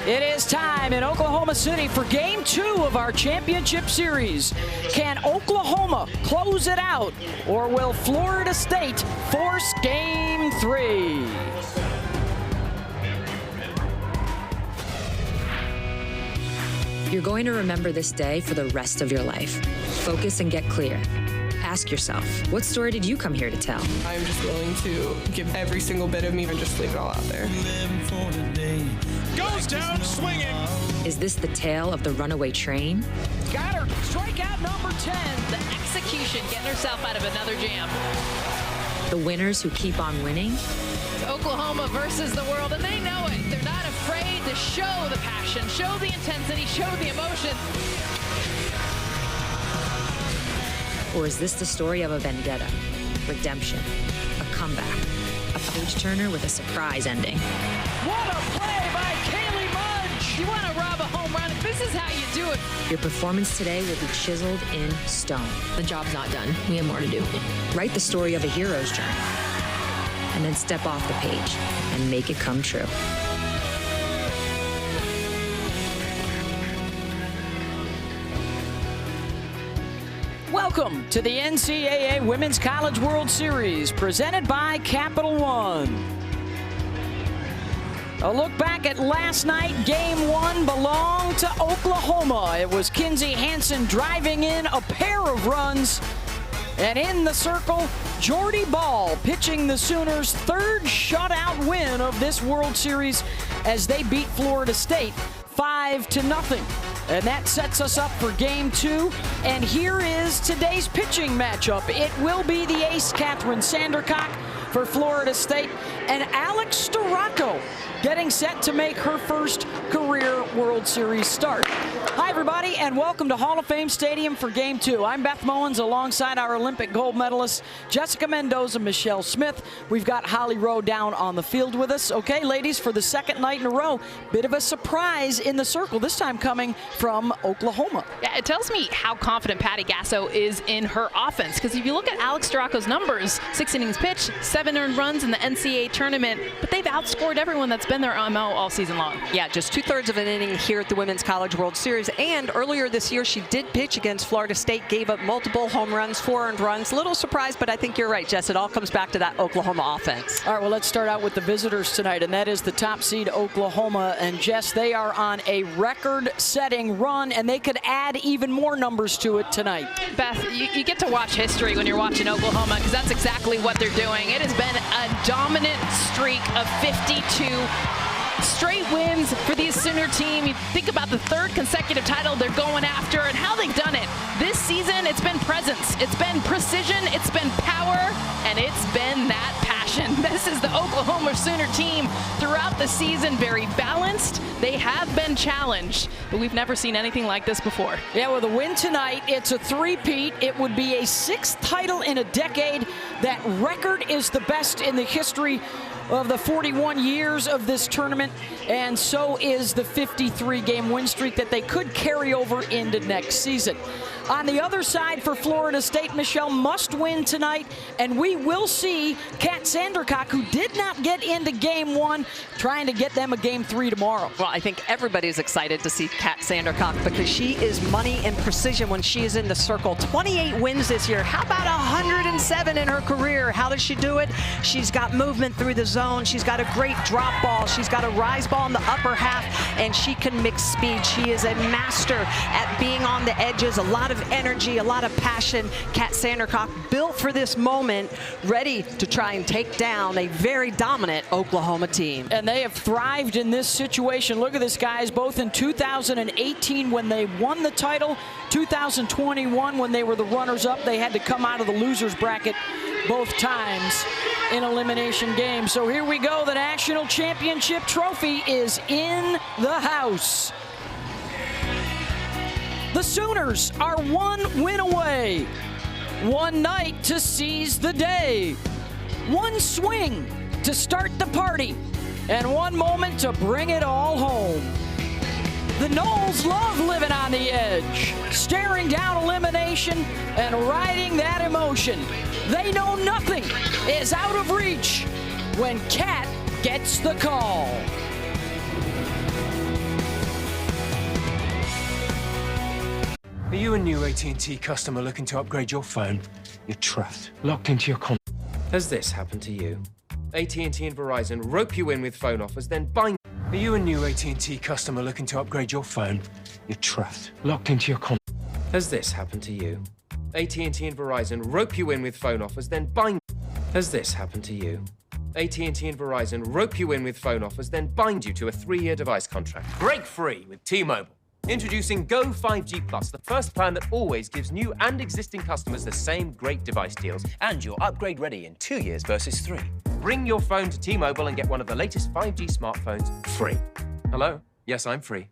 It is time in Oklahoma City for Game 2 of our championship series. Can Oklahoma close it out, or will Florida State force Game 3? You're going to remember this day for the rest of your life. Focus and get clear. Ask yourself, what story did you come here to tell? I'm just willing to give every single bit of me and just leave it all out there. Goes down swinging. Is this the tale of the runaway train? Got her. Strikeout number 10. The execution, getting herself out of another jam. The winners who keep on winning? It's Oklahoma versus the world, and they know it. They're not afraid to show the passion, show the intensity, show the emotion. Or is this the story of a vendetta, redemption, a comeback, a page-turner with a surprise ending? What a play by Kaylee Mudge. You want to rob a home run? This is how you do it. Your performance today will be chiseled in stone. The job's not done. We have more to do. Write the story of a hero's journey, and then step off the page and make it come true. Welcome to the NCAA Women's College World Series, presented by Capital One. A look back at last night. Game 1 belonged to Oklahoma. It was Kinsey Hansen driving in a pair of runs. And in the circle, Jordy Ball pitching the Sooners' third shutout win of this World Series as they beat Florida State 5-0. And that sets us up for Game 2. And here is today's pitching matchup. It will be the ace, Kathryn Sandercock, for Florida State, and Alex Storako getting set to make her first career World Series start. Hi, everybody, and welcome to Hall of Fame Stadium for Game 2. I'm Beth Mowins alongside our Olympic gold medalists, Jessica Mendoza, Michelle Smith. We've got Holly Rowe down on the field with us. Okay, ladies, for the second night in a row, bit of a surprise in the circle, this time coming from Oklahoma. Yeah, it tells me how confident Patty Gasso is in her offense, because if you look at Alex Storako's numbers, 6 innings pitched, 7 earned runs in the NCAA tournament, but they've outscored everyone that's been their MO all season long. Yeah, just 2/3 of an inning here at the Women's College World Series. And earlier this year, she did pitch against Florida State, gave up multiple home runs, 4 earned runs. Little surprise, but I think you're right, Jess. It all comes back to that Oklahoma offense. All right, well, let's start out with the visitors tonight, and that is the top seed Oklahoma. And Jess, they are on a record-setting run, and they could add even more numbers to it tonight. Beth, you get to watch history when you're watching Oklahoma, because that's exactly what they're doing. It has been a dominant streak of 52 straight wins for the Sooner team. You think about the third consecutive title they're going after and how they've done it. This season, it's been presence, it's been precision, it's been power, and it's been that passion. This is the Oklahoma Sooner team throughout the season, very balanced. They have been challenged, but we've never seen anything like this before. Yeah, with a win tonight, it's a three-peat. It would be a 6th title in a decade. That record is the best in the history of the 41 years of this tournament, and so is the 53-game win streak that they could carry over into next season. On the other side for Florida State, Michelle, must win tonight, and we will see Kat Sandercock, who did not get into Game 1, trying to get them a Game 3 tomorrow. Well, I think everybody's excited to see Kat Sandercock because she is money and precision when she is in the circle. 28 wins this year. How about 107 in her career? How does she do it? She's got movement through the zone. She's got a great drop ball. She's got a rise ball in the upper half, and she can mix speed. She is a master at being on the edges. A lot of energy, a lot of passion. Kat Sandercock built for this moment, ready to try and take down a very dominant Oklahoma team. And they have thrived in this situation. Look at this, guys, both in 2018 when they won the title, 2021 when they were the runners-up. They had to come out of the losers bracket both times in elimination games. So here we go. The national championship trophy is in the house. The Sooners are 1 win away. 1 night to seize the day. 1 swing to start the party. And 1 moment to bring it all home. The Noles love living on the edge, staring down elimination and riding that emotion. They know nothing is out of reach when Kat gets the call. Are you a new AT&T customer looking to upgrade your phone? Your trust locked into your con. Has this happened to you? AT&T and Verizon rope you in with phone offers, then bind. Are you a new AT&T customer looking to upgrade your phone? Your trust locked into your con. Has this happened to you? AT&T and Verizon rope you in with phone offers, then bind. Has this happened to you? AT&T and Verizon rope you in with phone offers, then bind you to a 3-year device contract. Break free with T-Mobile. Introducing Go 5G Plus, the first plan that always gives new and existing customers the same great device deals. And you're upgrade ready in 2 years versus 3. Bring your phone to T-Mobile and get one of the latest 5G smartphones free. Hello? Yes, I'm free.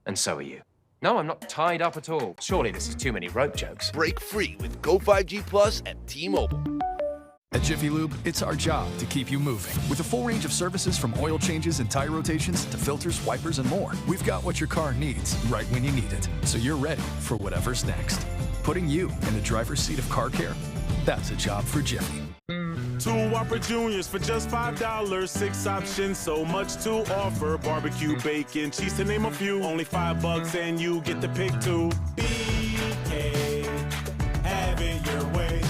And so are you. No, I'm not tied up at all. Surely this is too many rope jokes. Break free with Go 5G Plus and T-Mobile. At Jiffy Lube, it's our job to keep you moving. With a full range of services from oil changes and tire rotations to filters, wipers, and more, we've got what your car needs right when you need it, so you're ready for whatever's next. Putting you in the driver's seat of car care, that's a job for Jiffy. 2 Whopper Juniors for just $5. 6 options, so much to offer. Barbecue, bacon, cheese to name a few. Only $5 and you get to pick 2. BK, have it your way.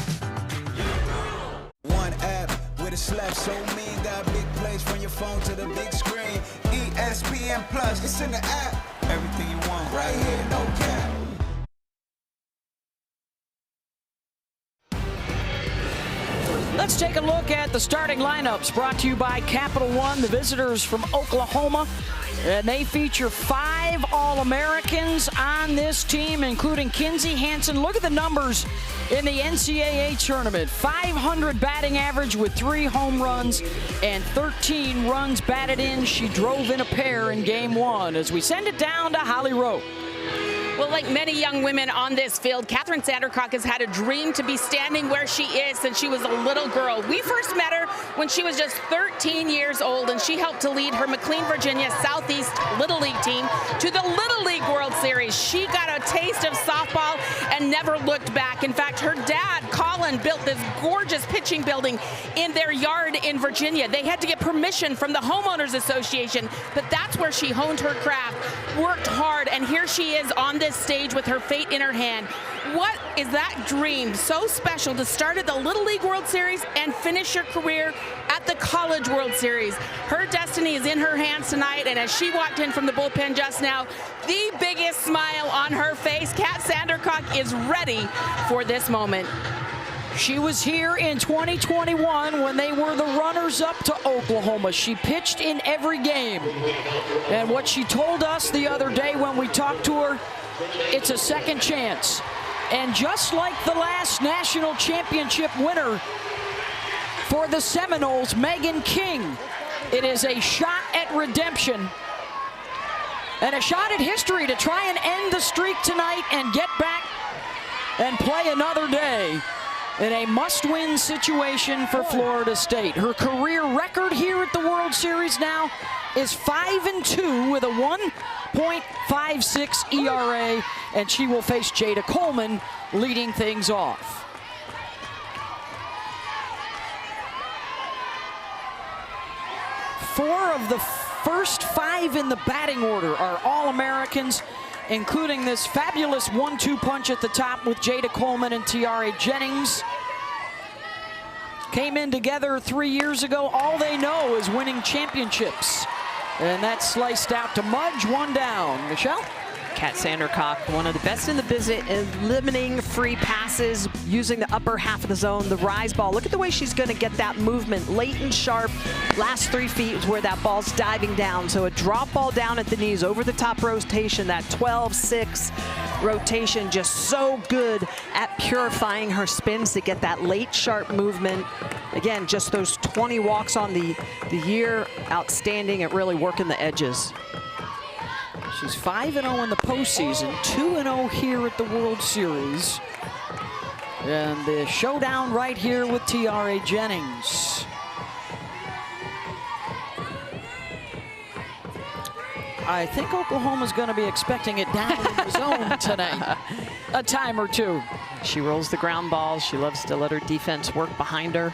One app with a slap so mean, got big plays from your phone to the big screen. ESPN Plus, it's in the app. Everything you want right here, no cap. Let's take a look at the starting lineups brought to you by Capital One, the visitors from Oklahoma. And they feature 5 All-Americans on this team, including Kinsey Hansen. Look at the numbers in the NCAA tournament. 500 batting average with 3 home runs and 13 runs batted in. She drove in a pair in game 1 as we send it down to Holly Rowe. Well, like many young women on this field, Kathryn Sandercock has had a dream to be standing where she is since she was a little girl. We first met her when she was just 13 years old, and she helped to lead her McLean, Virginia Southeast Little League team to the Little League World Series. She got a taste of softball and never looked back. In fact, her dad, Colin, built this gorgeous pitching building in their yard in Virginia. They had to get permission from the Homeowners Association, but that's where she honed her craft, worked hard, and here she is on this stage with her fate in her hand. What is that dream so special to start at the Little League World Series and finish your career at the College World Series? Her destiny is in her hands tonight, and as she walked in from the bullpen just now, the biggest smile on her face. Kat Sandercock is ready for this moment. She was here in 2021 when they were the runners-up to Oklahoma. She pitched in every game. And what she told us the other day when we talked to her, it's a second chance. And just like the last national championship winner for the Seminoles, Megan King, it is a shot at redemption and a shot at history to try and end the streak tonight and get back and play another day in a must-win situation for Florida State. Her career record here at the World Series now is 5-2 with a 1.56 ERA, and she will face Jada Coleman leading things off. Four of the first 5 in the batting order are All-Americans, including this fabulous 1-2 punch at the top with Jada Coleman and Tiare Jennings. Came in together 3 years ago. All they know is winning championships. And that's sliced out to Mudge, 1 down. Michelle? Kat Sandercock, one of the best in the business, eliminating free passes, using the upper half of the zone, the rise ball. Look at the way she's going to get that movement, late and sharp. Last 3 feet is where that ball's diving down. So a drop ball down at the knees, over the top rotation, that 12-6 rotation, just so good at purifying her spins to get that late sharp movement. Again, just those 20 walks on the year, outstanding at really working the edges. She's 5-0 in the postseason, 2-0 here at the World Series. And the showdown right here with Tiare Jennings. I think Oklahoma's going to be expecting it down in the zone tonight. A time or 2. She rolls the ground balls. She loves to let her defense work behind her.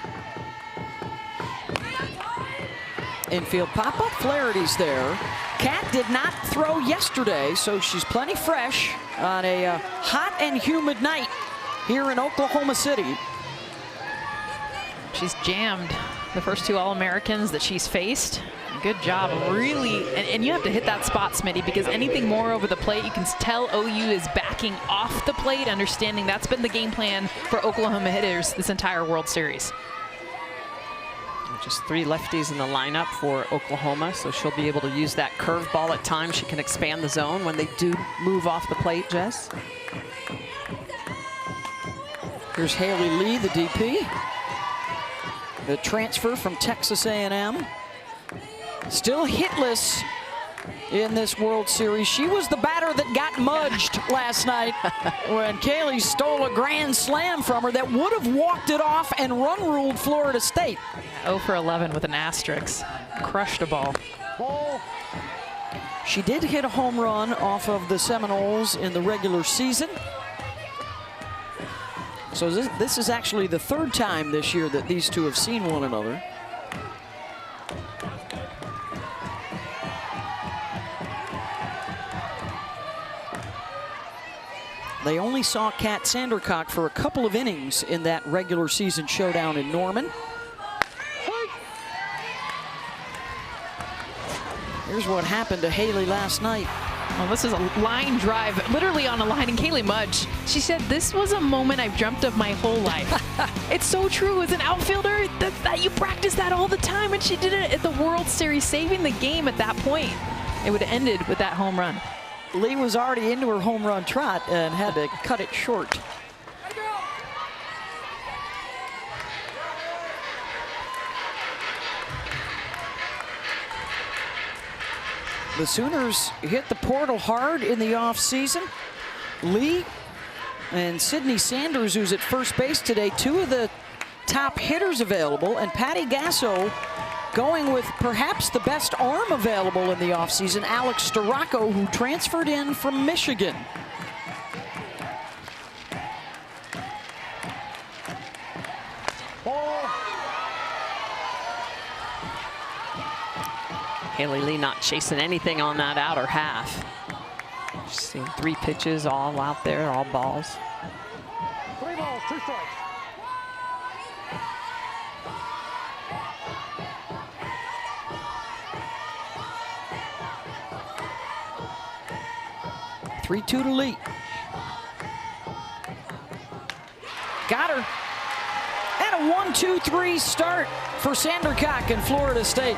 infield. Pop-up Flaherty's there. Kat did not throw yesterday, so she's plenty fresh on a hot and humid night here in Oklahoma City. She's jammed the first two All-Americans that she's faced. Good job, really, and you have to hit that spot, Smitty, because anything more over the plate, you can tell OU is backing off the plate, understanding that's been the game plan for Oklahoma hitters this entire World Series. Just 3 lefties in the lineup for Oklahoma, so she'll be able to use that curveball at times. She can expand the zone when they do move off the plate, Jess. Here's Haley Lee, the DP. The transfer from Texas A&M. Still hitless in this World Series. She was the batter that got mudged last night when Kaylee stole a grand slam from her that would have walked it off and run-ruled Florida State. 0 for 11 with an asterisk. Crushed a ball. She did hit a home run off of the Seminoles in the regular season. So this is actually the 3rd time this year that these two have seen one another. They only saw Kat Sandercock for a couple of innings in that regular season showdown in Norman. Here's what happened to Haley last night. Well, this is a line drive, literally on a line. And Kaylee Mudge, she said, this was a moment I've dreamt of my whole life. It's so true. As an outfielder, that you practice that all the time. And she did it at the World Series, saving the game at that point. It would have ended with that home run. Lee was already into her home run trot and had to cut it short. The Sooners hit the portal hard in the offseason. Lee and Sydney Sanders, who's at first base today, 2 of the top hitters available, and Patty Gasso going with perhaps the best arm available in the offseason, Alex Storako, who transferred in from Michigan. Haley Lee not chasing anything on that outer half. She's seen 3 pitches all out there, all balls. 3 balls, 2 strikes. (3-2) to Lee. Got her. And a 1-2-3 start for Sandercock in Florida State.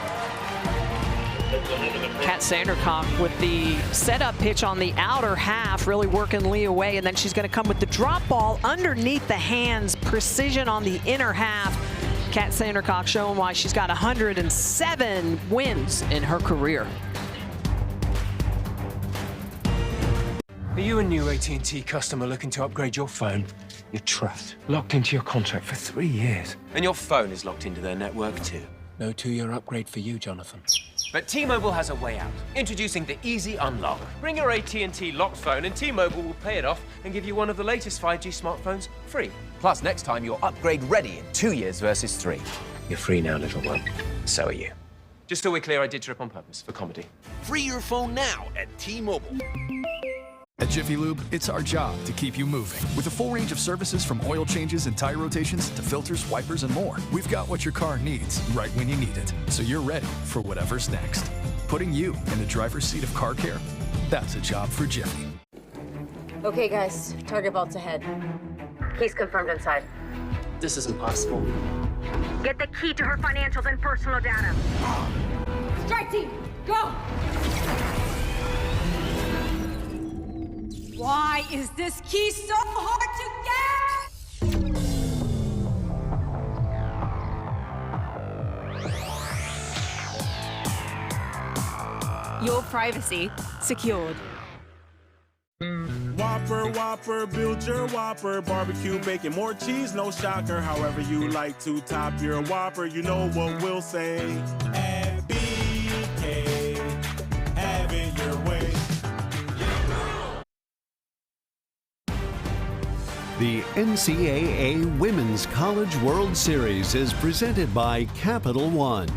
Kat Sandercock with the setup pitch on the outer half, really working Lee away, and then she's going to come with the drop ball underneath the hands, precision on the inner half. Kat Sandercock showing why she's got 107 wins in her career. Are you a new AT&T customer looking to upgrade your phone? Your trust locked into your contract for 3 years. And your phone is locked into their network too. No 2-year upgrade for you, Jonathan. But T-Mobile has a way out. Introducing the Easy Unlock. Bring your AT&T locked phone and T-Mobile will pay it off and give you one of the latest 5G smartphones free. Plus, next time you're upgrade ready in 2 years versus 3. You're free now, little one. So are you. Just so we're clear, I did trip on purpose for comedy. Free your phone now at T-Mobile. At Jiffy Lube, it's our job to keep you moving. With a full range of services from oil changes and tire rotations to filters, wipers, and more, we've got what your car needs right when you need it, so you're ready for whatever's next. Putting you in the driver's seat of car care, that's a job for Jiffy. Okay, guys, target vault's ahead. He's confirmed inside. This is impossible. Get the key to her financials and personal data. Strike team, go! Why is this key so hard to get? Your privacy secured. Whopper, Whopper, build your Whopper. Barbecue, bacon, more cheese, no shocker. However you like to top your Whopper, you know what we'll say. At BK, have it your way. The NCAA Women's College World Series is presented by Capital One.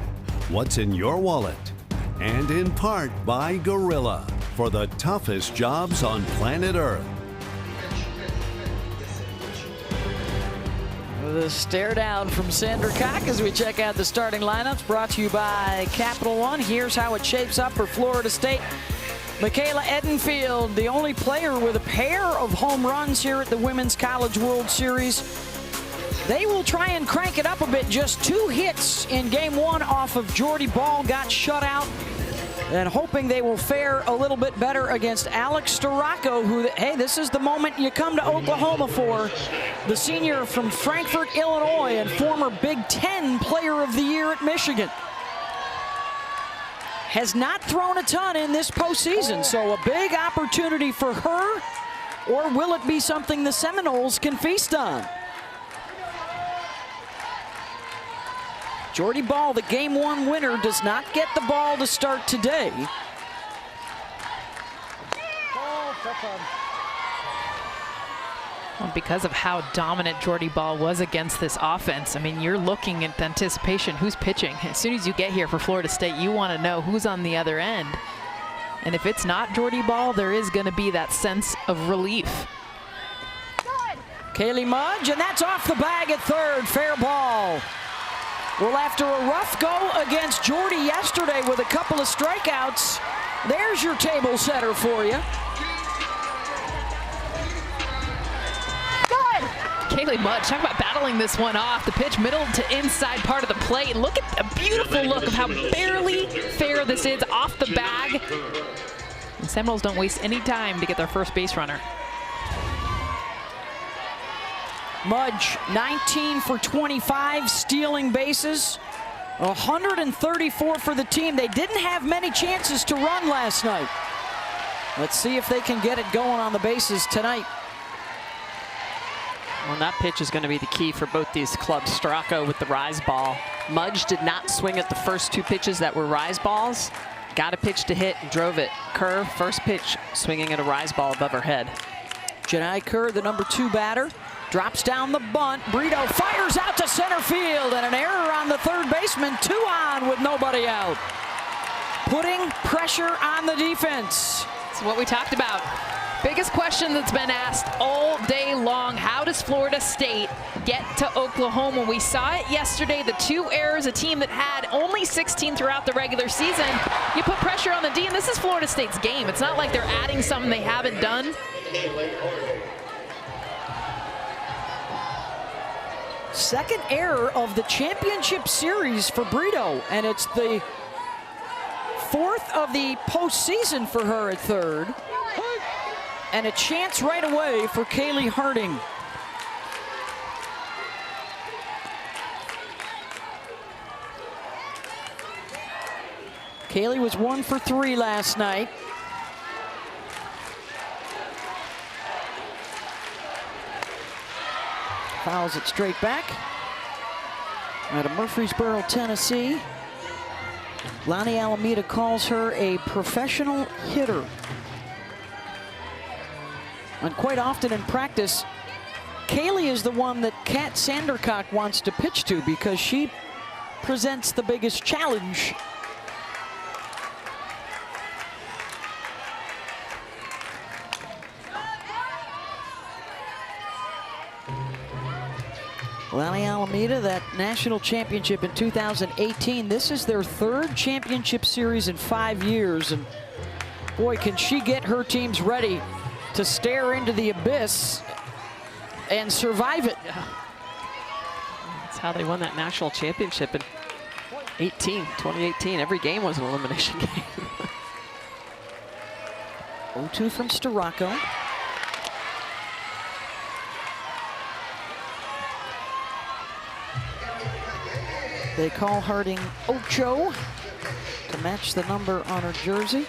what's in your wallet. And in part by Gorilla for the toughest jobs on planet Earth. The stare down from Sandra Cock as we check out the starting lineups, brought to you by Capital One. Here's how it shapes up for Florida State. Michaela Edenfield, the only player with a pair of home runs here at the Women's College World Series. They will try and crank it up a bit. Just 2 hits in game 1 off of Jordy Ball, got shut out. And hoping they will fare a little bit better against Alex Storako, who, hey, this is the moment you come to Oklahoma for. The senior from Frankfort, Illinois, and former Big Ten Player of the Year at Michigan. Has not thrown a ton in this postseason, so a big opportunity for her, or will it be something the Seminoles can feast on? Jordy Ball, the game 1 winner, does not get the ball to start today. Well, because of how dominant Jordy Ball was against this offense, I mean, you're looking at the anticipation, who's pitching. As soon as you get here for Florida State, you want to know who's on the other end. And if it's not Jordy Ball, there is going to be that sense of relief. Kaylee Mudge, and that's off the bag at third, fair ball. Well, after a rough go against Jordy yesterday with a couple of strikeouts, there's your table setter for you. Good. Kaylee Mudge, talk about battling this one off. The pitch middle to inside part of the plate. Look at the beautiful look of how barely fair this is off the bag. The Seminoles don't waste any time to get their first base runner. Mudge, 19 for 25, stealing bases. 134 for the team. They didn't have many chances to run last night. Let's see if they can get it going on the bases tonight. Well, that pitch is going to be the key for both these clubs. Storako with the rise ball. Mudge did not swing at the first 2 pitches that were rise balls. Got a pitch to hit and drove it. Kerr, first pitch, swinging at a rise ball above her head. Janai Kerr, the number 2 batter. Drops down the bunt. Brito fires out to center field, and an error on the third baseman. 2 on with nobody out. Putting pressure on the defense. That's what we talked about. Biggest question that's been asked all day long: how does Florida State get to Oklahoma? We saw it yesterday, the 2 errors, a team that had only 16 throughout the regular season. You put pressure on the D, and this is Florida State's game. It's not like they're adding something they haven't done. Second error of the championship series for Brito, and it's the 4th of the postseason for her at third. And a chance right away for Kaylee Harding. Kaylee was 1 for 3 last night. Fouls it straight back. Out of Murfreesboro, Tennessee. Lonnie Alameda calls her a professional hitter. And quite often in practice, Kaylee is the one that Kat Sandercock wants to pitch to because she presents the biggest challenge. Lonnie Alameda, that national championship in 2018. This is their 3rd championship series in 5 years. And boy, can she get her teams ready to stare into the abyss and survive it. Yeah. That's how they won that national championship in 2018. Every game was an elimination game. 0-2 from Storako. They call Harding Ocho to match the number on her jersey.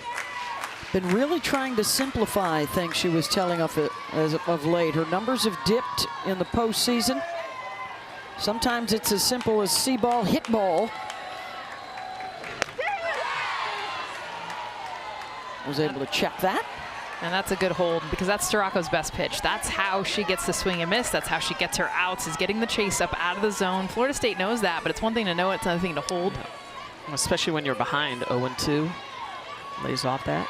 Been really trying to simplify things, she was telling us as of late. Her numbers have dipped in the postseason. Sometimes it's as simple as see ball, hit ball. Was able to check that. And that's a good hold because that's Storako's best pitch. That's how she gets the swing and miss. That's how she gets her outs, is getting the chase up out of the zone. Florida State knows that, but it's one thing to know it, it's another thing to hold. Especially when you're behind 0-2. Lays off that.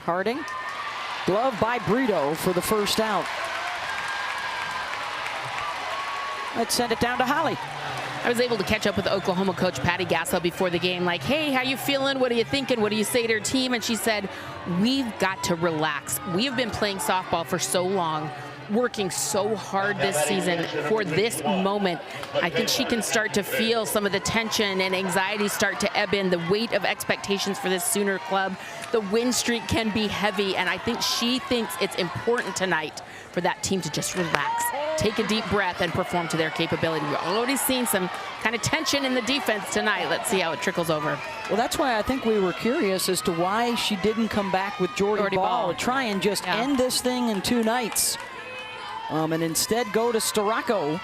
Harding. Glove by Brito for the first out. Let's send it down to Holly. I was able to catch up with Oklahoma coach Patty Gasso before the game, like, hey, how you feeling? What are you thinking? What do you say to your team? And she said, we've got to relax. We have been playing softball for so long, working so hard this season for this moment. I think she can start to feel some of the tension and anxiety start to ebb in, the weight of expectations for this Sooner club. The win streak can be heavy, and I think she thinks it's important tonight for that team to just relax, take a deep breath, and perform to their capability. We've already seen some kind of tension in the defense tonight. Let's see how it trickles over. Well, that's why I think we were curious as to why she didn't come back with Jordy Ball. Try and just end this thing in 2 nights. And instead go to Storako.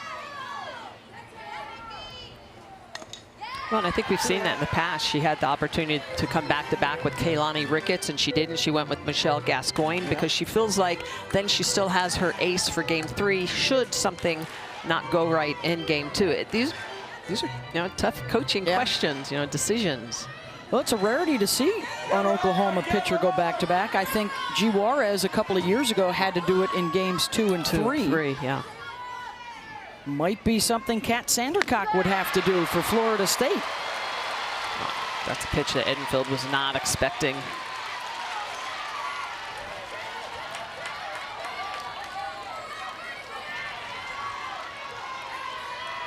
Well, and I think we've seen that in the past. She had the opportunity to come back-to-back with Kaylani Ricketts, and she didn't. She went with Michelle Gascoigne because she feels like then she still has her ace for Game 3 should something not go right in Game 2. These are tough coaching questions, decisions. Well, it's a rarity to see an Oklahoma pitcher go back-to-back. I think G. Juarez a couple of years ago had to do it in games 2 and 3. Yeah. Might be something Kat Sandercock would have to do for Florida State. That's a pitch that Edenfield was not expecting.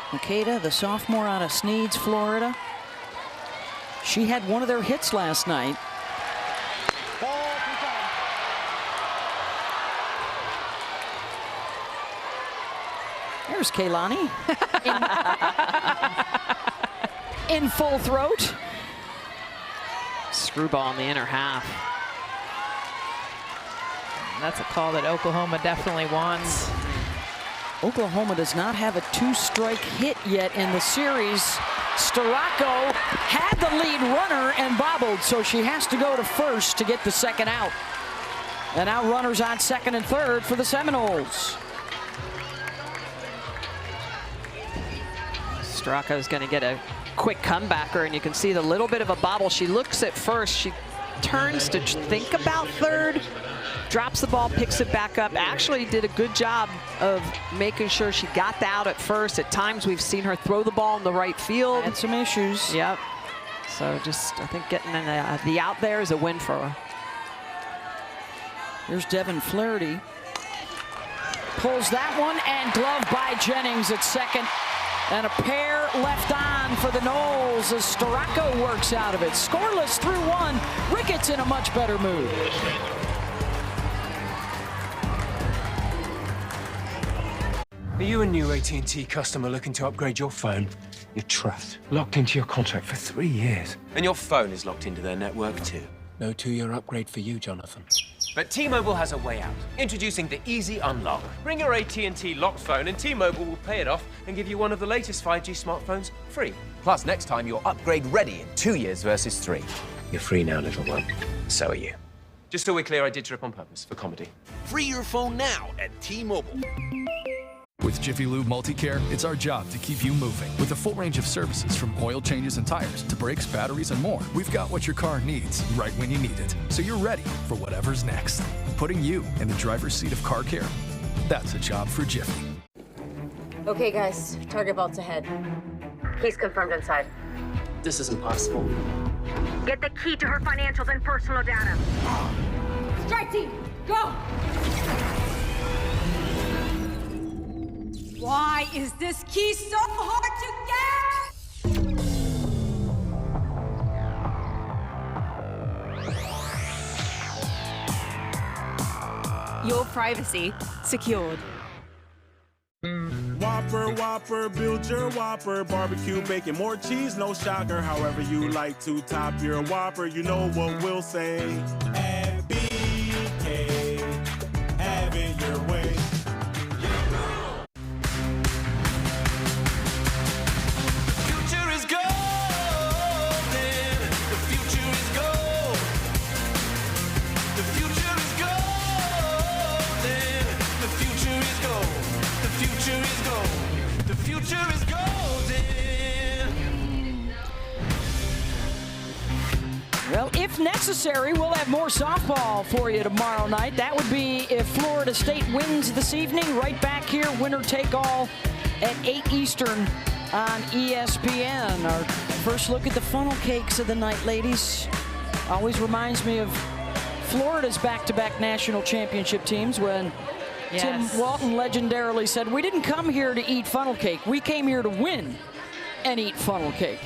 Makeda, the sophomore out of Sneads, Florida. She had one of their hits last night. There's Kaylani in full throat. Screwball in the inner half. That's a call that Oklahoma definitely wants. Oklahoma does not have a 2-strike hit yet in the series. Storako had the lead runner and bobbled, so she has to go to first to get the second out. And now runners on second and third for the Seminoles. Storako is going to get a quick comebacker, and you can see the little bit of a bobble. She looks at first. She turns to think about third, drops the ball, picks it back up. Actually did a good job of making sure she got the out at first. At times we've seen her throw the ball in the right field. Had some issues. Yep. So just, I think getting the out there is a win for her. Here's Devin Flaherty. Pulls that one, and glove by Jennings at second. And a pair left on for the Noles as Storako works out of it. Scoreless through 1. Ricketts in a much better mood. Are you a new AT&T customer looking to upgrade your phone? Your trust. Locked into your contract for 3 years. And your phone is locked into their network too. No 2-year upgrade for you, Jonathan. But T-Mobile has a way out. Introducing the Easy Unlock. Bring your AT&T locked phone and T-Mobile will pay it off and give you one of the latest 5G smartphones free. Plus, next time you're upgrade ready in 2 years versus 3. You're free now, little one. So are you. Just so we're clear, I did trip on purpose for comedy. Free your phone now at T-Mobile. With Jiffy Lube Multicare, it's our job to keep you moving. With a full range of services from oil changes and tires to brakes, batteries, and more, we've got what your car needs right when you need it. So you're ready for whatever's next. Putting you in the driver's seat of car care, that's a job for Jiffy. Okay, guys, target vault's ahead. He's confirmed inside. This is impossible. Get the key to her financials and personal data. Strike team, go! Why is this key so hard to get? Your privacy secured. Whopper, Whopper, build your Whopper. Barbecue, bacon, more cheese, no shocker. However you like to top your Whopper, you know what we'll say. And BK, have it your way. Future is golden. The future is gold. The future is golden. future is golden. Well, if necessary, we'll have more softball for you tomorrow night. That would be if Florida State wins this evening. Right back here, winner take all at 8 Eastern on ESPN. Our first look at the funnel cakes of the night, ladies. Always reminds me of Florida's back-to-back national championship teams when Tim Walton legendarily said, we didn't come here to eat funnel cake. We came here to win and eat funnel cake.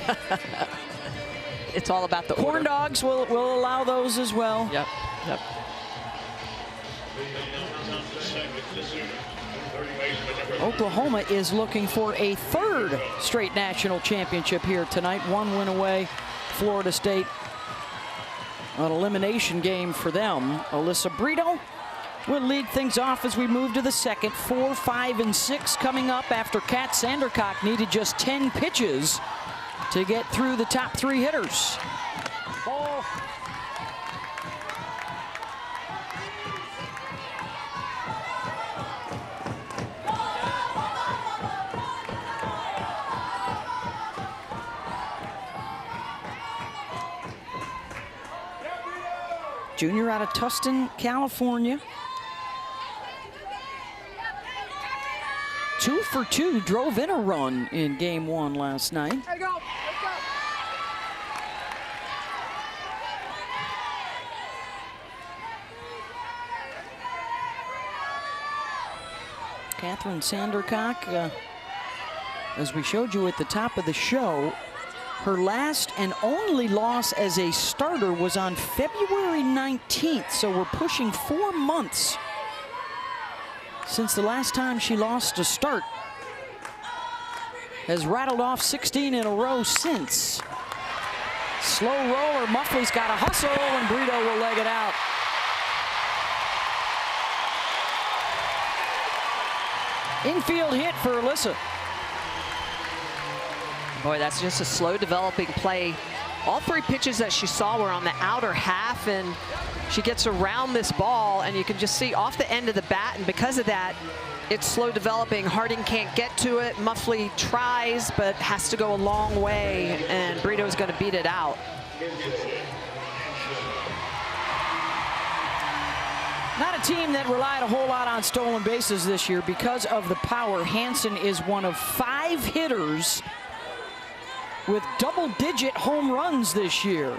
It's all about the corn dogs. Will allow those as well. Yep. Oklahoma is looking for a third straight national championship here tonight. 1 win away. Florida State, an elimination game for them. Alyssa Brito will lead things off as we move to the second. 4, 5, and 6 coming up after Kat Sandercock needed just 10 pitches to get through the top 3 hitters. Ball. Junior out of Tustin, California. 2 for 2, drove in a run in game 1 last night. There you go. Let's go. Catherine Sandercock, as we showed you at the top of the show, her last and only loss as a starter was on February 19th, so we're pushing 4 months since the last time she lost a start. Has rattled off 16 in a row since. Slow roller, Muffley's got a hustle, and Brito will leg it out. Infield hit for Alyssa. Boy, that's just a slow developing play. All 3 pitches that she saw were on the outer half, and she gets around this ball, and you can just see off the end of the bat, and because of that, it's slow developing. Harding can't get to it. Muffley tries, but has to go a long way, and Brito's going to beat it out. Not a team that relied a whole lot on stolen bases this year because of the power. Hansen is one of 5 hitters with double-digit home runs this year.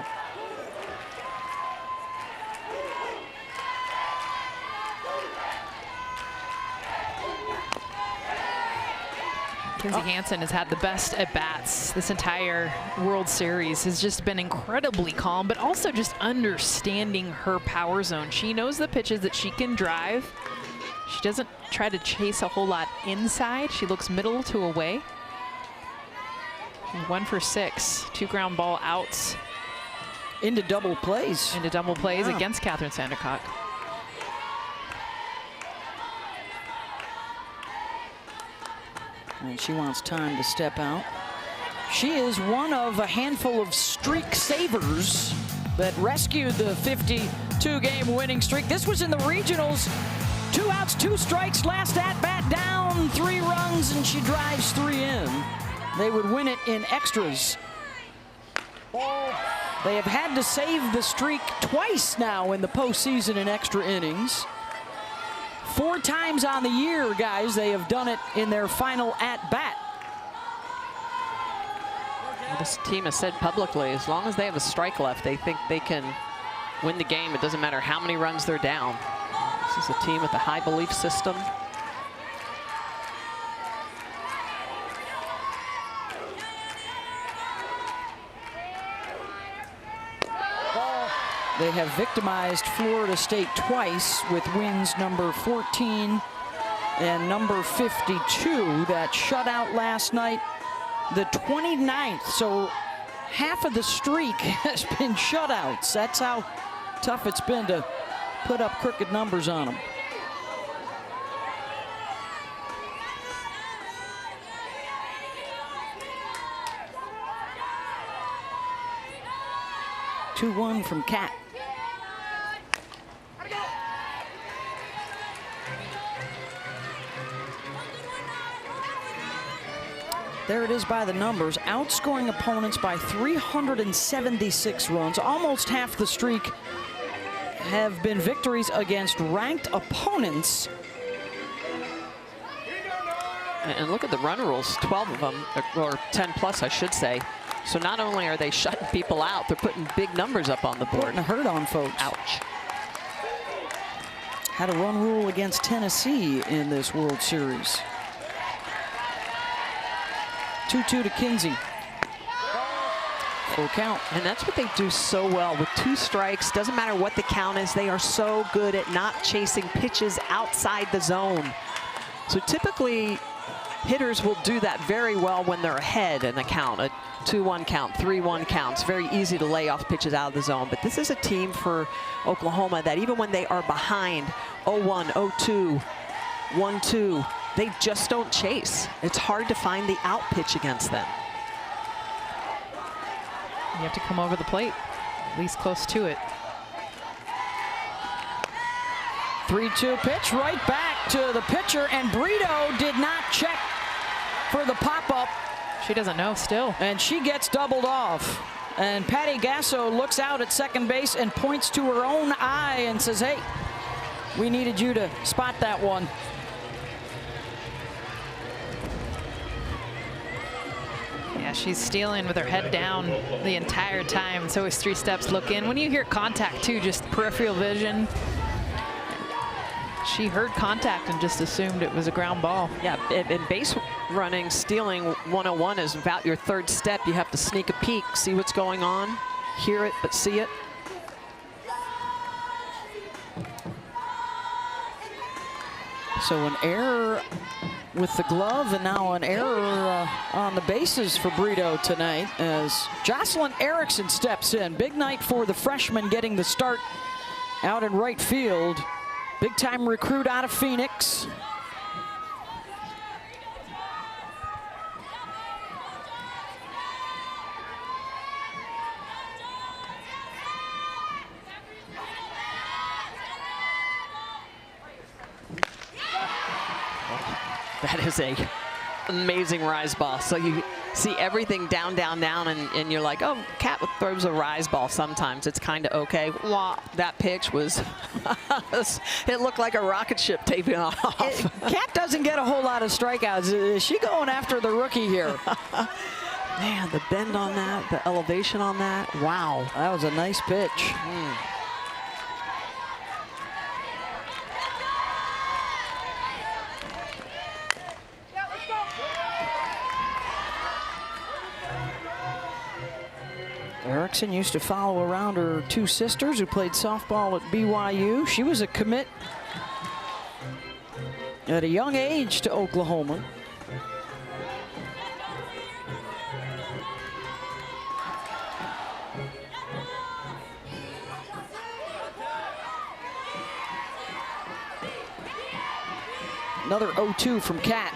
Kinzie Hansen has had the best at-bats this entire World Series. Has just been incredibly calm, but also just understanding her power zone. She knows the pitches that she can drive. She doesn't try to chase a whole lot inside. She looks middle to away. 1 for 6, 2 ground ball outs. Into double plays. Into double plays against Catherine Sandercock. And she wants time to step out. She is one of a handful of streak savers that rescued the 52-game winning streak. This was in the regionals. 2 outs, 2 strikes, last at-bat down, 3 runs, and she drives 3 in. They would win it in extras. They have had to save the streak twice now in the postseason in extra innings. 4 times on the year, guys, they have done it in their final at-bat. Well, this team has said publicly, as long as they have a strike left, they think they can win the game. It doesn't matter how many runs they're down. This is a team with a high belief system. They have victimized Florida State twice with wins number 14 and number 52. That shutout last night, the 29th. So half of the streak has been shutouts. That's how tough it's been to put up crooked numbers on them. Two-one from Cat. there it is by the numbers, outscoring opponents by 376 runs. Almost half the streak have been victories against ranked opponents. And look at the run rules, 12 of them, or 10 plus, I should say. So not only are they shutting people out, they're putting big numbers up on the board. Putting a hurt on folks. Ouch. Had a run rule against Tennessee in this World Series. 2-2 to Kinsey. Full count. And that's what they do so well with 2 strikes. Doesn't matter what the count is. They are so good at not chasing pitches outside the zone. So typically, hitters will do that very well when they're ahead in a count, a 2-1 count, 3-1 counts. Very easy to lay off pitches out of the zone. But this is a team for Oklahoma that even when they are behind 0-1, 0-2, 1-2, they just don't chase. It's hard to find the out pitch against them. You have to come over the plate, at least close to it. 3-2 pitch right back to the pitcher, and Brito did not check for the pop-up. She doesn't know still. And she gets doubled off. And Patty Gasso looks out at second base and points to her own eye and says, hey, we needed you to spot that one. Yeah, she's stealing with her head down the entire time. It's always 3 steps, look in. When you hear contact too, just peripheral vision. She heard contact and just assumed it was a ground ball. Yeah, in base running, stealing 101 is about your 3rd step. You have to sneak a peek, see what's going on, hear it, but see it. So an error with the glove, and now an error on the bases for Brito tonight as Jocelyn Erickson steps in. Big night for the freshman, getting the start out in right field. Big time recruit out of Phoenix. That is a amazing rise ball. So you see everything down, down, down, and you're like, oh, Cat throws a rise ball sometimes. It's kind of okay. Wow, that pitch was, it looked like a rocket ship taking off. Cat doesn't get a whole lot of strikeouts. Is she going after the rookie here? Man, the bend on that, the elevation on that. Wow. That was a nice pitch. Erickson used to follow around her 2 sisters who played softball at BYU. She was a commit at a young age to Oklahoma. Another 0-2 from Cat.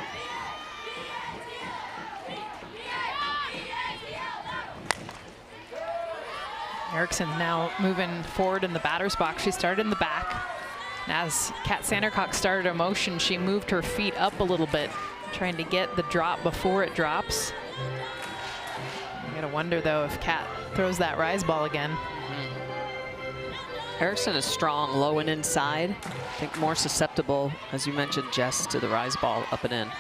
Erickson now moving forward in the batter's box. She started in the back. And as Cat Sandercock started her motion, she moved her feet up a little bit, trying to get the drop before it drops. You gotta wonder though if Cat throws that rise ball again. Erickson is strong, low and inside. I think more susceptible, as you mentioned, Jess, to the rise ball up and in.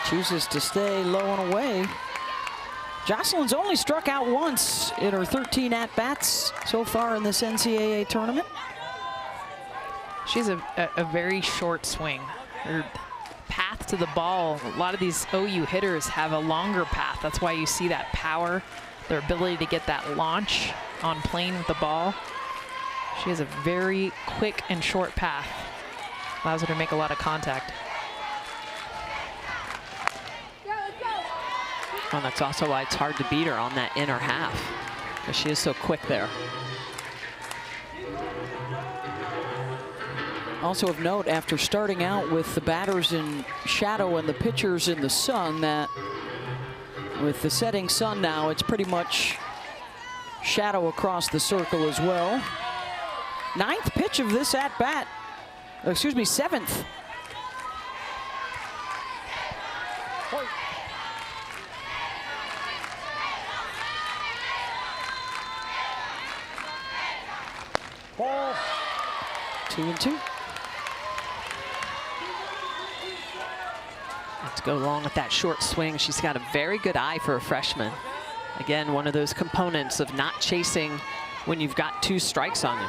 Chooses to stay low and away. Jocelyn's only struck out once in her 13 at-bats so far in this NCAA tournament. She's a very short swing. Her path to the ball, a lot of these OU hitters have a longer path. That's why you see that power, their ability to get that launch on plane with the ball. She has a very quick and short path. Allows her to make a lot of contact. Well, that's also why it's hard to beat her on that inner half, because she is so quick there. Also of note, after starting out with the batters in shadow and the pitchers in the sun, that with the setting sun now, it's pretty much shadow across the circle as well. 9th pitch of this at-bat. Excuse me, 7th. Ball. 2-2. Let's go along with that short swing. She's got a very good eye for a freshman. Again, one of those components of not chasing when you've got 2 strikes on you.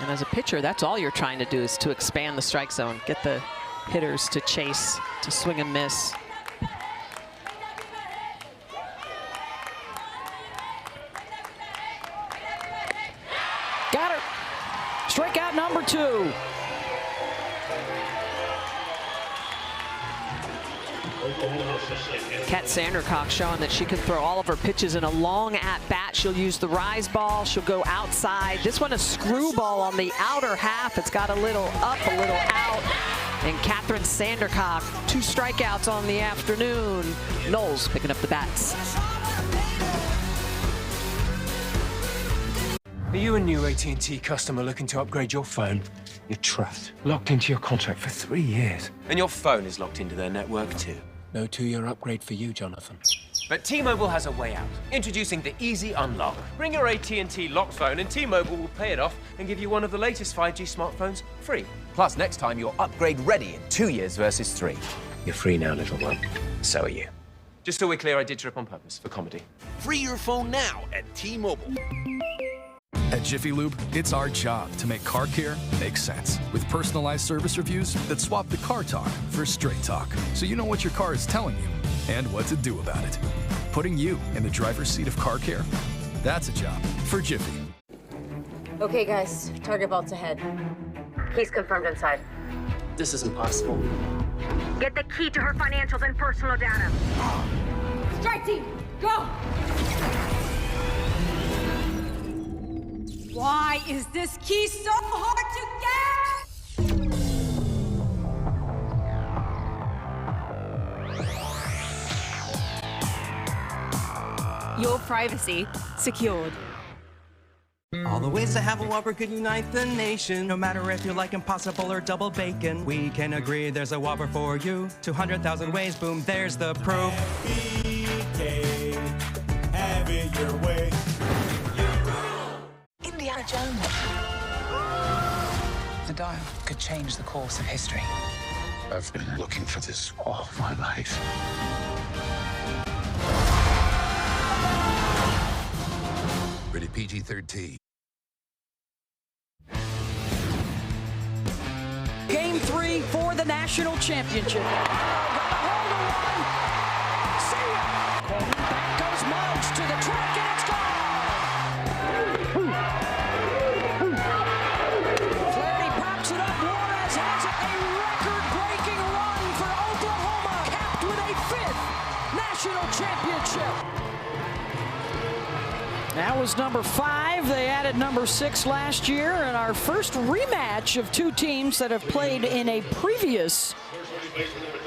And as a pitcher, that's all you're trying to do is to expand the strike zone, get the hitters to chase, to swing and miss. Got her. Strikeout number 2. Kat Sandercock showing that she can throw all of her pitches in a long at-bat. She'll use the rise ball. She'll go outside. This one a screwball on the outer half. It's got a little up, a little out. And Kathryn Sandercock, 2 strikeouts on the afternoon. Knowles picking up the bats. Are you a new AT&T customer looking to upgrade your phone? Your trust. Locked into your contract for 3 years. And your phone is locked into their network too. No 2-year upgrade for you, Jonathan. But T-Mobile has a way out. Introducing the Easy Unlock. Bring your AT&T locked phone and T-Mobile will pay it off and give you one of the latest 5G smartphones free. Plus, next time you're upgrade ready in 2 years versus 3. You're free now, little one. So are you. Just so we're clear, I did trip on purpose for comedy. Free your phone now at T-Mobile. At Jiffy Lube, it's our job to make car care make sense. With personalized service reviews that swap the car talk for straight talk, so you know what your car is telling you and what to do about it. Putting you in the driver's seat of car care, that's a job for Jiffy. Okay, guys, target belts ahead. He's confirmed inside. This isn't possible. Get the key to her financials and personal data. Strike team, go! Why is this key so hard to get? Your privacy secured. All the ways to have a Whopper could unite the nation. No matter if you like impossible or double bacon, we can agree there's a Whopper for you. 200,000 ways, boom, there's the proof. BK, have it your way. Indiana Jones. The dial could change the course of history. I've been looking for this all my life. Rated PG-13. Game 3 for the national championship. Back goes Mudge to the track, and it's gone. Flaherty pops it up. Juarez has a record-breaking run for Oklahoma, capped with a 5th national championship. That was number 5. They added number 6 last year, and our first rematch of 2 teams that have played in a previous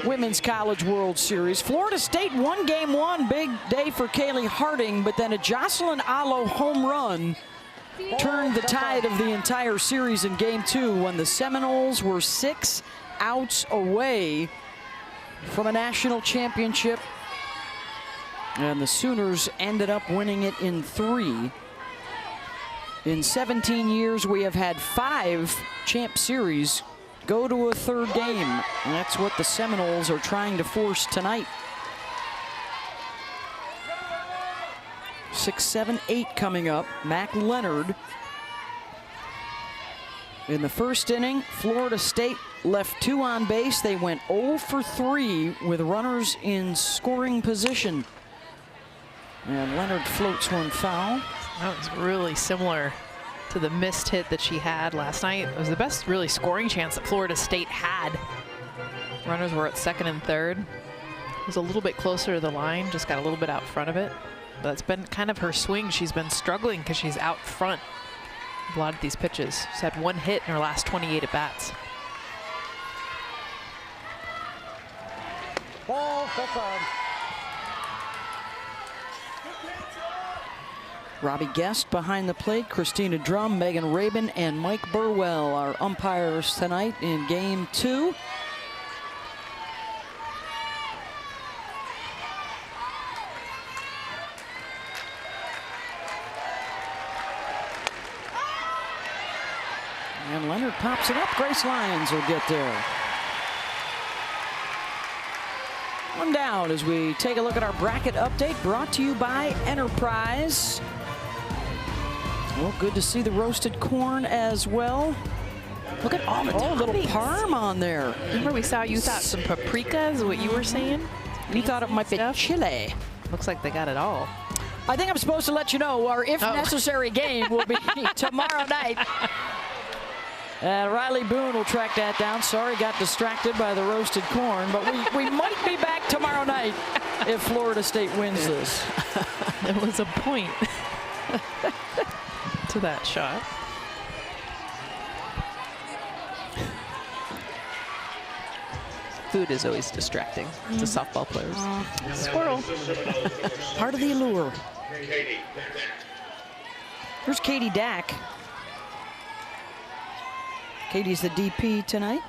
Women's College World Series. Florida State won Game 1, big day for Kaylee Harding, but then a Jocelyn Alo home run turned the tide of the entire series in Game 2 when the Seminoles were 6 outs away from a national championship. And the Sooners ended up winning it in 3. In 17 years, we have had 5 Champ Series go to a 3rd game. And that's what the Seminoles are trying to force tonight. 6, 7, 8 coming up. Mac Leonard. In the first inning, Florida State left 2 on base. They went 0 for 3 with runners in scoring position. And Leonard floats one foul. That was really similar to the missed hit that she had last night. It was the best really scoring chance that Florida State had. Runners were at 2nd and 3rd. It was a little bit closer to the line, just got a little bit out front of it. But that's been kind of her swing. She's been struggling because she's out front a lot of these pitches. She's had 1 hit in her last 28 at-bats. Ball, that's on. Robbie Guest behind the plate, Christina Drum, Megan Rabin, and Mike Burwell are umpires tonight in Game 2. And Leonard pops it up. Grace Lyons will get there. One down as we take a look at our bracket update brought to you by Enterprise. Well, good to see the roasted corn as well. Look at all the toppings. Little parm on there. Remember we saw you thought some paprika is what you were saying? You thought it might be chili. Looks like they got it all. I think I'm supposed to let you know our if necessary game will be tomorrow night. Riley Boone will track that down. Sorry, got distracted by the roasted corn, but we might be back tomorrow night if Florida State wins this. There was a point to that shot. Food is always distracting to softball players. Squirrel. Part of the allure. Here's Katie Dack. Katie's the DP tonight.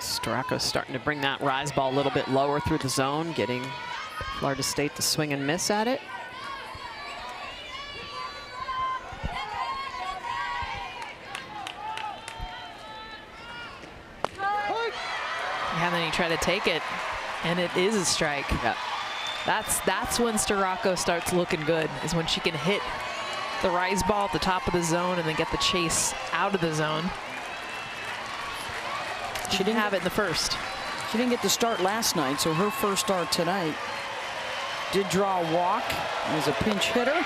Storako starting to bring that rise ball a little bit lower through the zone, getting Florida State to swing and miss at it. Yeah, then he tried to take it, and it is a strike. Yeah. That's when Storako starts looking good, is when she can hit the rise ball at the top of the zone and then get the chase out of the zone. She didn't have it in the first. She didn't get the start last night, so her first start tonight. Did draw a walk as a pinch hitter.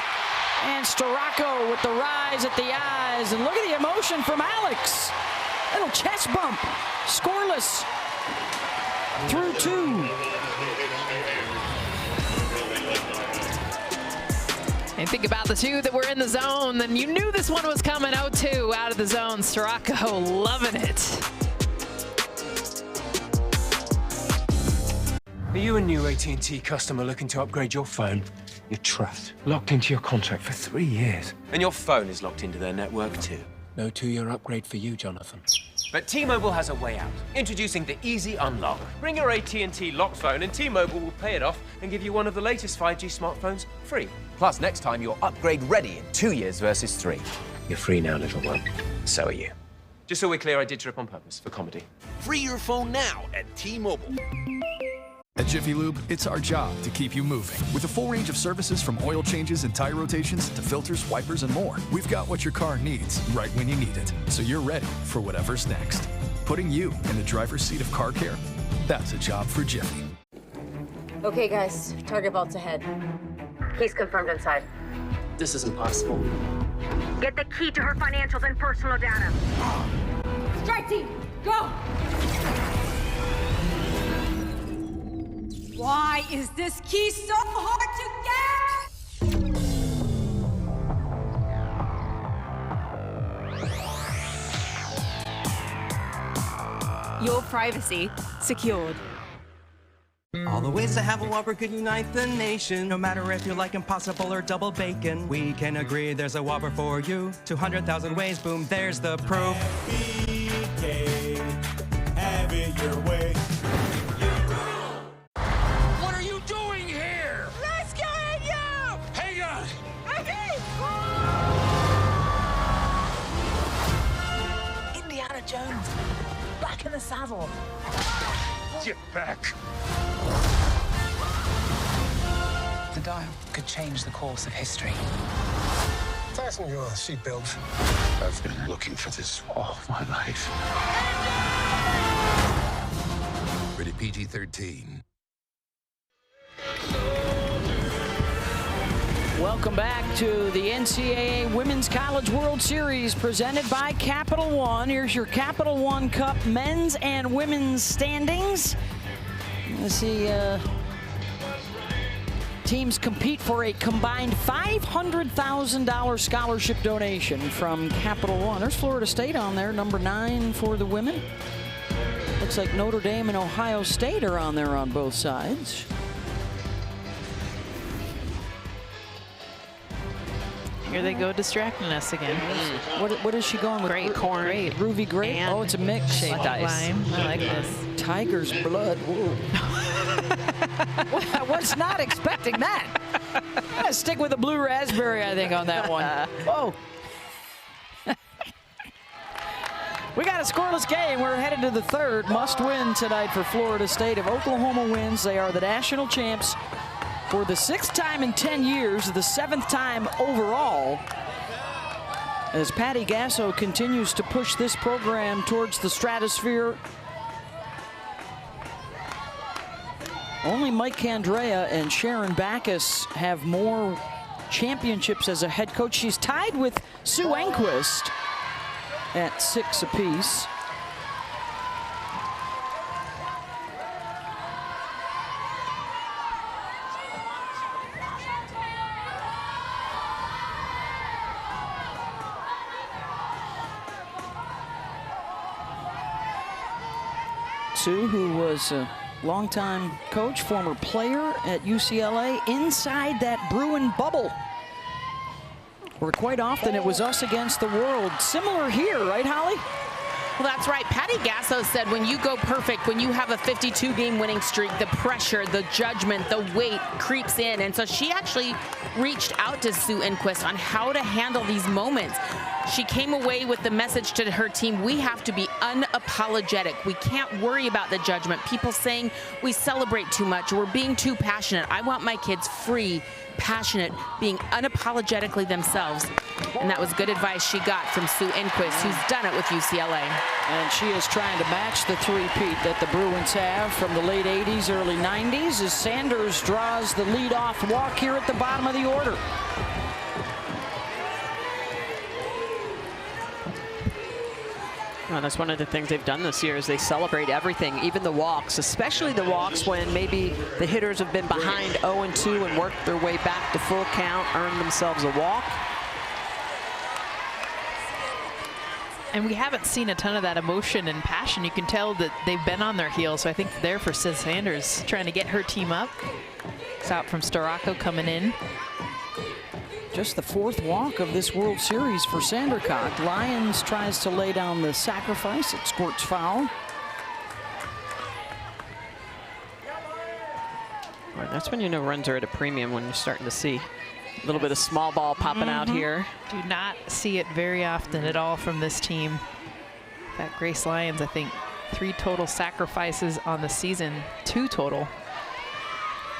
And Storako with the rise at the eyes. And look at the emotion from Alex. Little chest bump. Scoreless. Through 2. And think about the two that were in the zone, then you knew this one was coming. 0-2 out of the zone. Storako loving it. Are you a new AT&T customer looking to upgrade your phone? Your trust. Locked into your contract for 3 years. And your phone is locked into their network too. No 2-year upgrade for you, Jonathan. But T-Mobile has a way out. Introducing the Easy Unlock. Bring your AT&T lock phone and T-Mobile will pay it off and give you one of the latest 5G smartphones free. Plus, next time you're upgrade ready in 2 years versus 3. You're free now, little one. So are you. Just so we're clear, I did trip on purpose for comedy. Free your phone now at T-Mobile. At Jiffy Lube, it's our job to keep you moving. With a full range of services from oil changes and tire rotations to filters, wipers, and more, we've got what your car needs right when you need it, so you're ready for whatever's next. Putting you in the driver's seat of car care, that's a job for Jiffy. Okay, guys, target belts ahead. He's confirmed inside. This isn't possible. Get the key to her financials and personal data. Strike team, go! Why is this key so hard to get? Your privacy secured. All the ways to have a Whopper could unite the nation. No matter if you like Impossible or double bacon, we can agree there's a Whopper for you. 200,000 ways, boom, there's the proof. BK, have it your way. What are you doing here? Rescuing you! Hang on! Okay! Indiana Jones, back in the saddle. Get back! The dial could change the course of history. Fasten your seatbelt. I've been looking for this all my life. Rated PG-13. Welcome back to the NCAA Women's College World Series presented by Capital One. Here's your Capital One Cup men's and women's standings. Let's see, teams compete for a combined $500,000 scholarship donation from Capital One. There's Florida State on there, number 9 for the women. Looks like Notre Dame and Ohio State are on there on both sides. Here they go distracting us again. What is she going with? Great corn. Great. Ruby grape. And oh, it's a mix. Shaped lime. I like this. Tiger's blood. Whoa. I was not expecting that. I'm gonna stick with the blue raspberry, I think, on that one. Whoa. We got a scoreless game. We're headed to the third. Must win tonight for Florida State. If Oklahoma wins, they are the national champs for the 6th time in 10 years, the 7th time overall. As Patty Gasso continues to push this program towards the stratosphere. Only Mike Candrea and Sharon Backus have more championships as a head coach. She's tied with Sue Enquist at 6 apiece. Sue, who was a longtime coach, former player at UCLA, inside that Bruin bubble, where quite often it was us against the world. Similar here, right, Holly? Well, that's right. Patty Gasso said when you go perfect, when you have a 52-game winning streak, the pressure, the judgment, the weight creeps in. And so she actually reached out to Sue Enquist on how to handle these moments. She came away with the message to her team, we have to be unapologetic. We can't worry about the judgment. People saying we celebrate too much, we're being too passionate. I want my kids free, passionate, being unapologetically themselves. And that was good advice she got from Sue Enquist, who's done it with UCLA. And she is trying to match the three-peat that the Bruins have from the late 80s, early 90s, as Sanders draws the lead-off walk here at the bottom of the order. Well, that's one of the things they've done this year is they celebrate everything, even the walks, especially the walks when maybe the hitters have been behind 0-2 and worked their way back to full count, earned themselves a walk. And we haven't seen a ton of that emotion and passion. You can tell that they've been on their heels. So I think there for Sis Sanders, trying to get her team up. It's out from Storako coming in. Just the 4th walk of this World Series for Sandercock. Lyons tries to lay down the sacrifice. It squirts foul. Well, that's when you know runs are at a premium, when you're starting to see a little bit of small ball popping out here. Do not see it very often at all from this team. That Grace Lyons, I think, 3 total sacrifices on the season, 2 total.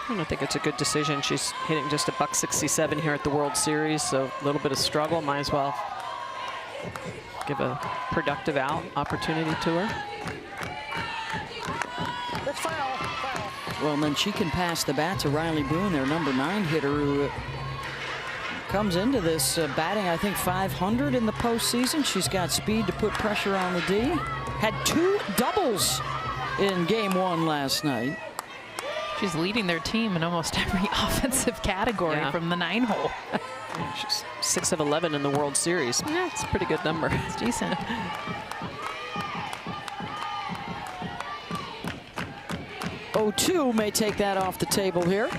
I don't think it's a good decision. She's hitting just a $167 here at the World Series, so a little bit of struggle. Might as well give a productive out opportunity to her. It's foul. Well, and then she can pass the bat to Riley Boone, their number 9 hitter, who comes into this batting, I think, 500 in the postseason. She's got speed to put pressure on the D. Had 2 doubles in game 1 last night. She's leading their team in almost every offensive category from the 9-hole. She's 6 of 11 in the World Series. Yeah, it's a pretty good number. It's decent. O2 may take that off the table here.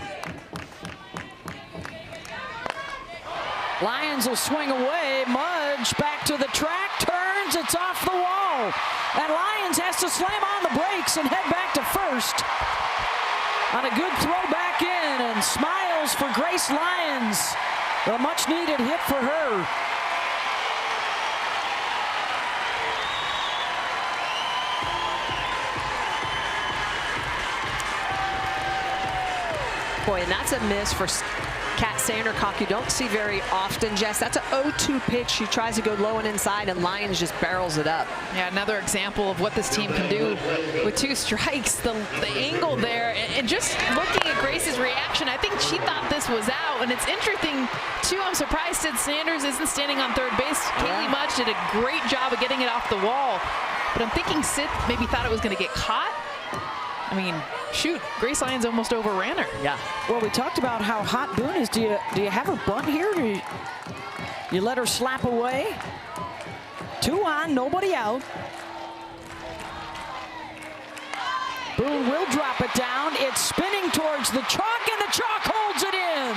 Lyons will swing away. Mudge back to the track, turns, it's off the wall. And Lyons has to slam on the brakes and head back to first. On a good throw back in, and smiles for Grace Lyons. A much needed hit for her. Boy, and that's a miss for Kat Sandercock. You don't see very often, Jess. That's an 0-2 pitch. She tries to go low and inside, and Lyons just barrels it up. Yeah, another example of what this team can do with 2 strikes. The angle there, and just looking at Grace's reaction, I think she thought this was out. And it's interesting, too, I'm surprised Sid Sanders isn't standing on third base. Kaylee Mudge did a great job of getting it off the wall. But I'm thinking Sid maybe thought it was going to get caught. I mean, shoot, Grace Lyons almost overran her. Yeah. Well, we talked about how hot Boone is. Do you have her bunt here? Do you let her slap away? 2 on, nobody out. Boone will drop it down. It's spinning towards the chalk, and the chalk holds it in.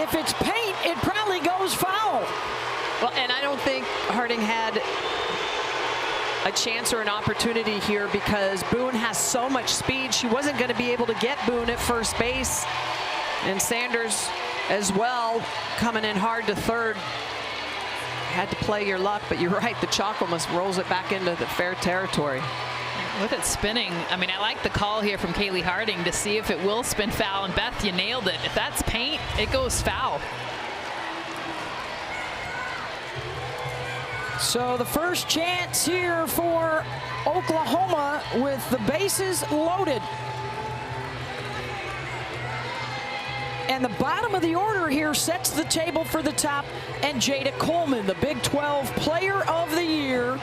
If it's paint, it probably goes foul. Well, and I don't think Harding had a chance or an opportunity here because Boone has so much speed. She wasn't going to be able to get Boone at first base. And Sanders as well, coming in hard to third. Had to play your luck, but you're right, the chalk almost rolls it back into the fair territory. With it spinning, I mean, I like the call here from Kaylee Harding to see if it will spin foul. And Beth, you nailed it. If that's paint, it goes foul. So the first chance here for Oklahoma with the bases loaded. And the bottom of the order here sets the table for the top, and Jada Coleman, the Big 12 Player of the Year.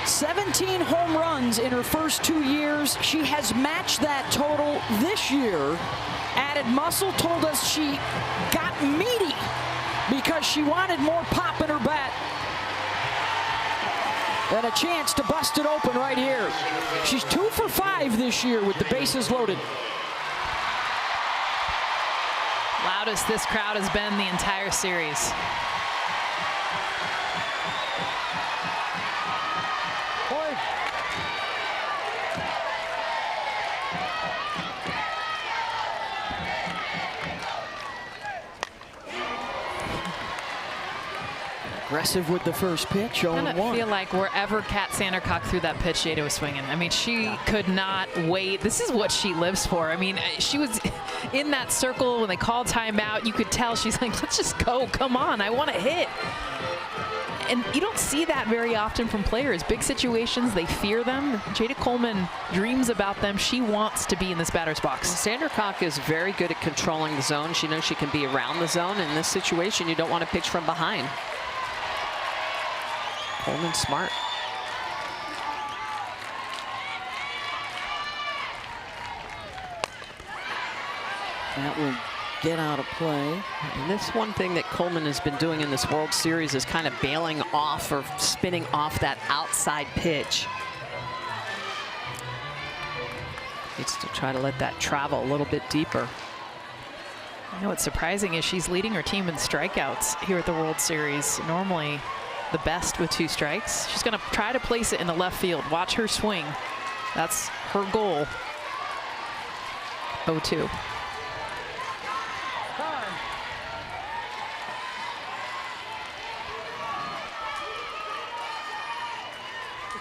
"17 home runs in her first 2 years. She has matched that total this year. Added muscle, told us she got meaty because she wanted more pop in her bat. And a chance to bust it open right here. She's 2 for 5 this year with the bases loaded. Loudest this crowd has been the entire series. Aggressive with the first pitch, 0-1. I feel like wherever Kat Sandercock threw that pitch, Jada was swinging. I mean, she could not wait. This is what she lives for. I mean, she was in that circle when they called timeout. You could tell she's like, let's just go. Come on, I want to hit. And you don't see that very often from players. Big situations, they fear them. Jada Coleman dreams about them. She wants to be in this batter's box. Sandercock is very good at controlling the zone. She knows she can be around the zone. In this situation, you don't want to pitch from behind. Coleman smart. That will get out of play. And this one thing that Coleman has been doing in this World Series is kind of bailing off or spinning off that outside pitch. Needs to try to let that travel a little bit deeper. You know what's surprising is she's leading her team in strikeouts here at the World Series. Normally the best with 2 strikes. She's going to try to place it in the left field. Watch her swing. That's her goal. 0-2.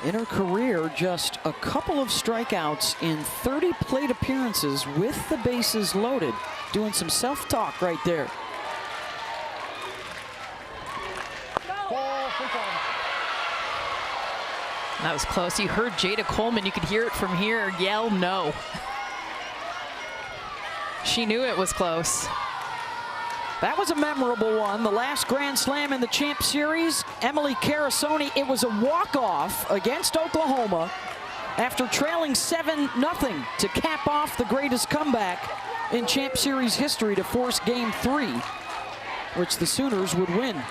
In her career, just a couple of strikeouts in 30 plate appearances with the bases loaded. Doing some self-talk right there. That was close. You heard Jada Coleman. You could hear it from here yell no. She knew it was close. That was a memorable one. The last Grand Slam in the Champ Series, Emily Carasoni, it was a walk-off against Oklahoma after trailing 7-0 to cap off the greatest comeback in Champ Series history to force Game 3, which the Sooners would win.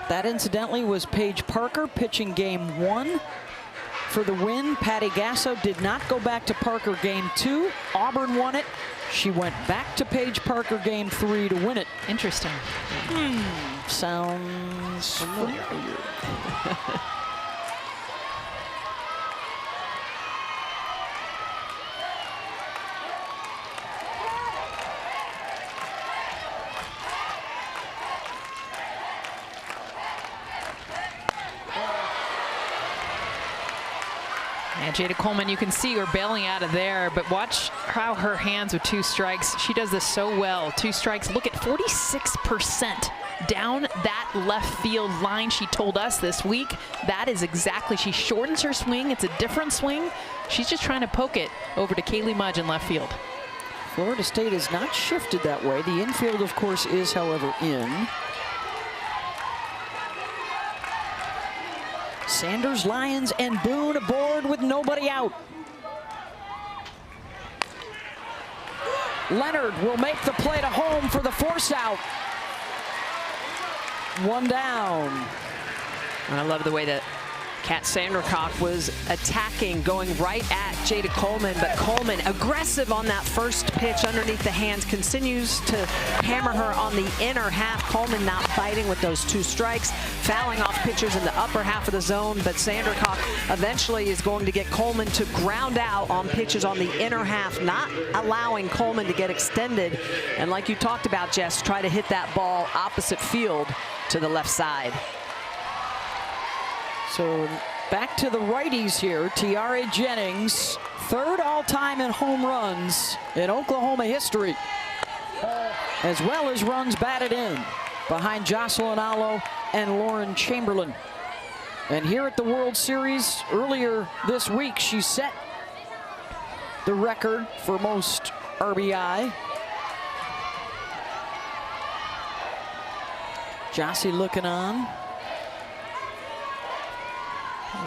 That, incidentally, was Paige Parker pitching Game 1 for the win. Patty Gasso did not go back to Parker Game 2. Auburn won it. She went back to Paige Parker Game 3 to win it. Interesting. Sounds familiar. And Jada Coleman, you can see her bailing out of there, but watch how her hands with 2 strikes. She does this so well. 2 strikes. Look at 46% down that left field line. She told us this week that is exactly, she shortens her swing. It's a different swing. She's just trying to poke it over to Kaylee Mudge in left field. Florida State has not shifted that way. The infield, of course, is, however, in. Sanders, Lyons, and Boone aboard with nobody out. Leonard will make the play to home for the force out. One down. And I love the way that Kat Sandercock was attacking, going right at Jada Coleman, but Coleman, aggressive on that first pitch underneath the hands, continues to hammer her on the inner half. Coleman not biting with those 2 strikes, fouling off pitchers in the upper half of the zone, but Sandercock eventually is going to get Coleman to ground out on pitches on the inner half, not allowing Coleman to get extended. And like you talked about, Jess, try to hit that ball opposite field to the left side. So back to the righties here. Tiare Jennings, 3rd all-time in home runs in Oklahoma history, as well as runs batted in, behind Jocelyn Alo and Lauren Chamberlain. And here at the World Series earlier this week, she set the record for most RBI. Jossie looking on.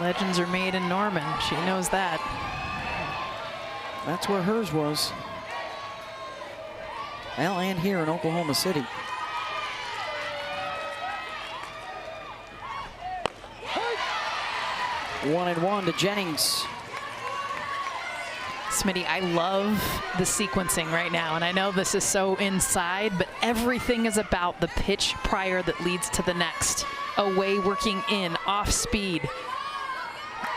Legends are made in Norman. She knows that. That's where hers was. Well, and here in Oklahoma City. One and one to Jennings. Smitty, I love the sequencing right now, and I know this is so inside, but everything is about the pitch prior that leads to the next. Away, working in, off speed.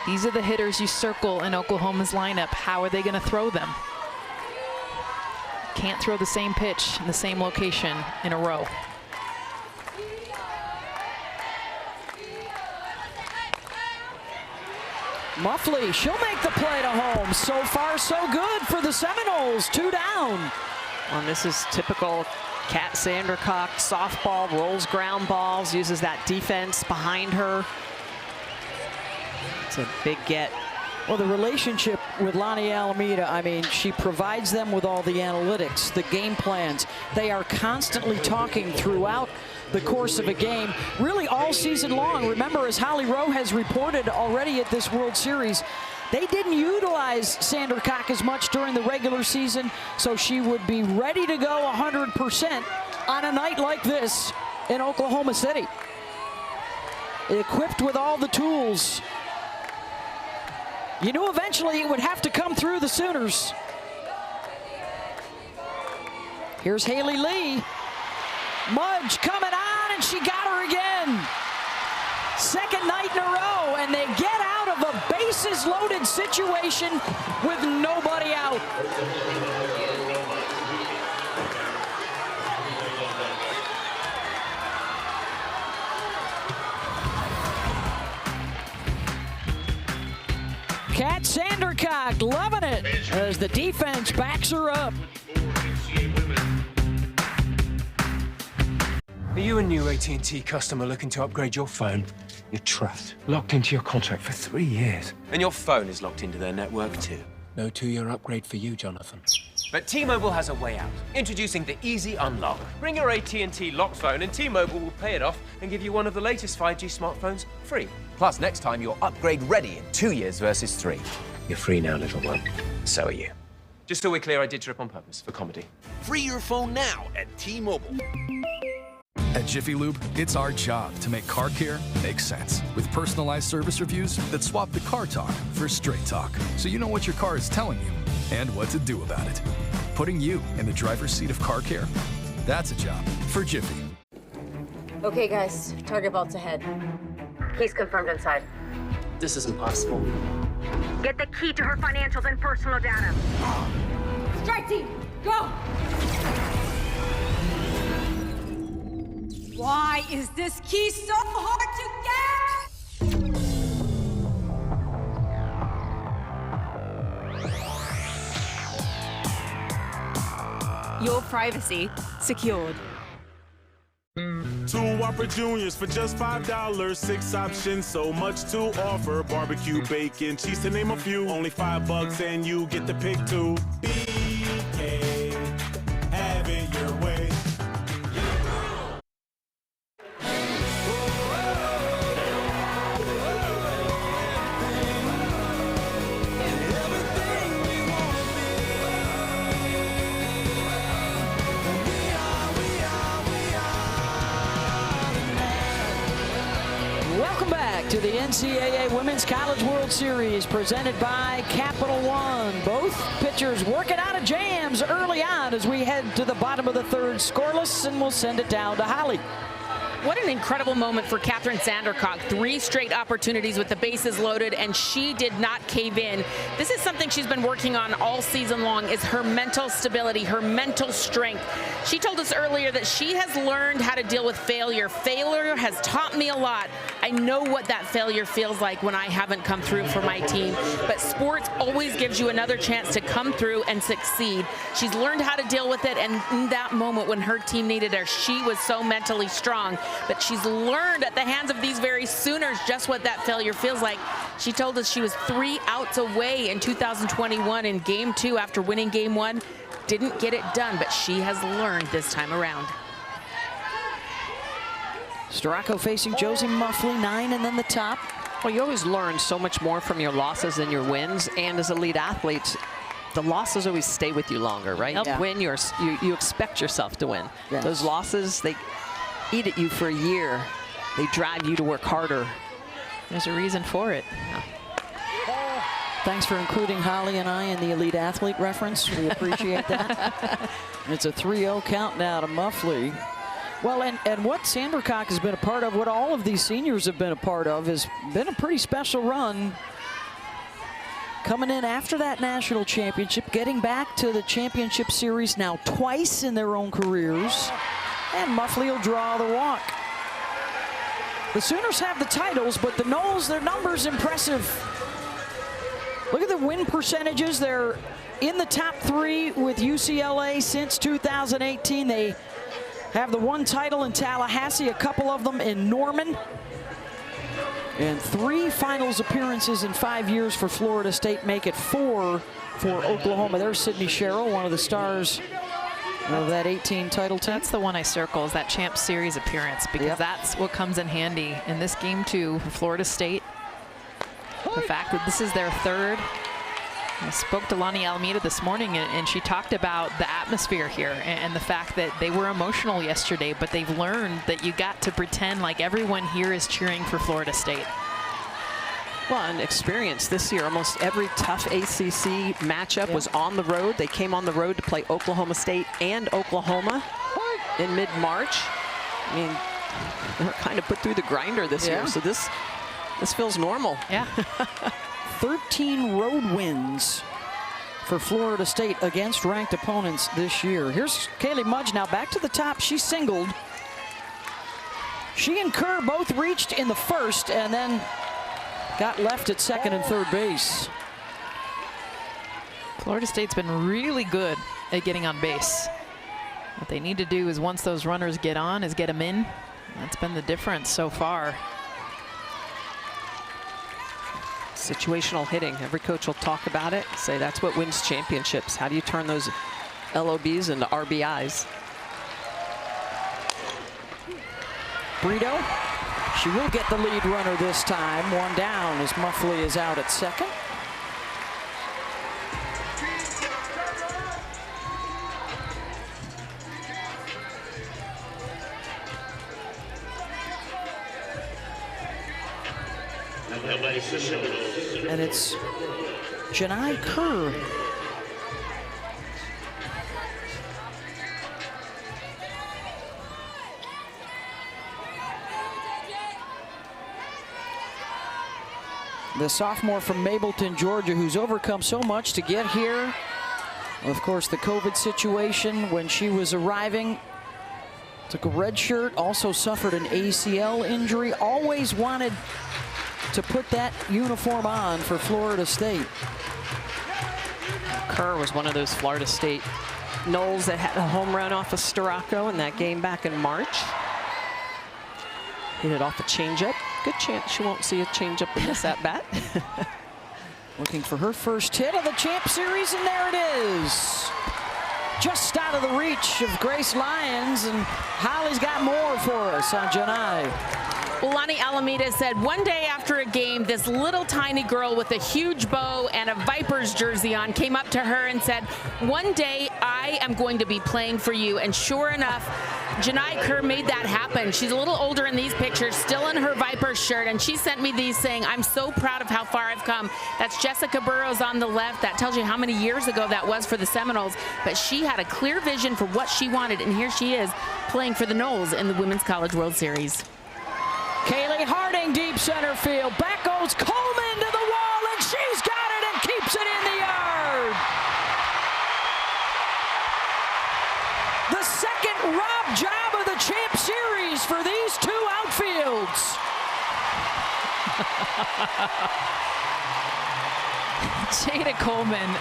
These are the hitters you circle in Oklahoma's lineup. How are they going to throw them? Can't throw the same pitch in the same location in a row. Muffley, she'll make the play to home. So far, so good for the Seminoles. 2 down. And this is typical Kat Sandercock softball, rolls ground balls, uses that defense behind her. It's a big get. Well, the relationship with Lonnie Alameda, I mean, she provides them with all the analytics, the game plans. They are constantly talking throughout the course of a game, really all season long. Remember, as Holly Rowe has reported already at this World Series, they didn't utilize Sandercock as much during the regular season, so she would be ready to go 100% on a night like this in Oklahoma City. Equipped with all the tools. You knew eventually it would have to come through the Sooners. Here's Haley Lee. Mudge coming on, and she got her again. Second night in a row, and they get out of a bases-loaded situation with nobody out. Kat Sandercock loving it as the defense backs her up. Are you a new AT&T customer looking to upgrade your phone? Your trust. Locked into your contract for 3 years. And your phone is locked into their network too. No 2-year upgrade for you, Jonathan. But T-Mobile has a way out. Introducing the Easy Unlock. Bring your AT&T lock phone and T-Mobile will pay it off and give you one of the latest 5G smartphones free. Plus, next time you're upgrade ready in 2 years versus 3. You're free now, little one. So are you. Just so we're clear, I did trip on purpose for comedy. Free your phone now at T-Mobile. At Jiffy Lube, it's our job to make car care make sense. With personalized service reviews that swap the car talk for straight talk, so you know what your car is telling you and what to do about it. Putting you in the driver's seat of car care, that's a job for Jiffy. Okay, guys, target belts ahead. He's confirmed inside. This isn't possible. Get the key to her financials and personal data. Strike team, go! Why is this key so hard to get? Your privacy secured. 2 Whopper Juniors for just $5. 6 options, so much to offer. Barbecue, bacon, cheese to name a few. Only $5 and you get to pick 2. BK. NCAA Women's College World Series presented by Capital One. Both pitchers working out of jams early on as we head to the bottom of the third, scoreless, and we'll send it down to Holly. What an incredible moment for Kathryn Sandercock. 3 straight opportunities with the bases loaded, and she did not cave in. This is something she's been working on all season long, is her mental stability, her mental strength. She told us earlier that she has learned how to deal with failure. Failure has taught me a lot. I know what that failure feels like when I haven't come through for my team, but sports always gives you another chance to come through and succeed. She's learned how to deal with it, and in that moment when her team needed her, she was so mentally strong. But she's learned at the hands of these very Sooners just what that failure feels like. She told us she was 3 outs away in 2021 in Game 2 after winning Game 1. Didn't get it done, but she has learned this time around. Storako facing Josie Muffley, 9 and then the top. Well, you always learn so much more from your losses than your wins, and as elite athletes, the losses always stay with you longer, right? Yep. Win, you expect yourself to win. Yes. Those losses, they eat at you for a year. They drive you to work harder. There's a reason for it. Thanks for including Holly and I in the elite athlete reference. We appreciate that. It's a 3-0 count now to Muffley. Well, and what Sandercock has been a part of, what all of these seniors have been a part of, has been a pretty special run. Coming in after that national championship, getting back to the championship series now twice in their own careers. And Muffley will draw the walk. The Sooners have the titles, but the Noles, their numbers impressive. Look at the win percentages. They're in the top 3 with UCLA since 2018. They have the 1 title in Tallahassee, a couple of them in Norman. And 3 finals appearances in 5 years for Florida State, make it 4 for Oklahoma. There's Sydney Sherrill, one of the stars of that 18 title team. That's the one I circle, is that Champ Series appearance, because that's what comes in handy in this Game 2 for Florida State. The fact that this is their 3rd. I spoke to Lonnie Alameda this morning, and she talked about the atmosphere here and the fact that they were emotional yesterday, but they've learned that you got to pretend like everyone here is cheering for Florida State. Well, and experience this year, almost every tough ACC matchup was on the road. They came on the road to play Oklahoma State and Oklahoma in mid-March. I mean, they were kind of put through the grinder this year, so this feels normal. Yeah. 13 road wins for Florida State against ranked opponents this year. Here's Kaylee Mudge now back to the top. She singled. She and Kerr both reached in the first and then got left at second and third base. Florida State's been really good at getting on base. What they need to do is, once those runners get on, is get them in. That's been the difference so far. Situational hitting. Every coach will talk about it, say that's what wins championships. How do you turn those LOBs into RBIs? Brito, she will get the lead runner this time. 1 down as Muffley is out at second. And it's Janai Kerr. The sophomore from Mableton, Georgia, who's overcome so much to get here. Of course, the COVID situation when she was arriving. Took a red shirt, also suffered an ACL injury. Always wanted to put that uniform on for Florida State. Kerr was one of those Florida State Noles that had a home run off of Storako in that game back in March. Hit it off a changeup. Good chance she won't see a changeup in this at-bat. Looking for her first hit of the Champ Series, and there it is. Just out of the reach of Grace Lyons, and Holly's got more for us on Janai. Lonnie Alameda said one day after a game, this little tiny girl with a huge bow and a Vipers jersey on came up to her and said, "One day I am going to be playing for you." And sure enough, Janai Kerr made that happen. She's a little older in these pictures, still in her Viper shirt, and she sent me these saying, I'm so proud of how far I've come. That's Jessica Burrows on the left. That tells you how many years ago that was for the Seminoles, but she had a clear vision for what she wanted, and here she is playing for the Noles in the Women's College World Series. Kaylee Harding, deep center field. Back goes Coleman to the wall, and she's got it and keeps it in the yard. The second rob job of the Champ Series for these two outfields. Jada Coleman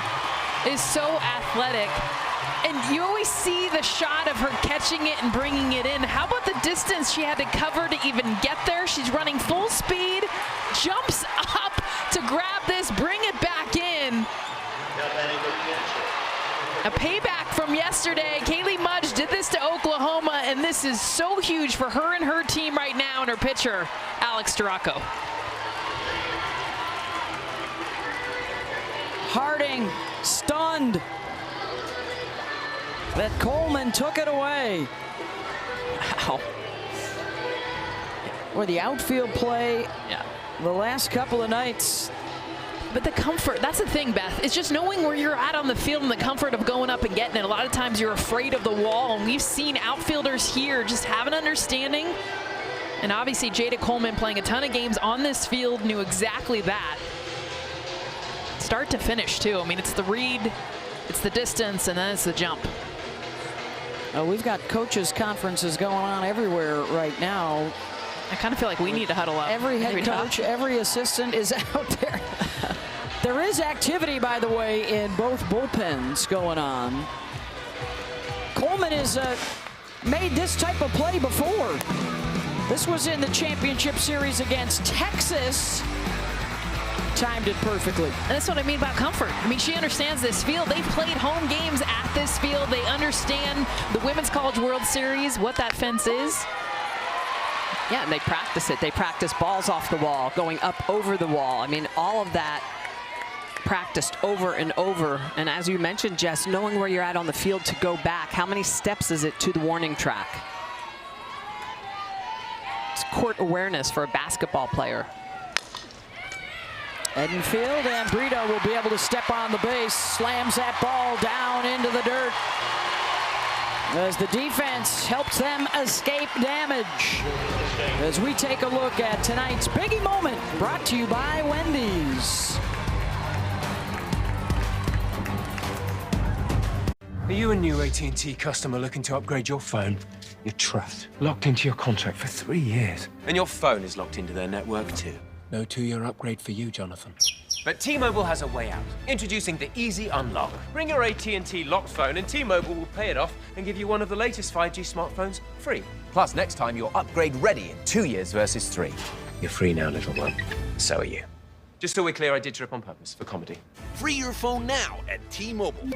is so athletic. And you always see the shot of her catching it and bringing it in. How about the distance she had to cover to even get there? She's running full speed, jumps up to grab this, bring it back in. A payback from yesterday. Kaylee Mudge did this to Oklahoma, and this is so huge for her and her team right now, and her pitcher, Alex Storako. Harding stunned that Coleman took it away. Wow. Or the outfield play, the last couple of nights. But the comfort, that's the thing, Beth. It's just knowing where you're at on the field and the comfort of going up and getting it. A lot of times you're afraid of the wall, and we've seen outfielders here just have an understanding. And obviously Jada Coleman, playing a ton of games on this field, knew exactly that. Start to finish, too. I mean, it's the read, it's the distance, and then it's the jump. We've got coaches' conferences going on everywhere right now. I kind of feel like we need to huddle up. Every head coach, every assistant is out there. There is activity, by the way, in both bullpens going on. Coleman has made this type of play before. This was in the championship series against Texas. Timed it perfectly. And that's what I mean about comfort. I mean, she understands this field. They've played home games at this field. They understand the Women's College World Series, what that fence is. Yeah, and they practice it. They practice balls off the wall, going up over the wall. I mean, all of that practiced over and over. And as you mentioned, Jess, knowing where you're at on the field to go back, how many steps is it to the warning track? It's court awareness for a basketball player. Edenfield, and Brito will be able to step on the base, slams that ball down into the dirt as the defense helps them escape damage. As we take a look at tonight's biggie moment, brought to you by Wendy's. Are you a new AT&T customer looking to upgrade your phone? Your trust locked into your contract for 3 years. And your phone is locked into their network too. No 2-year upgrade for you, Jonathan. But T-Mobile has a way out. Introducing the Easy Unlock. Bring your AT&T locked phone and T-Mobile will pay it off and give you one of the latest 5G smartphones free. Plus, next time you're upgrade ready in 2 years versus 3. You're free now, little one. So are you. Just so we're clear, I did trip on purpose for comedy. Free your phone now at T-Mobile.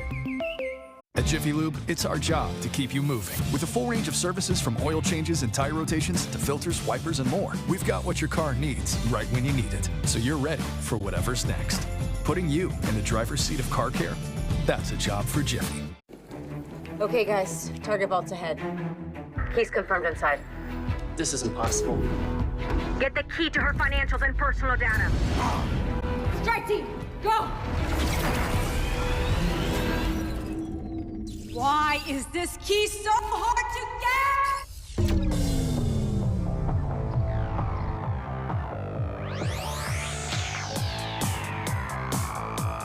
At Jiffy Lube, it's our job to keep you moving. With a full range of services from oil changes and tire rotations to filters, wipers, and more, we've got what your car needs right when you need it, so you're ready for whatever's next. Putting you in the driver's seat of car care, that's a job for Jiffy. Okay, guys, target vault's ahead. He's confirmed inside. This is impossible. Get the key to her financials and personal data. Strike team, go! Why is this key so hard to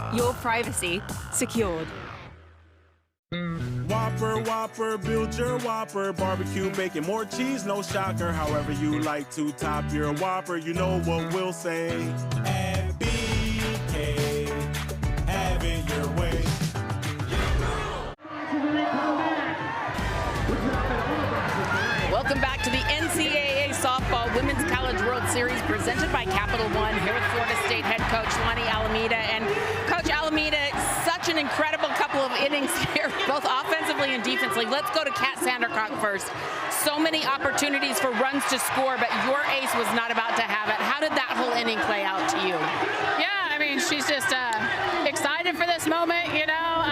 get? Your privacy secured. Whopper, Whopper, build your Whopper. Barbecue, bacon, more cheese, no shocker. However you like to top your Whopper, you know what we'll say. MBK, have it your way. Welcome back to the NCAA Softball Women's College World Series presented by Capital One here with Florida State head coach Lani Alameda. And Coach Alameda, such an incredible couple of innings here, both offensively and defensively. Let's go to Kat Sandercock first. So many opportunities for runs to score, but your ace was not about to have it. How did that whole inning play out to you? Yeah, I mean, she's just excited for this moment, you know.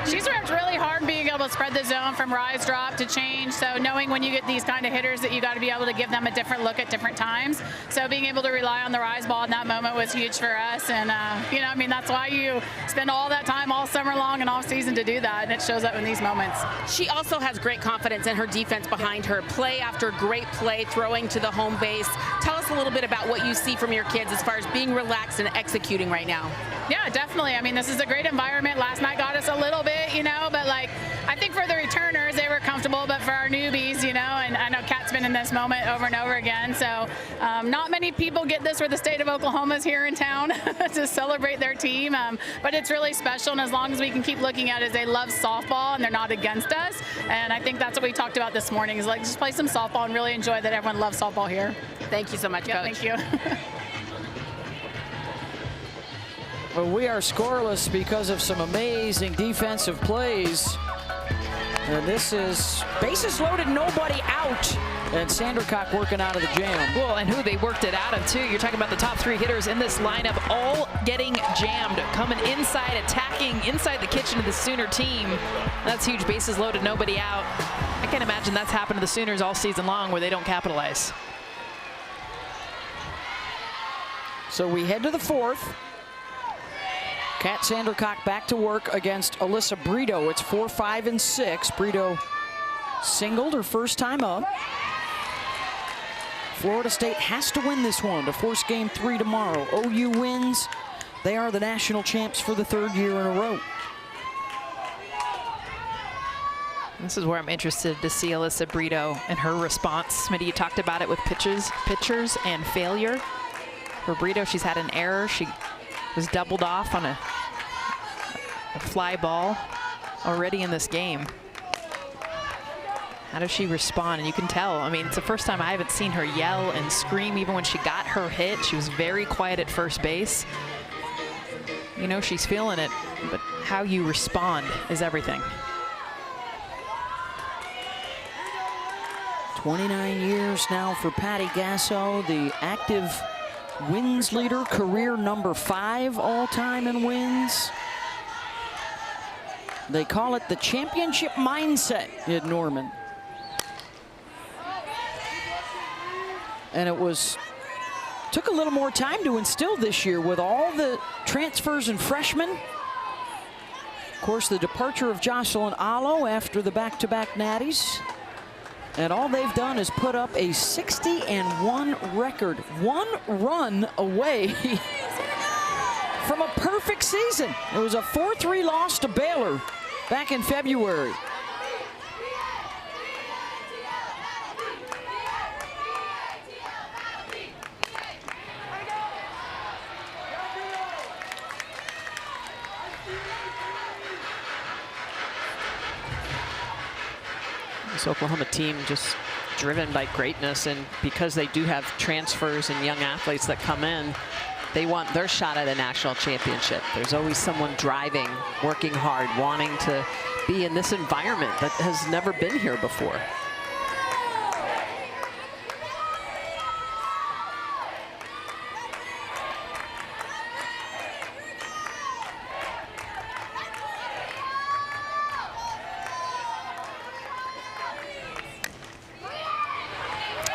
She's worked really hard being able able to spread the zone from rise, drop to change. So knowing when you get these kind of hitters that you got to be able to give them a different look at different times. So being able to rely on the rise ball in that moment was huge for us. And, you know, I mean, that's why you spend all that time all summer long and off season to do that. And it shows up in these moments. She also has great confidence in her defense behind her. Play after great play, throwing to the home base. Tell us a little bit about what you see from your kids as far as being relaxed and executing right now. Yeah, definitely. I mean, this is a great environment. Last night got us a little bit, you know, but like, I think for the returners, they were comfortable, but for our newbies, you know, and I know Kat's been in this moment over and over again. So not many people get this where the state of Oklahoma's here in town to celebrate their team. But it's really special. And as long as we can keep looking at it, they love softball and they're not against us. And I think that's what we talked about this morning is like, just play some softball and really enjoy that everyone loves softball here. Thank you so much, Coach. Thank you. Well, we are scoreless because of some amazing defensive plays. And this is bases loaded, nobody out. And Sandercock working out of the jam. Well, and who they worked it out of, too. You're talking about the top 3 hitters in this lineup all getting jammed, coming inside, attacking inside the kitchen of the Sooner team. That's huge. Bases loaded, nobody out. I can't imagine that's happened to the Sooners all season long where they don't capitalize. So we head to the 4th. Kat Sandercock back to work against Alyssa Brito. It's 4-5 and 6. Brito singled her first time up. Florida State has to win this one to force game 3 tomorrow. OU wins. They are the national champs for the 3rd year in a row. This is where I'm interested to see Alyssa Brito and her response. Smitty, you talked about it with pitchers and failure. For Brito, she's had an error. She was doubled off on a fly ball already in this game. How does she respond? And you can tell, I mean, it's the first time I haven't seen her yell and scream even when she got her hit. She was very quiet at first base. You know she's feeling it, but how you respond is everything. 29 years now for Patty Gasso, the active wins leader, career number 5 all-time in wins. They call it the championship mindset at Norman. And it took a little more time to instill this year with all the transfers and freshmen. Of course, the departure of Jocelyn Alo after the back-to-back natties. And all they've done is put up a 60-1 record, 1 run away from a perfect season. It was a 4-3 loss to Baylor back in February. This Oklahoma team just driven by greatness, and because they do have transfers and young athletes that come in, they want their shot at a national championship. There's always someone driving, working hard, wanting to be in this environment that has never been here before.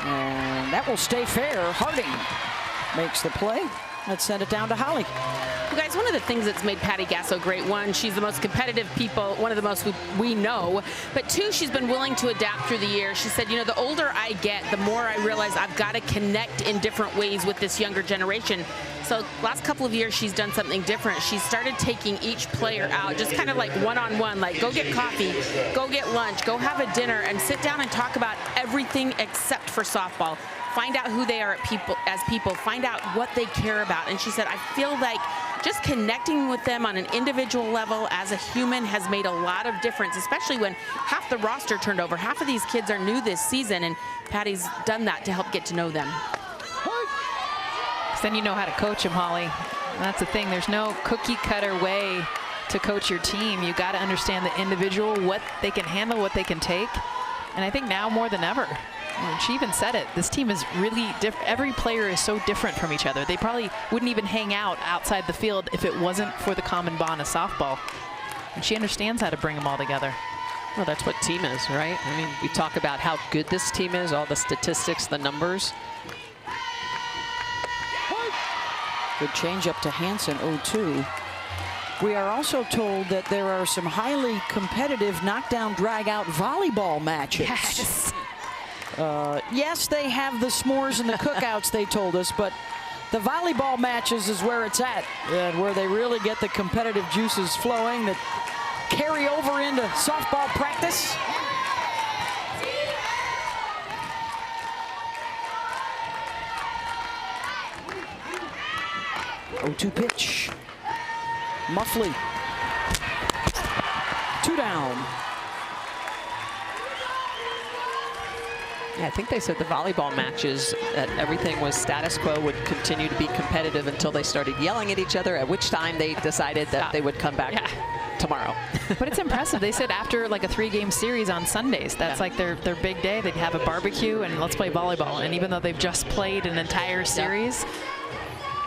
And that will stay fair. Harding makes the play. Let's send it down to Holly. You guys, one of the things that's made Patty Gasso great, one, she's the most competitive people, one of the most we know, but 2, she's been willing to adapt through the years. She said, you know, the older I get, the more I realize I've got to connect in different ways with this younger generation. So last couple of years, she's done something different. She started taking each player out, just kind of like one-on-one, like go get coffee, go get lunch, go have a dinner, and sit down and talk about everything except for softball. Find out who they are as people, find out what they care about. And she said, I feel like just connecting with them on an individual level as a human has made a lot of difference, especially when half the roster turned over. Half of these kids are new this season, and Patty's done that to help get to know them. Then you know how to coach them, Holly. And that's the thing. There's no cookie cutter way to coach your team. You got to understand the individual, what they can handle, what they can take. And I think now more than ever, and she even said it, this team is really different. Every player is so different from each other. They probably wouldn't even hang out outside the field if it wasn't for the common bond of softball. And she understands how to bring them all together. Well, that's what team is, right? I mean, we talk about how good this team is, all the statistics, the numbers. Good change up to Hansen, 0-2. We are also told that there are some highly competitive knockdown drag-out volleyball matches. Yes. Yes, they have the s'mores and the cookouts, they told us, but the volleyball matches is where it's at, and where they really get the competitive juices flowing that carry over into softball practice. Oh, 2 pitch. Muffley. 2 down. Yeah, I think they said the volleyball matches, that everything was status quo, would continue to be competitive until they started yelling at each other, at which time they decided that they would come back tomorrow. But it's impressive. They said after like a 3-game series on Sundays, that's like their big day. They'd have a barbecue and let's play volleyball. And even though they've just played an entire series,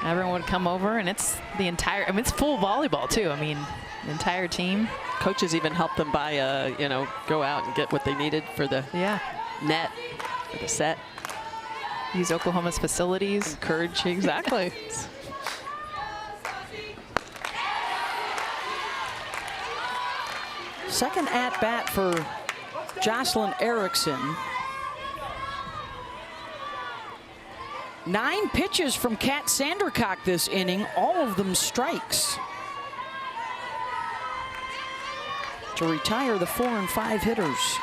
everyone would come over, and it's the entire, I mean, it's full volleyball too. I mean, the entire team. Coaches even helped them buy, you know, go out and get what they needed for the net, for the set. Use Oklahoma's facilities. Encourage, exactly. Second at bat for Jocelyn Erickson. 9 pitches from Kat Sandercock this inning, all of them strikes. To retire the 4 and 5 hitters.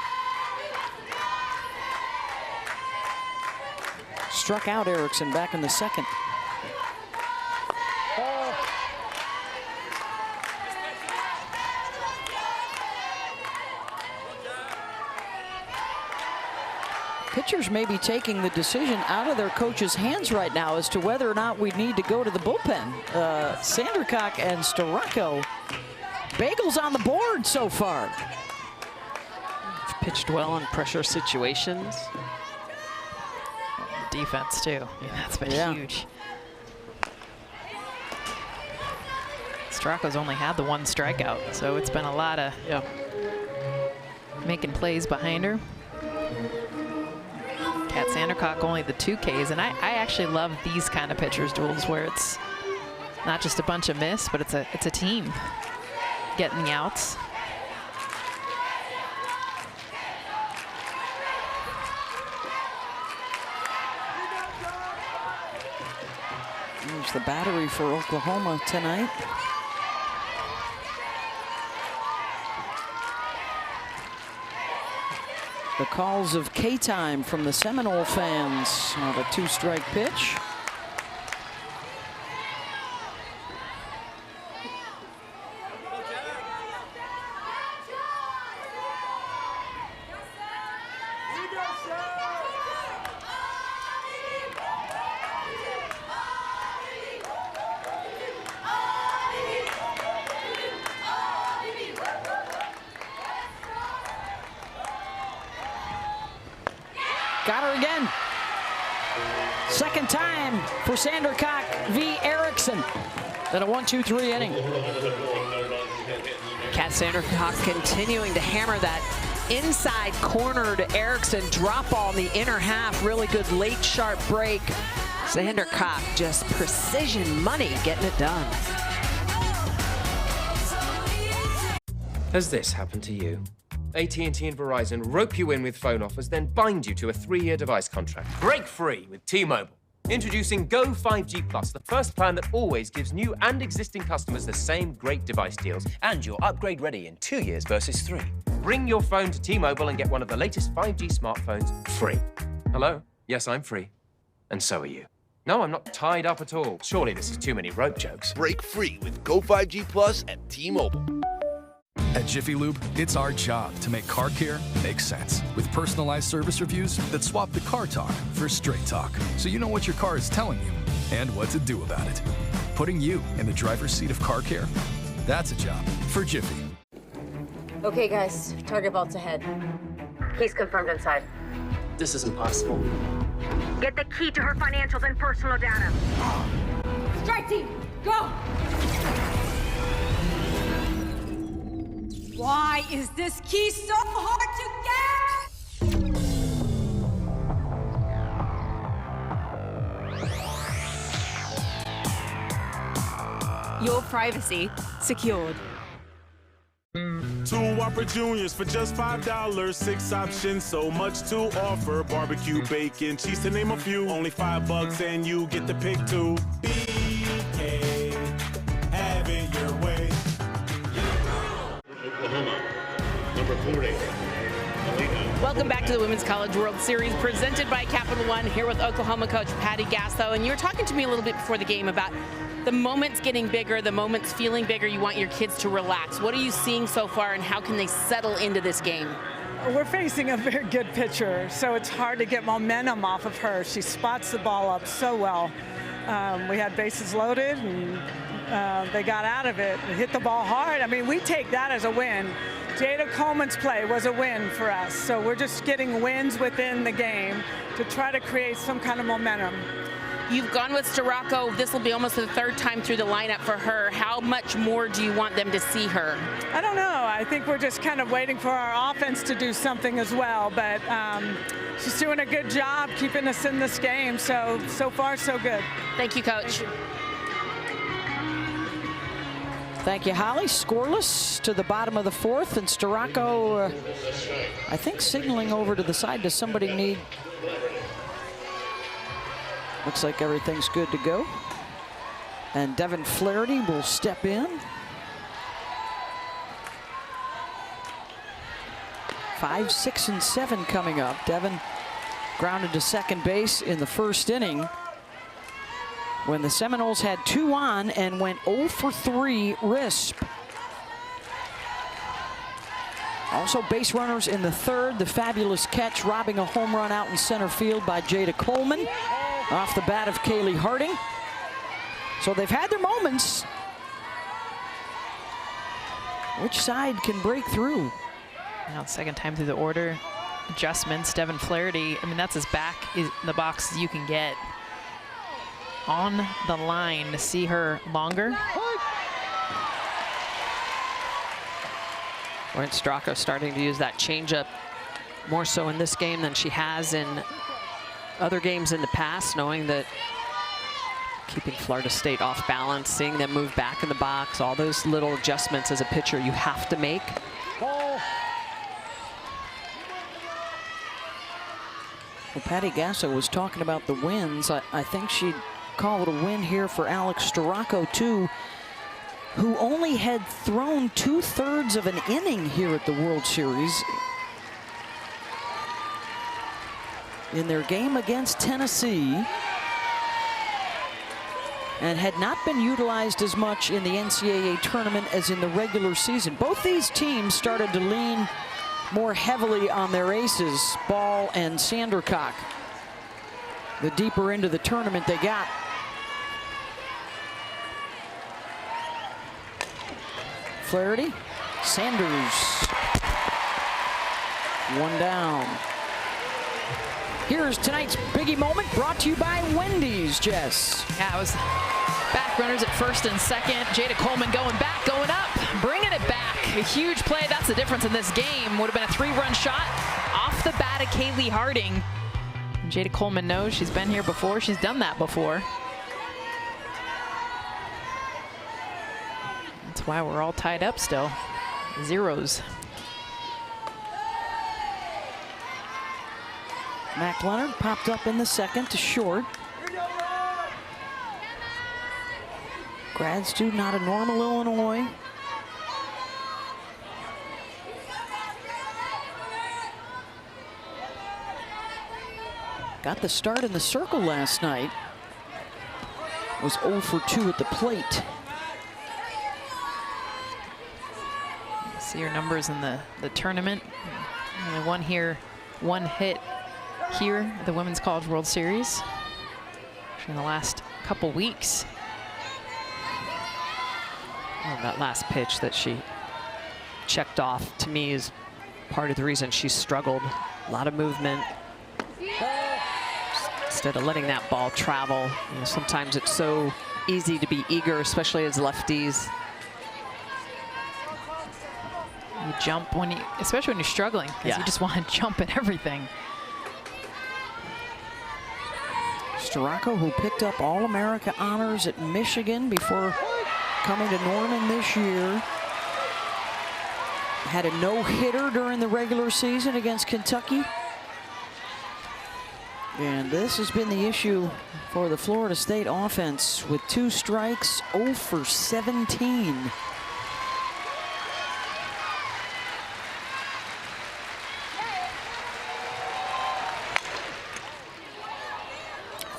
Struck out Erickson back in the second. Pitchers may be taking the decision out of their coach's hands right now as to whether or not we need to go to the bullpen. Sandercock and Starocco. Bagels on the board so far. Pitched well in pressure situations. Defense too. Yeah, that's been huge. Starocco's only had the 1 strikeout, so it's been a lot of making plays behind her. Kat Sandercock only the 2 Ks, and I actually love these kind of pitchers duels where it's not just a bunch of miss, but it's a team getting the outs. There's the battery for Oklahoma tonight. The calls of K-time from the Seminole fans on a 2-strike pitch. Got her again. Second time for Sandercock v. Erickson. Then a 1-2-3 inning. Kat Sandercock continuing to hammer that inside corner to Erickson. Drop ball in the inner half. Really good late sharp break. Sandercock just precision money getting it done. Has this happened to you? AT&T and Verizon rope you in with phone offers, then bind you to a 3-year device contract. Break free with T-Mobile. Introducing Go 5G Plus, the first plan that always gives new and existing customers the same great device deals. And you're upgrade ready in 2 years versus 3. Bring your phone to T-Mobile and get one of the latest 5G smartphones free. Hello? Yes, I'm free. And so are you. No, I'm not tied up at all. Surely this is too many rope jokes. Break free with Go 5G Plus at T-Mobile. At Jiffy Lube, it's our job to make car care make sense. With personalized service reviews that swap the car talk for straight talk, so you know what your car is telling you and what to do about it. Putting you in the driver's seat of car care, that's a job for Jiffy. Okay, guys, target vault's ahead. He's confirmed inside. This is impossible. Get the key to her financials and personal data. Strike team, go! Why is this key so hard to get? Your privacy secured. 2 Whopper Juniors for just $5. 6 options, so much to offer. Barbecue, bacon, cheese to name a few. Only $5 and you get to pick 2. BK, have it your way. Oklahoma, number 40. Welcome back to the Women's College World Series presented by Capital One, here with Oklahoma coach Patty Gasso. And you were talking to me a little bit before the game about the moments getting bigger, the moments feeling bigger. You want your kids to relax. What are you seeing so far, and how can they settle into this game? We're facing a very good pitcher, so it's hard to get momentum off of her. She spots the ball up so well. We had bases loaded, and they got out of it and hit the ball hard. I mean, we take that as a win. Jada Coleman's play was a win for us, so we're just getting wins within the game to try to create some kind of momentum. You've gone with Storako. This will be almost the 3rd time through the lineup for her. How much more do you want them to see her? I don't know. I think we're just kind of waiting for our offense to do something as well, but she's doing a good job keeping us in this game, so far so good. Thank you, Coach. Thank you, Holly. Scoreless to the bottom of the 4th, and Storako, I think, signaling over to the side. Does somebody need... Looks like everything's good to go. And Devin Flaherty will step in. 5, 6, and 7 coming up. Devin grounded to second base in the 1st inning when the Seminoles had 2 on and went 0 for 3 Risp. Also base runners in the 3rd. The fabulous catch, robbing a home run out in center field by Jada Coleman off the bat of Kaylee Harding. So they've had their moments. Which side can break through? Now, 2nd time through the order. Adjustments. Devin Flaherty, I mean, that's as back in the box as you can get. On the line to see her longer. Lauren Storako starting to use that changeup more so in this game than she has in other games in the past, knowing that keeping Florida State off balance, seeing them move back in the box, all those little adjustments as a pitcher you have to make. Well, Patty Gasso was talking about the wins. I think she'd call it a win here for Alex Storako, too, who only had thrown 2/3 of an inning here at the World Series in their game against Tennessee, and had not been utilized as much in the NCAA tournament as in the regular season. Both these teams started to lean more heavily on their aces, Ball and Sandercock, the deeper into the tournament they got. Flaherty, Sanders, 1 down. Here's tonight's biggie moment, brought to you by Wendy's, Jess. Yeah, it was back runners at 1st and 2nd. Jada Coleman going back, going up, bringing it back. A huge play. That's the difference in this game. Would have been a 3-run shot off the bat of Kaylee Harding. And Jada Coleman knows she's been here before. She's done that before. That's why we're all tied up still. 0s. Mac Leonard popped up in the 2nd to short. Grad student out of Normal, Illinois. Got the start in the circle last night. Was 0 for 2 at the plate. See your numbers in the tournament. Only one hit here at the Women's College World Series in the last couple weeks. Well, that last pitch that she checked off, to me, is part of the reason she struggled. A lot of movement. Instead of letting that ball travel, you know, sometimes it's so easy to be eager, especially as lefties. You jump when you, especially when you're struggling, because you just want to jump at everything. Storako, who picked up All-America honors at Michigan before coming to Norman this year, had a no-hitter during the regular season against Kentucky. And this has been the issue for the Florida State offense with 2 strikes, 0 for 17.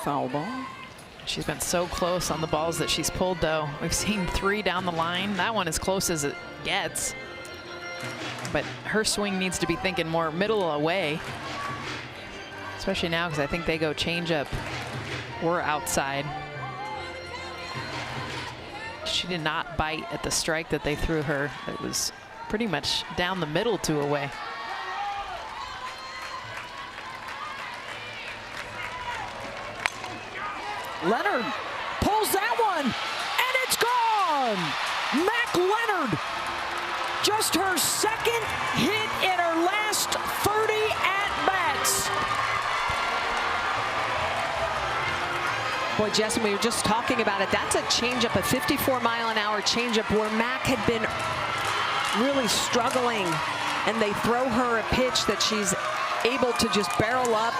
Foul ball. She's been so close on the balls that she's pulled, though. We've seen 3 down the line. That one as close as it gets. But her swing needs to be thinking more middle away. Especially now, because I think they go change up or outside. She did not bite at the strike that they threw her. It was pretty much down the middle to away. Leonard pulls that one, and it's gone! Mac Leonard, just her 2nd hit in her last 30 at-bats. Boy, Jess, we were just talking about it. That's a changeup, a 54-mile-an-hour changeup where Mac had been really struggling, and they throw her a pitch that she's able to just barrel up.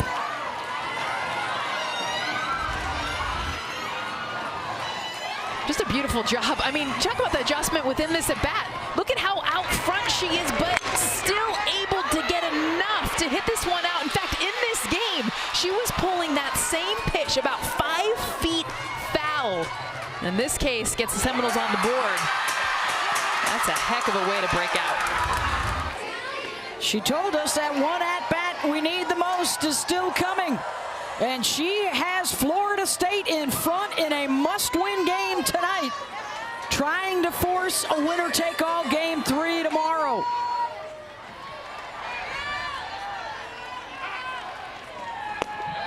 Just a beautiful job. I mean, talk about the adjustment within this at bat. Look at how out front she is, but still able to get enough to hit this one out. In fact, in this game, she was pulling that same pitch about 5 feet foul. In this case, gets the Seminoles on the board. That's a heck of a way to break out. She told us that one at-bat we need the most is still coming. And she has Florida State in front in a must-win game tonight, trying to force a winner-take-all game 3 tomorrow.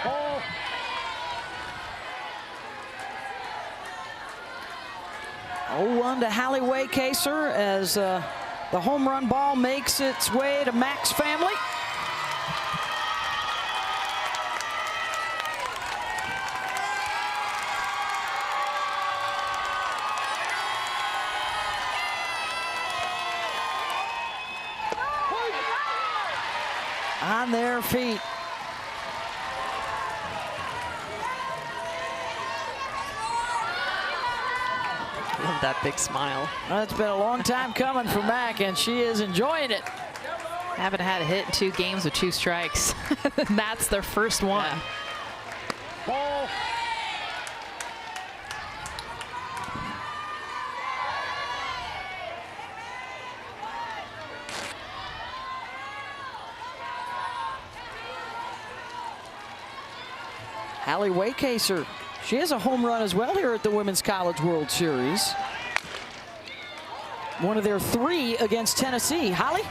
Oh, 0-1 to Hallie Waycaser as the home run ball makes its way to Mac's family. On their feet. Love that big smile. Well, it's been a long time coming for Mac, and she is enjoying it. Haven't had a hit in 2 games with 2 strikes. That's their first one. Yeah. Ball. Hallie Waycaser, she has a home run as well here at the Women's College World Series. One of their 3 against Tennessee. Holly?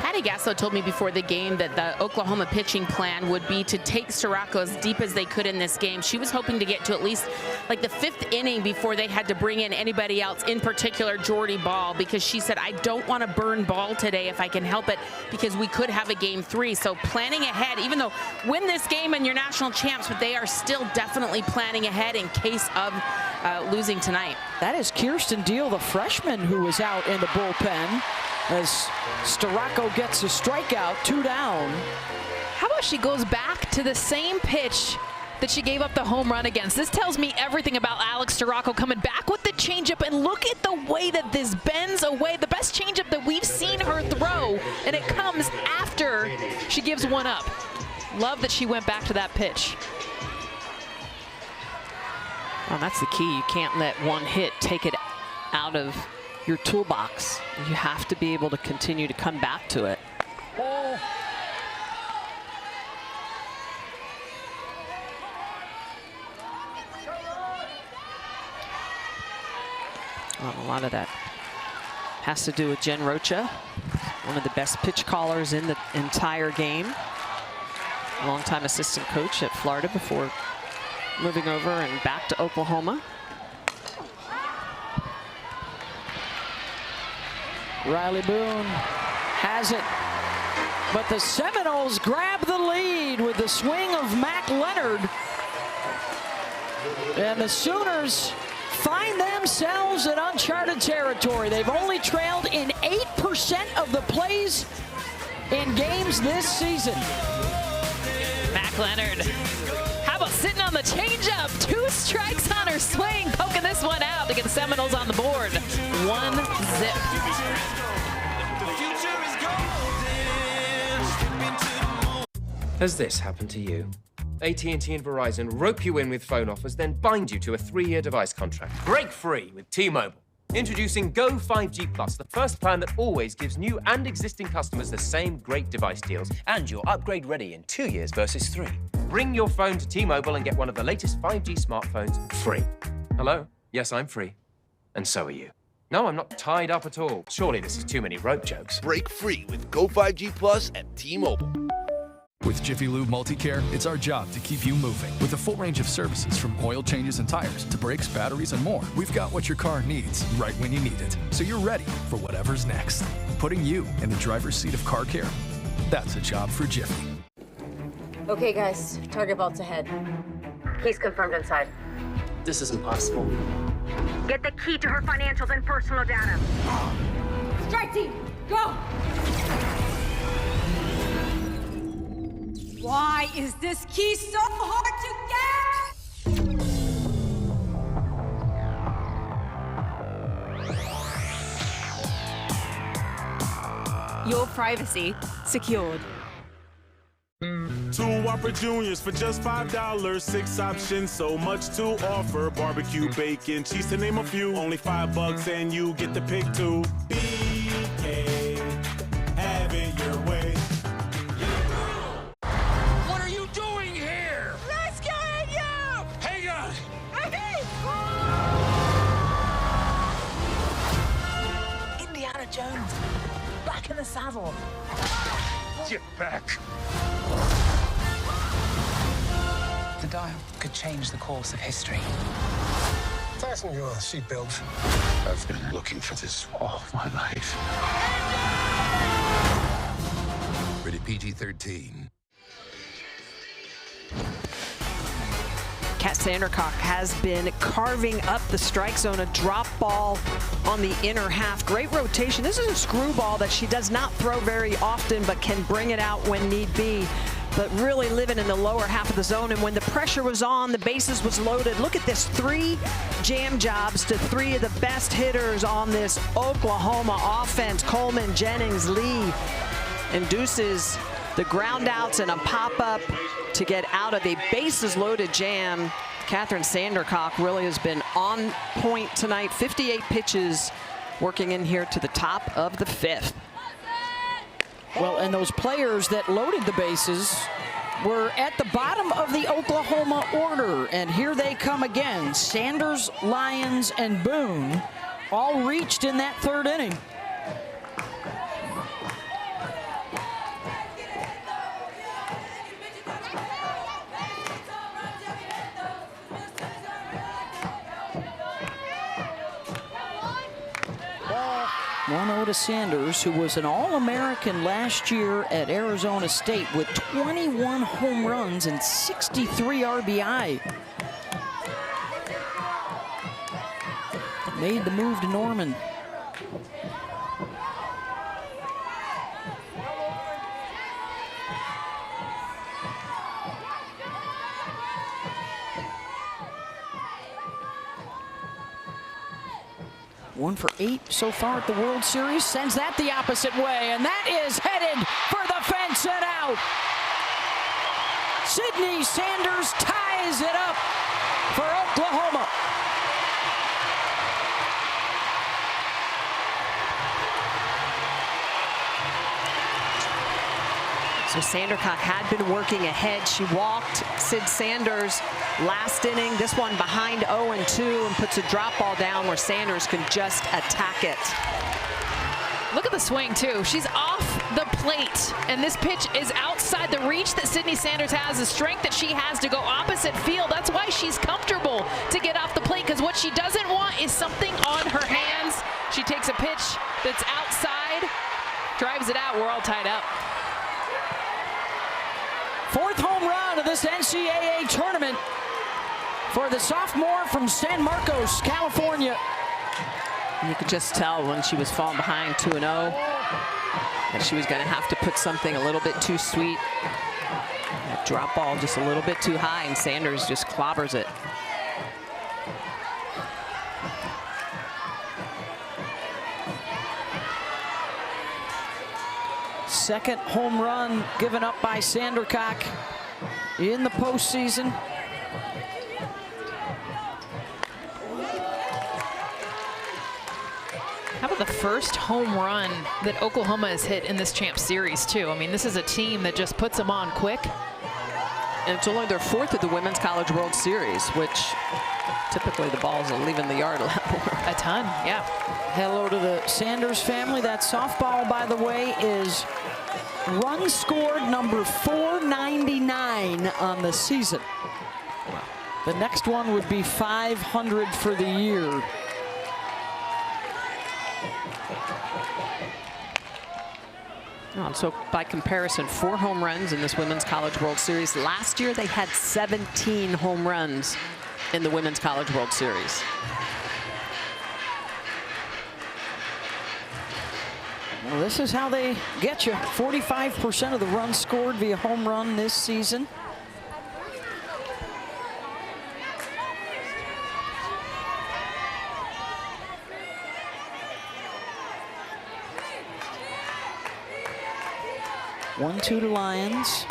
Patty Gasso told me before the game that the Oklahoma pitching plan would be to take Storako as deep as they could in this game. She was hoping to get to at least like the 5th inning before they had to bring in anybody else, in particular Jordy Ball, because she said, I don't want to burn Ball today if I can help it, because we could have a game 3. So planning ahead, even though win this game and you're national champs, but they are still definitely planning ahead in case of losing tonight. That is Kirsten Deal, the freshman, who was out in the bullpen, as Storako gets a strikeout, 2 down. How about she goes back to the same pitch that she gave up the home run against? This tells me everything about Alex Storako, coming back with the changeup, and look at the way that this bends away. The best changeup that we've seen her throw, and it comes after she gives one up. Love that she went back to that pitch. Well, that's the key. You can't let one hit take it out of your toolbox. You have to be able to continue to come back to it. Ball. Well, a lot of that has to do with Jen Rocha, one of the best pitch callers in the entire game. Longtime assistant coach at Florida before moving over and back to Oklahoma. Riley Boone has it. But the Seminoles grab the lead with the swing of Mac Leonard. And the Sooners find themselves in uncharted territory. They've only trailed in 8% of the plays in games this season. Mac Leonard, how about sitting on the changeup? 2 strikes on her swing, poking this one out to get the Seminoles on the board. 1 zip. Has this happened to you? AT&T and Verizon rope you in with phone offers, then bind you to a 3-year device contract. Break free with T-Mobile. Introducing Go 5G Plus, the first plan that always gives new and existing customers the same great device deals. And you're upgrade ready in 2 years versus 3. Bring your phone to T-Mobile and get one of the latest 5G smartphones free. Hello? Yes, I'm free. And so are you. No, I'm not tied up at all. Surely this is too many rope jokes. Break free with Go 5G Plus at T-Mobile. With Jiffy Lube Multi-Care, it's our job to keep you moving. With a full range of services from oil changes and tires to brakes, batteries, and more, we've got what your car needs right when you need it. So you're ready for whatever's next. Putting you in the driver's seat of car care, that's a job for Jiffy. Okay, guys, target vault's ahead. He's confirmed inside. This is impossible. Get the key to her financials and personal data. Strike team, go! Why is this key so hard to get? Your privacy secured. 2 Whopper Juniors for just $5. 6 options, so much to offer. Barbecue, bacon, cheese to name a few. Only $5 and you get to pick 2. BK, have it your way. What are you doing here? Rescuing you! Hang on! Indiana Jones, back in the saddle. Get back! The dial could change the course of history. Fasten your seatbelt. I've been looking for this all my life. Rated PG-13. Kat Sandercock has been carving up the strike zone, a drop ball on the inner half. Great rotation. This is a screwball that she does not throw very often, but can bring it out when need be. But really living in the lower half of the zone. And when the pressure was on, the bases was loaded. Look at this, 3 jam jobs to 3 of the best hitters on this Oklahoma offense. Coleman, Jennings, Lee, induces the ground outs and a pop-up to get out of a bases-loaded jam. Kathryn Sandercock really has been on point tonight. 58 pitches working in here to the top of the 5th. Well, and those players that loaded the bases were at the bottom of the Oklahoma order. And here they come again. Sanders, Lyons, and Boone all reached in that 3rd inning. One 0 to Sanders, who was an All-American last year at Arizona State with 21 home runs and 63 RBI. Made the move to Norman. One for 8 so far at the World Series. Sends that the opposite way, and that is headed for the fence and out. Sydney Sanders ties it up for Oklahoma. So Sandercock had been working ahead. She walked Sid Sanders last inning. This one behind 0-2 and puts a drop ball down where Sanders can just attack it. Look at the swing, too. She's off the plate, and this pitch is outside the reach that Sydney Sanders has, the strength that she has to go opposite field. That's why she's comfortable to get off the plate, because what she doesn't want is something on her hands. She takes a pitch that's outside, drives it out. We're all tied up. 4th home run of this NCAA tournament for the sophomore from San Marcos, California. You could just tell when she was falling behind 2-0 that she was going to have to put something a little bit too sweet. That drop ball just a little bit too high, and Sanders just clobbers it. Second home run given up by Sandercock in the postseason. How about the first home run that Oklahoma has hit in this Champ Series, too? I mean, this is a team that just puts them on quick. And it's only their 4th of the Women's College World Series, which typically the balls are leaving the yard a lot more. A ton, yeah. Hello to the Sanders family. That softball, by the way, is run scored number 499 on the season. The next one would be 500 for the year. And so by comparison, 4 home runs in this Women's College World Series. Last year they had 17 home runs in the Women's College World Series. Well, this is how they get you. 45% of the runs scored via home run this season. One, 2 to Lions.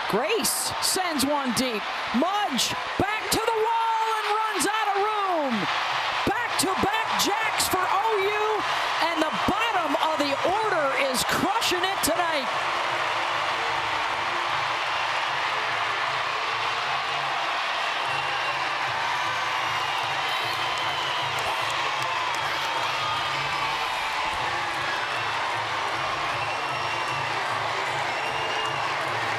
Grace sends one deep. Mudge back to the wall and runs out of room. Back-to-back jacks for OU, and the bottom of the order is crushing it tonight.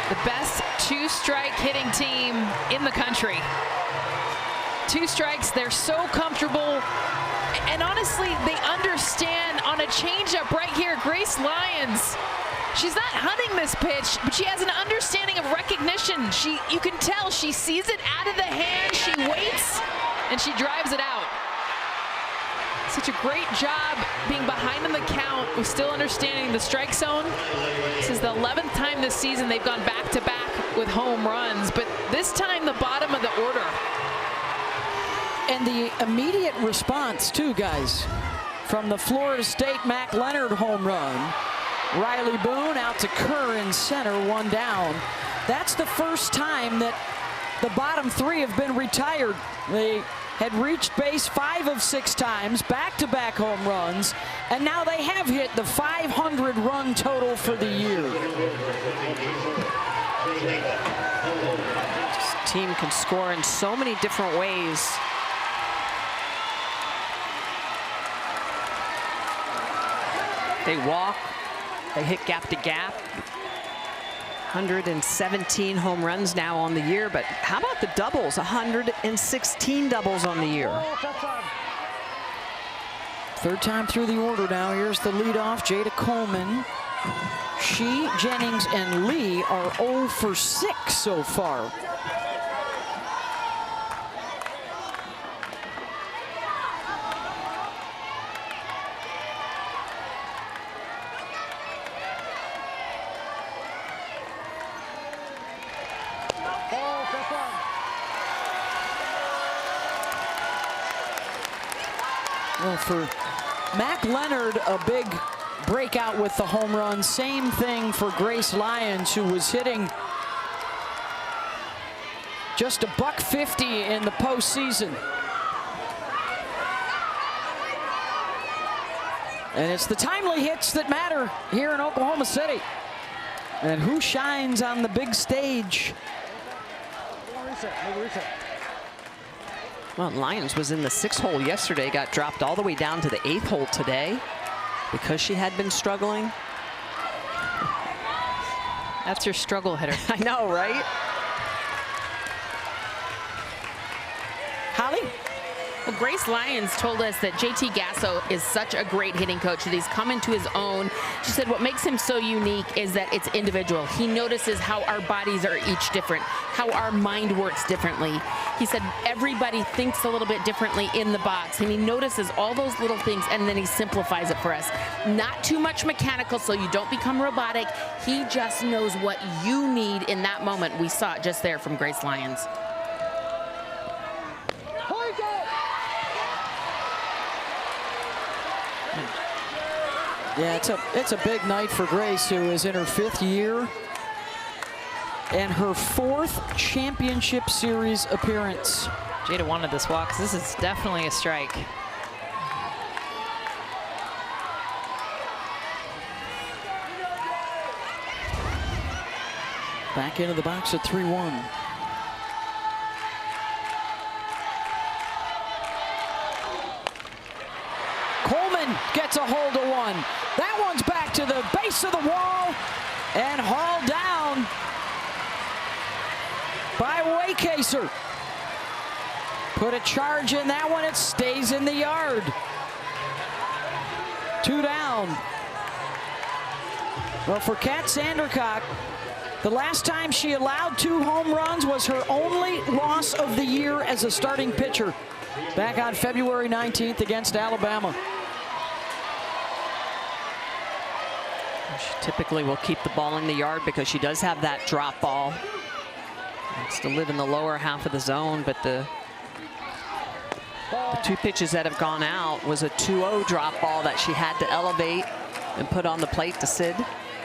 The best 2-strike hitting team in the country. 2 strikes, they're so comfortable. And honestly, they understand on a changeup right here, Grace Lyons. She's not hunting this pitch, but she has an understanding of recognition. You can tell she sees it out of the hand, she waits, and she drives it out. Such a great job being behind in the count with still understanding the strike zone. This is the 11th time this season they've gone back-to-back with home runs, but this time the bottom of the order. And the immediate response, too, guys, from the Florida State Mac Leonard home run. Riley Boone out to Kerr in center, 1 down. That's the first time that the bottom 3 have been retired. They had reached base 5 of 6 times, back-to-back home runs, and now they have hit the 500-run total for the year. This team can score in so many different ways. They walk, they hit gap to gap. 117 home runs now on the year, but how about the doubles? 116 doubles on the year. Third time through the order now. Here's the leadoff, Jada Coleman. She, Jennings, and Lee are 0 for 6 so far. Well, for Mac Leonard, a big breakout with the home run. Same thing for Grace Lyons, who was hitting just a .150 in the postseason. And it's the timely hits that matter here in Oklahoma City. And who shines on the big stage? Well, Lyons was in the 6th hole yesterday, got dropped all the way down to the 8th hole today because she had been struggling. That's your struggle hitter. I know, right? Holly? Well, Grace Lyons told us that JT Gasso is such a great hitting coach, that he's come into his own. She said what makes him so unique is that it's individual. He notices how our bodies are each different, how our mind works differently. He said everybody thinks a little bit differently in the box, and he notices all those little things, and then he simplifies it for us. Not too much mechanical so you don't become robotic. He just knows what you need in that moment. We saw it just there from Grace Lyons. Yeah, it's a big night for Grace, who is in her 5th year and her 4th championship series appearance. Jada wanted this walk, 'cause this is definitely a strike. Back into the box at 3-1. Coleman gets a hold of one. That one's back to the base of the wall and hauled down by Waycaser. Put a charge in that one. It stays in the yard. 2 down. Well, for Kat Sandercock, the last time she allowed 2 home runs was her only loss of the year as a starting pitcher back on February 19th against Alabama. She typically will keep the ball in the yard because she does have that drop ball. Wants to live in the lower half of the zone, but the 2 pitches that have gone out was a 2-0 drop ball that she had to elevate and put on the plate to Sid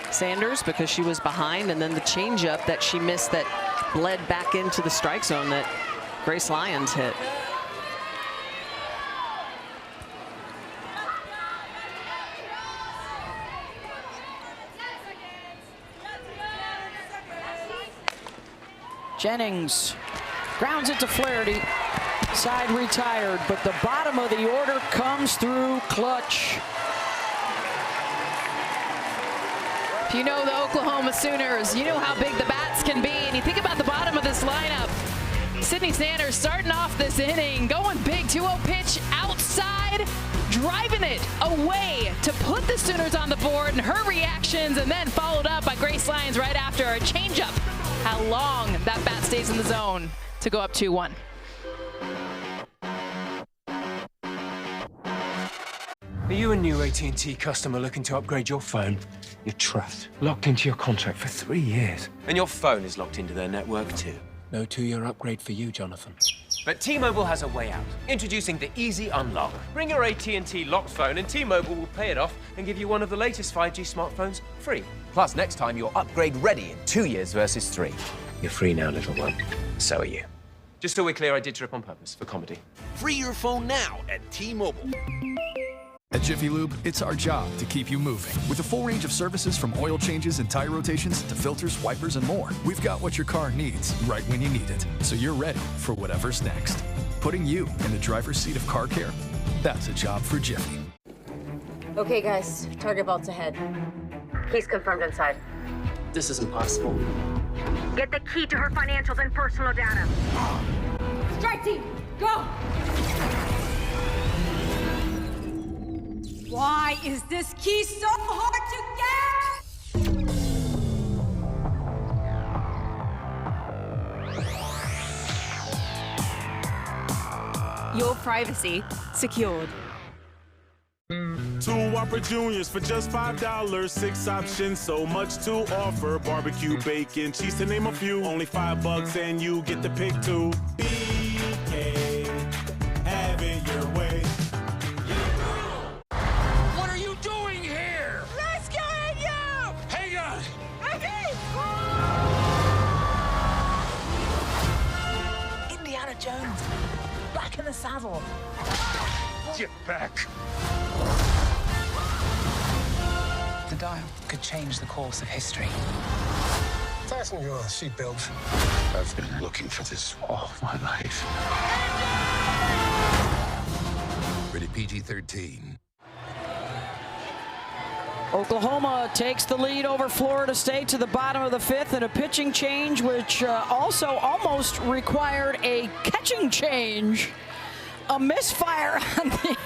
Sanders because she was behind, and then the changeup that she missed that bled back into the strike zone that Grace Lyons hit. Jennings grounds it to Flaherty. Side retired, but the bottom of the order comes through clutch. If you know the Oklahoma Sooners, you know how big the bats can be, and you think about the bottom of this lineup. Sydney Sanders starting off this inning, going big, 2-0 pitch outside, driving it away to put the Sooners on the board, and her reactions, and then followed up by Grace Lyons right after a changeup. How long that bat stays in the zone to go up 2-1. Are you a new AT&T customer looking to upgrade your phone? Your trust. Locked into your contract for 3 years. And your phone is locked into their network too. No 2-year upgrade for you, Jonathan. But T-Mobile has a way out. Introducing the Easy Unlock. Bring your AT&T locked phone and T-Mobile will pay it off and give you one of the latest 5G smartphones free. Plus, next time you're upgrade ready in 2 years versus 3. You're free now, little one. So are you. Just so we're clear, I did trip on purpose for comedy. Free your phone now at T-Mobile. At Jiffy Lube, it's our job to keep you moving. With a full range of services from oil changes and tire rotations to filters, wipers, and more, we've got what your car needs right when you need it, so you're ready for whatever's next. Putting you in the driver's seat of car care, that's a job for Jiffy. Okay, guys, target vault's ahead. He's confirmed inside. This is impossible. Get the key to her financials and personal data. Strike team, go! Why is this key so hard to get? Your privacy secured. 2 Whopper Juniors for just $5. 6 options, so much to offer. Barbecue, bacon, cheese to name a few. Only $5 and you get to pick 2. BK, have it your way. What are you doing here? Rescuing you! Hang on! Indiana Jones, back in the saddle. Get back! The dial could change the course of history. Fasten your seatbelt. I've been looking for this all my life. Rated PG-13. Oklahoma takes the lead over Florida State to the bottom of the 5th, and a pitching change which also almost required a catching change a misfire on the,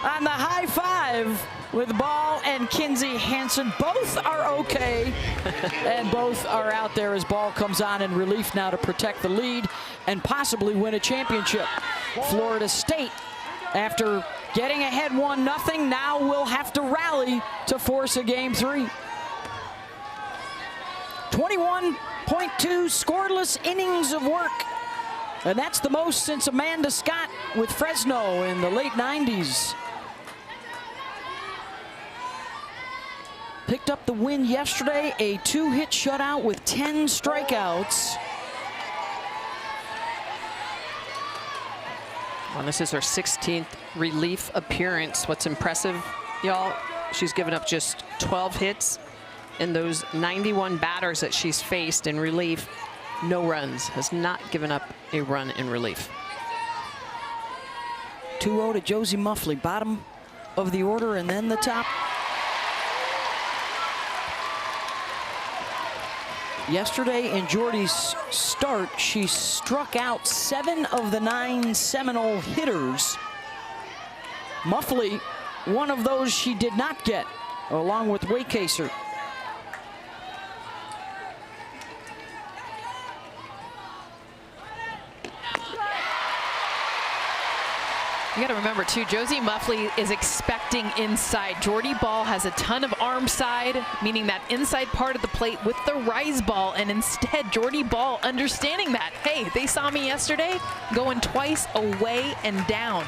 on the high five with Ball and Kinsey Hansen. Both are okay, and both are out there as Ball comes on in relief now to protect the lead and possibly win a championship. Florida State, after getting ahead 1-0, now will have to rally to force a game 3. 21.2 scoreless innings of work. And that's the most since Amanda Scott with Fresno in the late 90s. Picked up the win yesterday, a 2-hit shutout with 10 strikeouts. Well, this is her 16th relief appearance. What's impressive, y'all, she's given up just 12 hits. In those 91 batters that she's faced in relief, no runs, has not given up a run in relief. 2-0 to Josie Muffley, bottom of the order and then the top. Yesterday in Jordy's start, she struck out 7 of the 9 Seminole hitters. Muffley, one of those she did not get, along with Waycaser. You got to remember, too, Josie Muffley is expecting inside. Jordy Ball has a ton of arm side, meaning that inside part of the plate with the rise ball, and instead Jordy Ball understanding that. Hey, they saw me yesterday going twice away and down.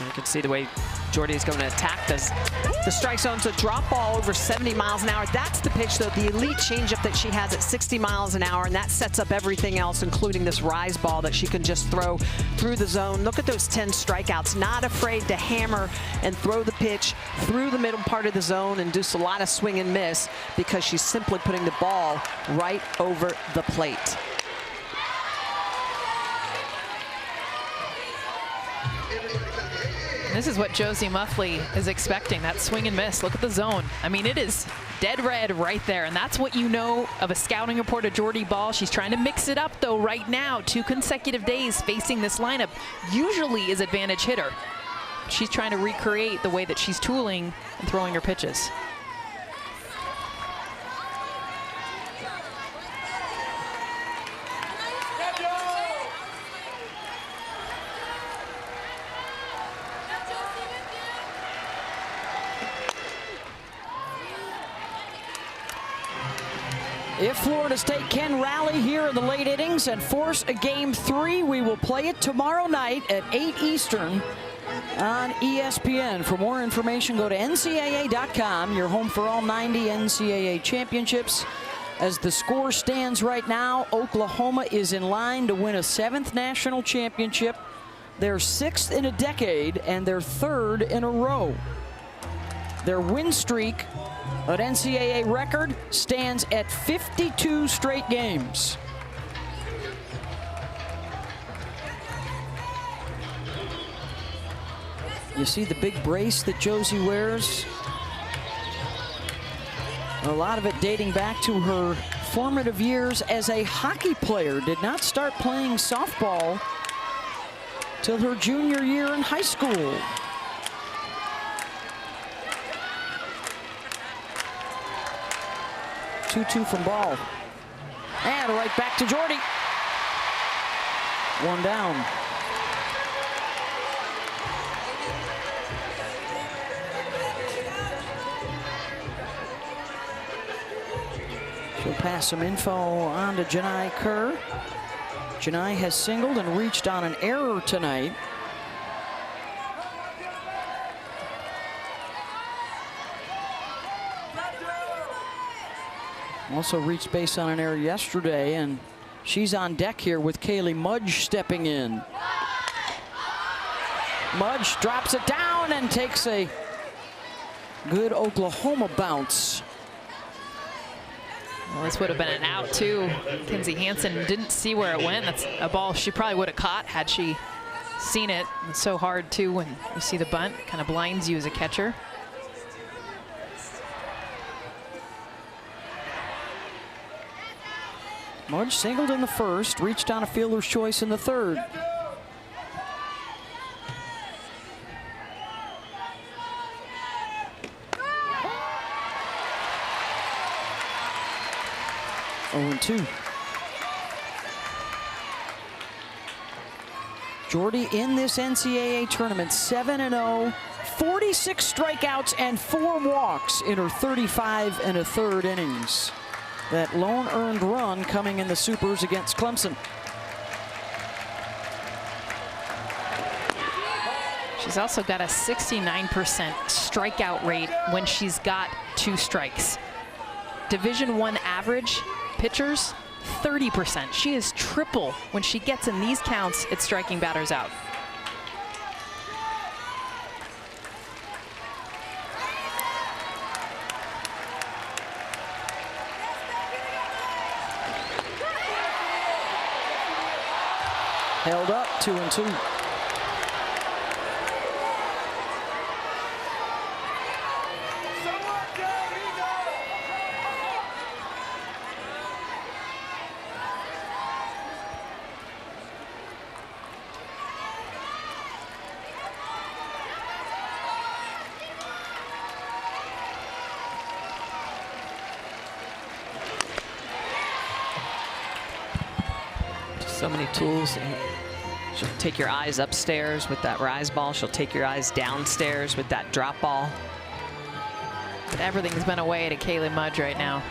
You can see the way Jordy is going to attack this. The strike zone, so drop ball over 70 miles an hour. That's the pitch, though, the elite changeup that she has at 60 miles an hour, and that sets up everything else, including this rise ball that she can just throw through the zone. Look at those 10 strikeouts. Not afraid to hammer and throw the pitch through the middle part of the zone and do a lot of swing and miss because she's simply putting the ball right over the plate. This is what Josie Muffley is expecting, that swing and miss. Look at the zone. I mean, it is dead red right there, and that's what you know of a scouting report of Jordy Ball. She's trying to mix it up, though, right now. 2 consecutive days facing this lineup usually is advantage hitter. She's trying to recreate the way that she's tooling and throwing her pitches. If Florida State can rally here in the late innings and force a game 3, we will play it tomorrow night at 8 Eastern on ESPN. For more information, go to ncaa.com, your home for all 90 NCAA championships. As the score stands right now, Oklahoma is in line to win a 7th national championship, their 6th in a decade, and their 3rd in a row. Their win streak, an NCAA record, stands at 52 straight games. You see the big brace that Josie wears? A lot of it dating back to her formative years as a hockey player. Did not start playing softball till her junior year in high school. Two from Ball. And right back to Jordy. 1 down. She'll pass some info on to Janai Kerr. Janai has singled and reached on an error tonight. Also reached base on an error yesterday, and she's on deck here with Kaylee Mudge stepping in. Mudge drops it down and takes a good Oklahoma bounce. Well, this would have been an out, too. Kinsey Hansen didn't see where it went. That's a ball she probably would have caught had she Seen it. It's so hard, too, when you see the bunt. Kind of blinds you as a catcher. Mudge singled in the first, reached on a fielder's choice in the third. Oh, 2. Jordy in this NCAA tournament, 7-0, 46 strikeouts and 4 walks in her 35 1/3 innings. That lone earned run coming in the supers against Clemson. She's also got a 69% strikeout rate when she's got 2 strikes. Division I average pitchers, 30%. She is triple when she gets in these counts at striking batters out. Held up, 2-2. So many tools. She'll take your eyes upstairs with that rise ball. She'll take your eyes downstairs with that drop ball. But everything's been away to Kaylee Mudge right now.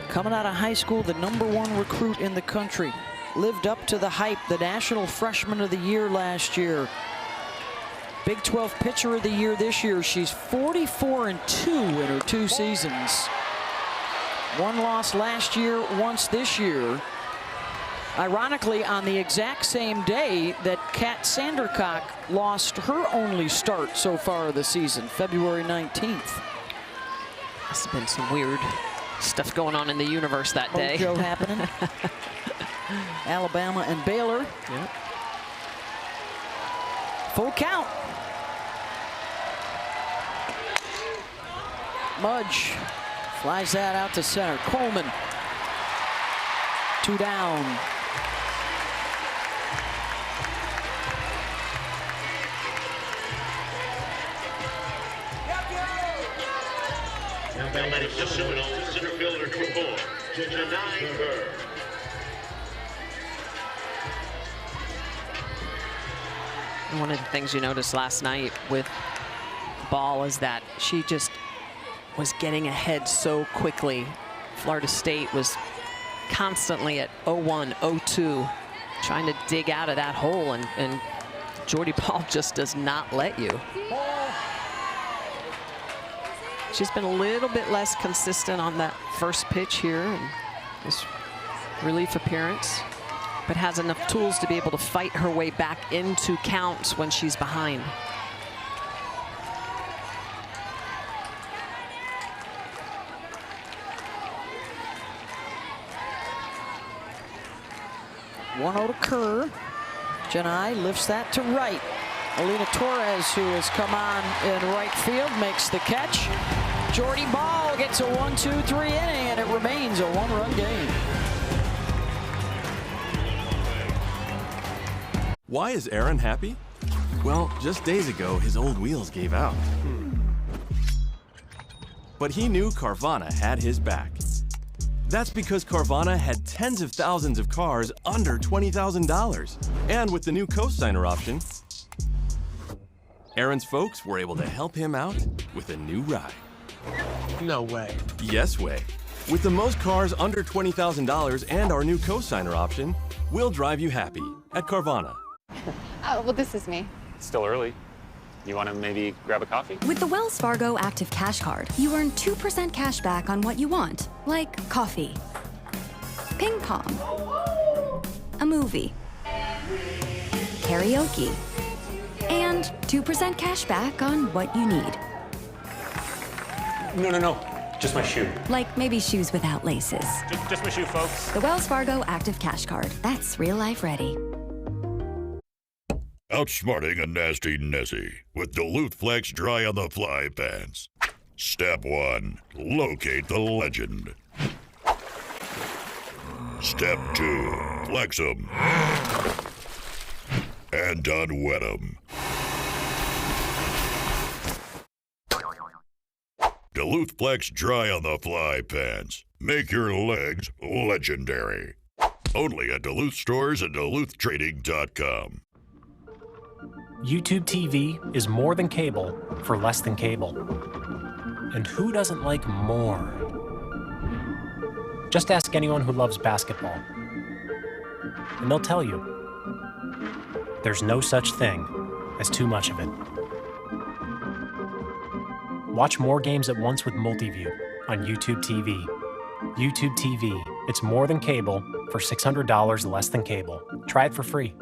Coming out of high school, the #1 recruit in the country. Lived up to the hype, the National Freshman of the Year last year. Big 12 Pitcher of the Year this year. She's 44-2 in her 2 seasons. 1 loss last year, once this year. Ironically, on the exact same day that Kat Sandercock lost her only start so far of the season, February 19th. Must have been some weird stuff going on in the universe that day. Mojo happening. Alabama and Baylor. Yep. Full count. Mudge flies that out to center. Coleman. 2 down. Center fielder #4, Janai Burr. One of the things you noticed last night with Ball is that she just was getting ahead so quickly. Florida State was constantly at 0-1, 0-2, trying to dig out of that hole, and Jordy Ball just does not let you. She's been a little bit less consistent on that first pitch here in this relief appearance, but has enough tools to be able to fight her way back into counts when she's behind. One out to Kerr. Janai lifts that to right. Alina Torres, who has come on in right field, makes the catch. Jordy Ball gets a 1-2-3 inning, and it remains a 1-run game. Why is Aaron happy? Well, just days ago, his old wheels gave out. But he knew Carvana had his back. That's because Carvana had tens of thousands of cars under $20,000. And with the new co-signer option, Aaron's folks were able to help him out with a new ride. No way. Yes way. With the most cars under $20,000 and our new co-signer option, we'll drive you happy at Carvana. Oh, well, this is me. It's still early. You want to maybe grab a coffee? With the Wells Fargo Active Cash Card, you earn 2% cash back on what you want, like coffee, ping pong, a movie, karaoke, and 2% cash back on what you need. No. Just my shoe. Like maybe shoes without laces. Just my shoe, folks. The Wells Fargo Active Cash Card. That's real life ready. Outsmarting a nasty Nessie with Duluth Flex Dry on the Fly pants. Step 1, locate the legend. Step 2, flex 'em. And unwet 'em. Duluth Flex Dry on the Fly pants. Make your legs legendary. Only at Duluth stores and DuluthTrading.com. YouTube TV is more than cable for less than cable. And who doesn't like more? Just ask anyone who loves basketball. And they'll tell you, there's no such thing as too much of it. Watch more games at once with Multiview on YouTube TV. YouTube TV, it's more than cable for $600 less than cable. Try it for free.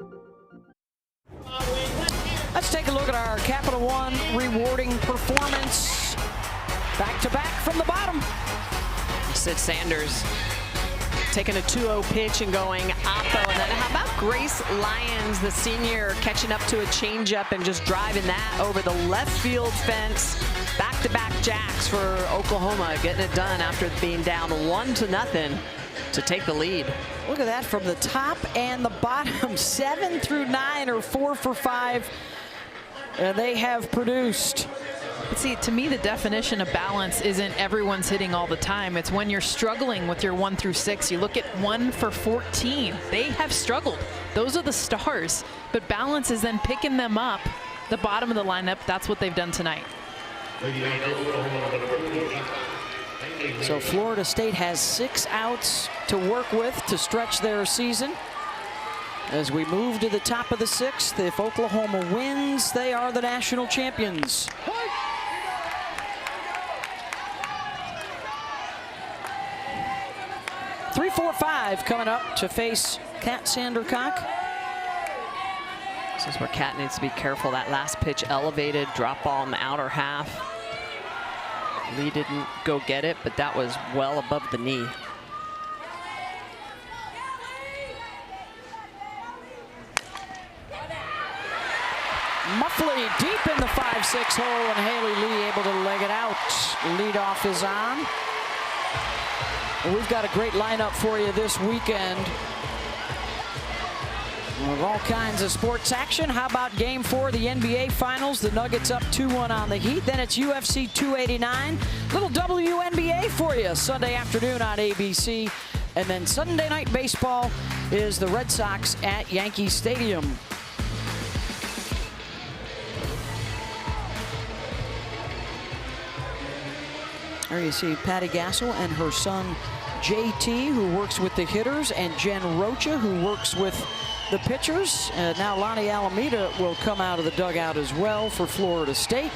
Let's take a look at our Capital One rewarding performance. Back to back from the bottom. Sid Sanders taking a 2-0 pitch and going oppo. And then how about Grace Lyons, the senior, catching up to a changeup and just driving that over the left field fence. Back-to-back jacks for Oklahoma, getting it done after being down 1-0 to take the lead. Look at that from the top and the bottom. 7 through 9 are 4 for 5. And they have produced. But see, to me, the definition of balance isn't everyone's hitting all the time. It's when you're struggling with your 1 through 6. You look at 1 for 14. They have struggled. Those are the stars. But balance is then picking them up. The bottom of the lineup, that's what they've done tonight. So Florida State has 6 outs to work with to stretch their season. As we move to the top of the 6th, if Oklahoma wins, they are the national champions. .345 coming up to face Kat Sandercock. This is where Kat needs to be careful. That last pitch elevated, drop ball in the outer half. Lee didn't go get it, but that was well above the knee. Muffley deep in the 5-6 hole, and Haley Lee able to leg it out. Leadoff is on. Well, we've got a great lineup for you this weekend. With all kinds of sports action. How about Game 4 of the NBA Finals? The Nuggets up 2-1 on the Heat. Then it's UFC 289. Little WNBA for you Sunday afternoon on ABC. And then Sunday night baseball is the Red Sox at Yankee Stadium. There you see Patty Gassel and her son JT, who works with the hitters, and Jen Rocha, who works with the pitchers. Now Lonnie Alameda will come out of the dugout as well for Florida State.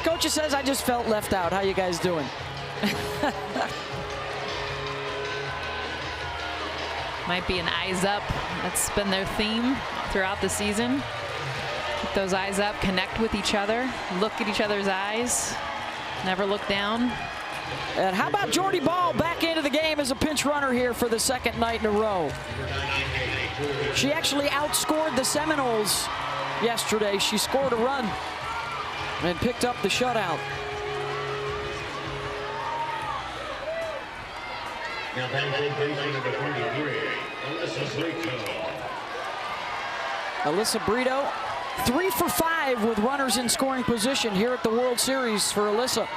Coach says, I just felt left out. How you guys doing? Might be an eyes up. That's been their theme throughout the season. Keep those eyes up, connect with each other, look at each other's eyes, never look down. And how about Jordy Ball back into the game as a pinch runner here for the second night in a row? She actually outscored the Seminoles yesterday. She scored a run and picked up the shutout. Now batting base number 23, Alyssa Brito. Alyssa Brito, 3 for 5 with runners in scoring position here at the World Series for Alyssa.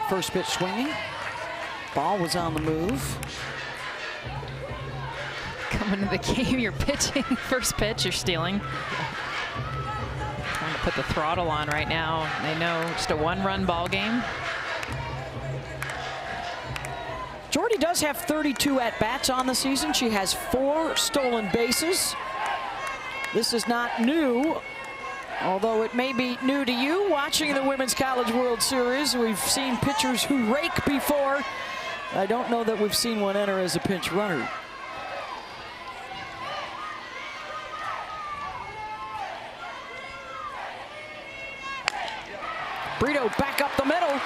First pitch swinging. Ball was on the move. Coming to the game, you're pitching. First pitch, you're stealing. Trying to put the throttle on right now. They know just a 1-run ball game. Jordy does have 32 at-bats on the season. She has 4 stolen bases. This is not new Although it may be new to you watching the Women's College World Series, we've seen pitchers who rake before. I don't know that we've seen one enter as a pinch runner. Brito back up the middle.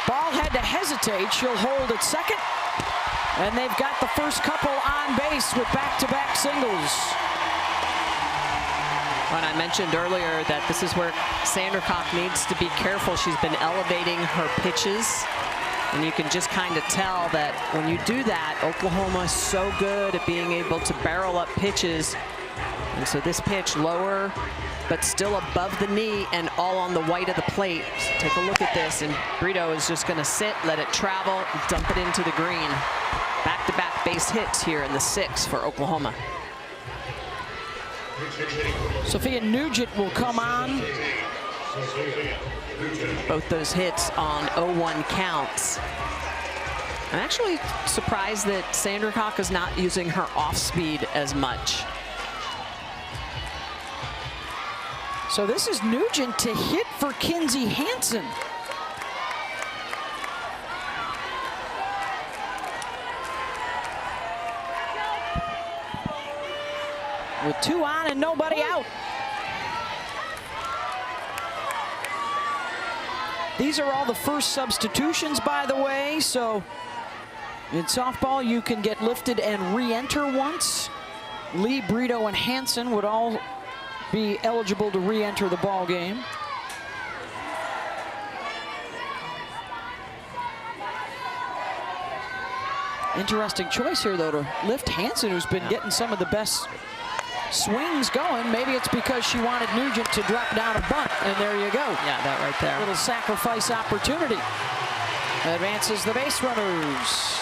Ball had to hesitate. She'll hold at second. And they've got the first couple on base with back-to-back singles. When I mentioned earlier that this is where Sandercock needs to be careful. She's been elevating her pitches. And you can just kind of tell that when you do that, Oklahoma is so good at being able to barrel up pitches. And so this pitch lower, but still above the knee and all on the white of the plate. So take a look at this, and Brito is just going to sit, let it travel, dump it into the green. Back-to-back base hits here in the 6th for Oklahoma. Sophia Nugent will come on. Both those hits on 0-1 counts. I'm actually surprised that Sandercock is not using her off-speed as much. So this is Nugent to hit for Kinsey Hansen. With 2 on and nobody out. These are all the first substitutions, by the way, so in softball you can get lifted and re-enter once. Lee, Brito, and Hansen would all be eligible to re-enter the ball game. Interesting choice here, though, to lift Hansen, who's been getting some of the best swings going. Maybe it's because she wanted Nugent to drop down a bunt, and there you go. Yeah, that right there. Little sacrifice opportunity. Advances the base runners.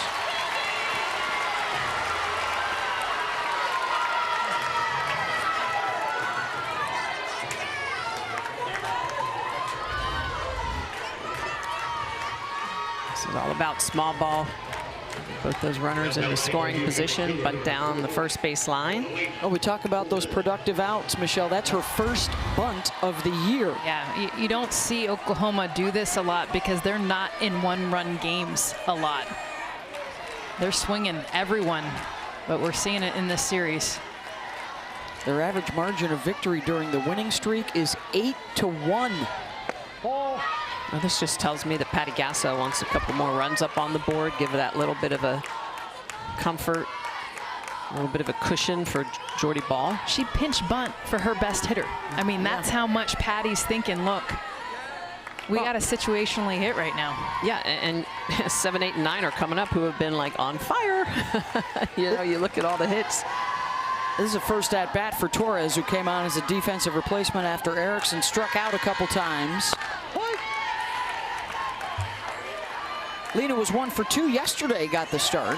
This is all about small ball. Both those runners in the scoring position, bunt down the first base line. Oh, we talk about those productive outs, Michelle. That's her first bunt of the year. Yeah, you don't see Oklahoma do this a lot because they're not in one-run games a lot. They're swinging everyone, but we're seeing it in this series. Their average margin of victory during the winning streak is 8-1. Well, this just tells me that Patty Gasso wants a couple more runs up on the board, give that little bit of a comfort, a little bit of a cushion for Jordy Bahl. She pinch bunt for her best hitter. I mean, that's how much Patty's thinking, look, we got a situationally hit right now. Yeah, and 7, 8, and 9 are coming up who have been like on fire. You know, you look at all the hits. This is a first at bat for Torres, who came on as a defensive replacement after Erickson struck out a couple times. Lena was 1 for 2 yesterday, got the start.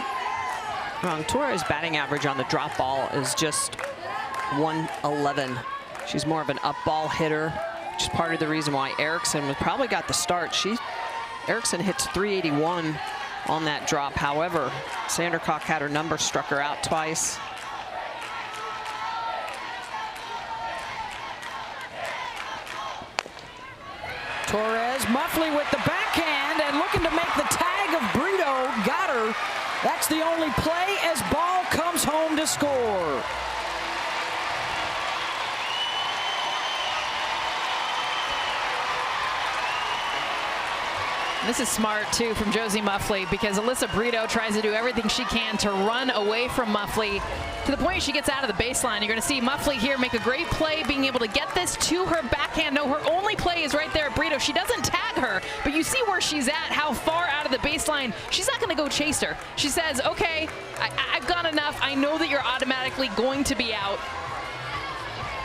Torres' batting average on the drop ball is just 111. She's more of an up ball hitter, which is part of the reason why Erickson probably got the start. Erickson hits 381 on that drop. However, Sandercock had her number, struck her out twice. Torres, Muffley with the backhand and looking to make the tag of Brito. Got her. That's the only play as Bahl comes home to score. This is smart, too, from Josie Muffley, because Alyssa Brito tries to do everything she can to run away from Muffley to the point she gets out of the baseline. You're going to see Muffley here make a great play, being able to get this to her backhand. No, her only play is right there at Brito. She doesn't tag her, but you see where she's at, how far out of the baseline. She's not going to go chase her. She says, okay, I've gone enough. I know that you're automatically going to be out.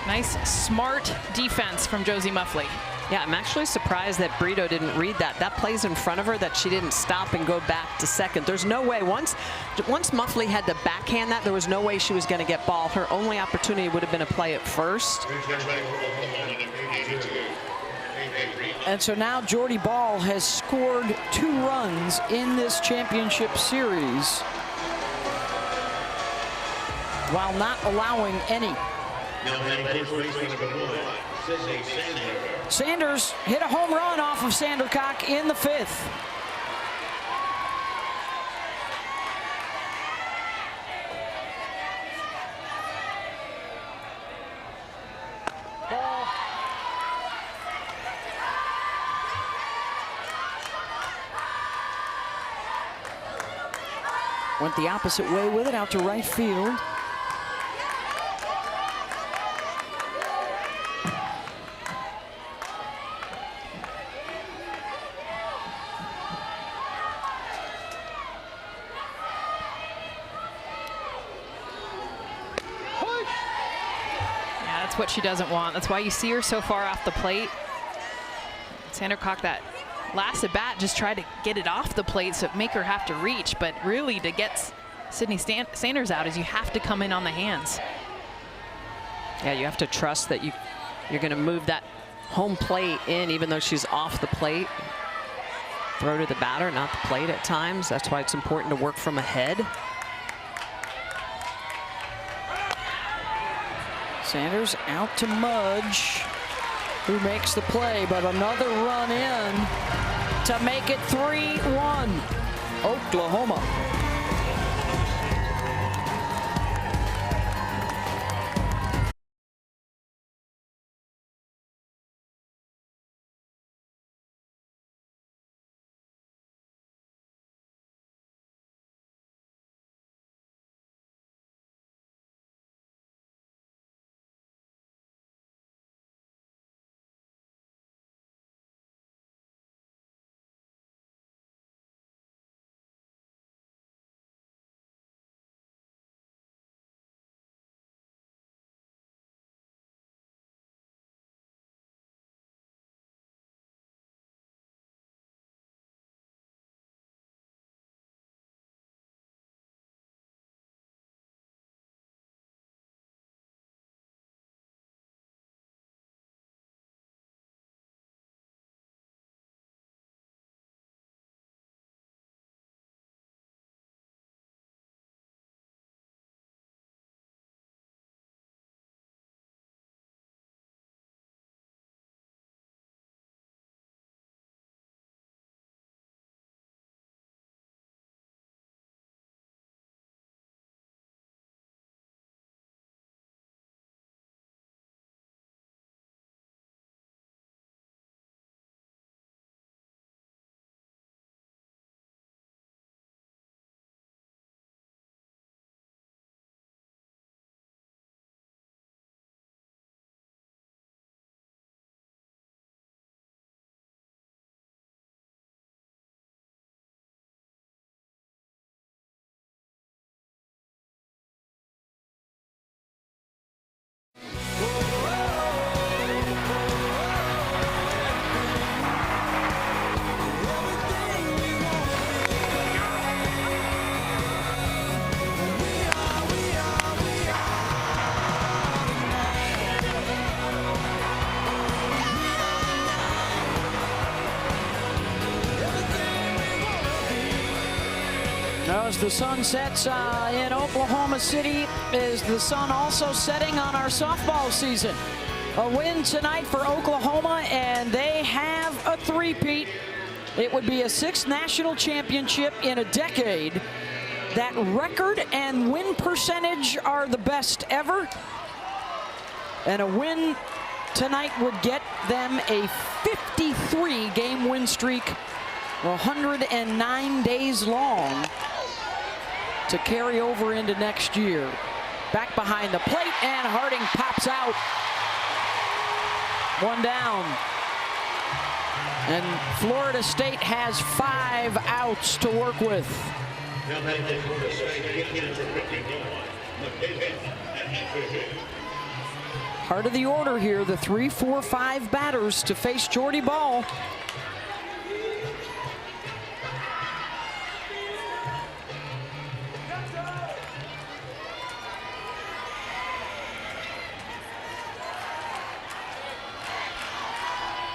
Nice, smart defense from Josie Muffley. Yeah, I'm actually surprised that Brito didn't read that. That plays in front of her, that she didn't stop and go back to second. There's no way. Once Muffley had to backhand that, there was no way she was going to get Bahl. Her only opportunity would have been a play at first. And so now Jordy Bahl has scored 2 runs in this championship series while not allowing any. Now batting first base number 1, Sydney Sanders. Sanders hit a home run off of Sandercock in the 5th. Went the opposite way with it, out to right field. Yeah, that's what she doesn't want. That's why you see her so far off the plate. Sandercock, that last at bat, just tried to get it off the plate so make her have to reach, but really to get Sydney Sanders out is you have to come in on the hands. Yeah, you have to trust that you're going to move that home plate in even though she's off the plate. Throw to the batter, not the plate at times. That's why it's important to work from ahead. Sanders out to Mudge, who makes the play, but another run in to make it 3-1, Oklahoma. Now as the sun sets in Oklahoma City, is the sun also setting on our softball season? A win tonight for Oklahoma, and they have a three-peat. It would be a 6th national championship in a decade. That record and win percentage are the best ever. And a win tonight would get them a 53-game win streak, 109 days long, to carry over into next year. Back behind the plate, and Harding pops out. One down. And Florida State has 5 outs to work with. Now batting for Florida State, kicking in for 51, McDavid. Heart of the order here, the 3, 4, 5 batters to face Jordy Bahl.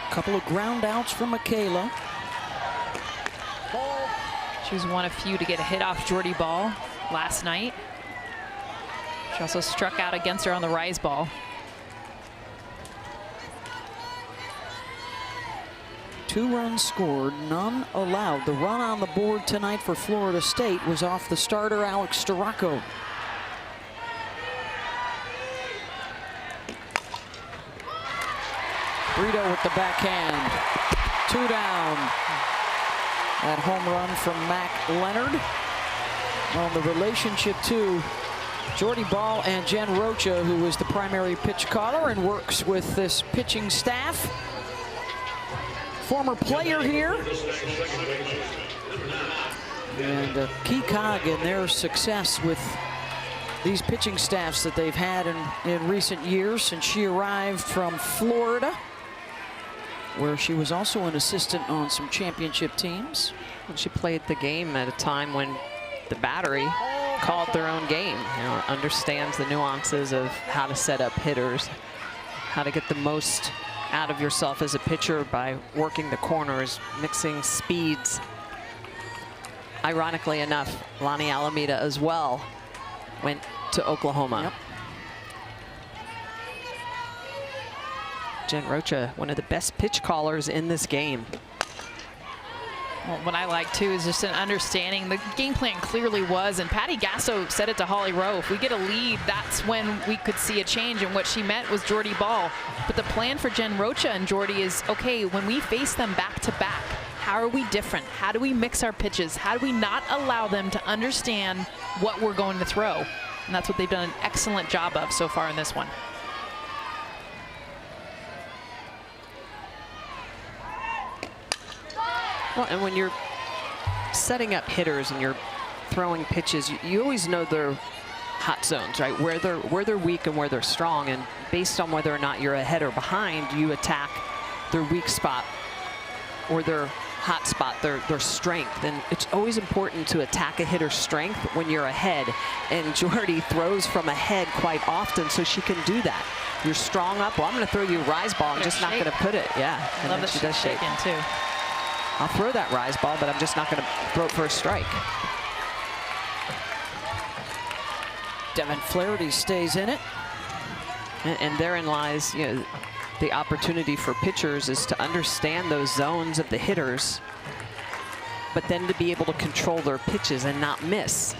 Couple of ground outs from Michaela. She was one of few to get a hit off Jordy Bahl last night. She also struck out against her on the rise ball. 2 runs scored, none allowed. The run on the board tonight for Florida State was off the starter, Alex Storako. Brito with the backhand. 2 down. That home run from Mac Leonard. On the relationship to Jordy Bahl and Jen Rocha, who is the primary pitch caller and works with this pitching staff. Former player here. And a key cog in their success with these pitching staffs that they've had in recent years since she arrived from Florida, where she was also an assistant on some championship teams. And she played the game at a time when the Battery called their own game. You know, understands the nuances of how to set up hitters, how to get the most out of yourself as a pitcher by working the corners, mixing speeds. Ironically enough, Lonnie Alameda as well went to Oklahoma. Yep. Jen Rocha, one of the best pitch callers in this game. Well, what I like too is just an understanding. The game plan clearly was, and Patty Gasso said it to Holly Rowe, if we get a lead, that's when we could see a change. And what she meant was Jordy Bahl. But the plan for Jen Rocha and Jordy is, okay, when we face them back to back, how are we different? How do we mix our pitches? How do we not allow them to understand what we're going to throw? And that's what they've done an excellent job of so far in this one. Well, and when you're setting up hitters and you're throwing pitches, you always know their hot zones, right? Where they're weak and where they're strong, and based on whether or not you're ahead or behind, you attack their weak spot or their hot spot, their strength. And it's always important to attack a hitter's strength when you're ahead. And Jordy throws from ahead quite often, so she can do that. You're strong up. Well, I'm going to throw you a rise ball. I'm just not going to put it. Yeah, I love that she does shake in too. I'll throw that rise ball, but I'm just not going to throw it for a strike. Devin Flaherty stays in it. And therein lies, you know, the opportunity for pitchers is to understand those zones of the hitters, but then to be able to control their pitches and not miss,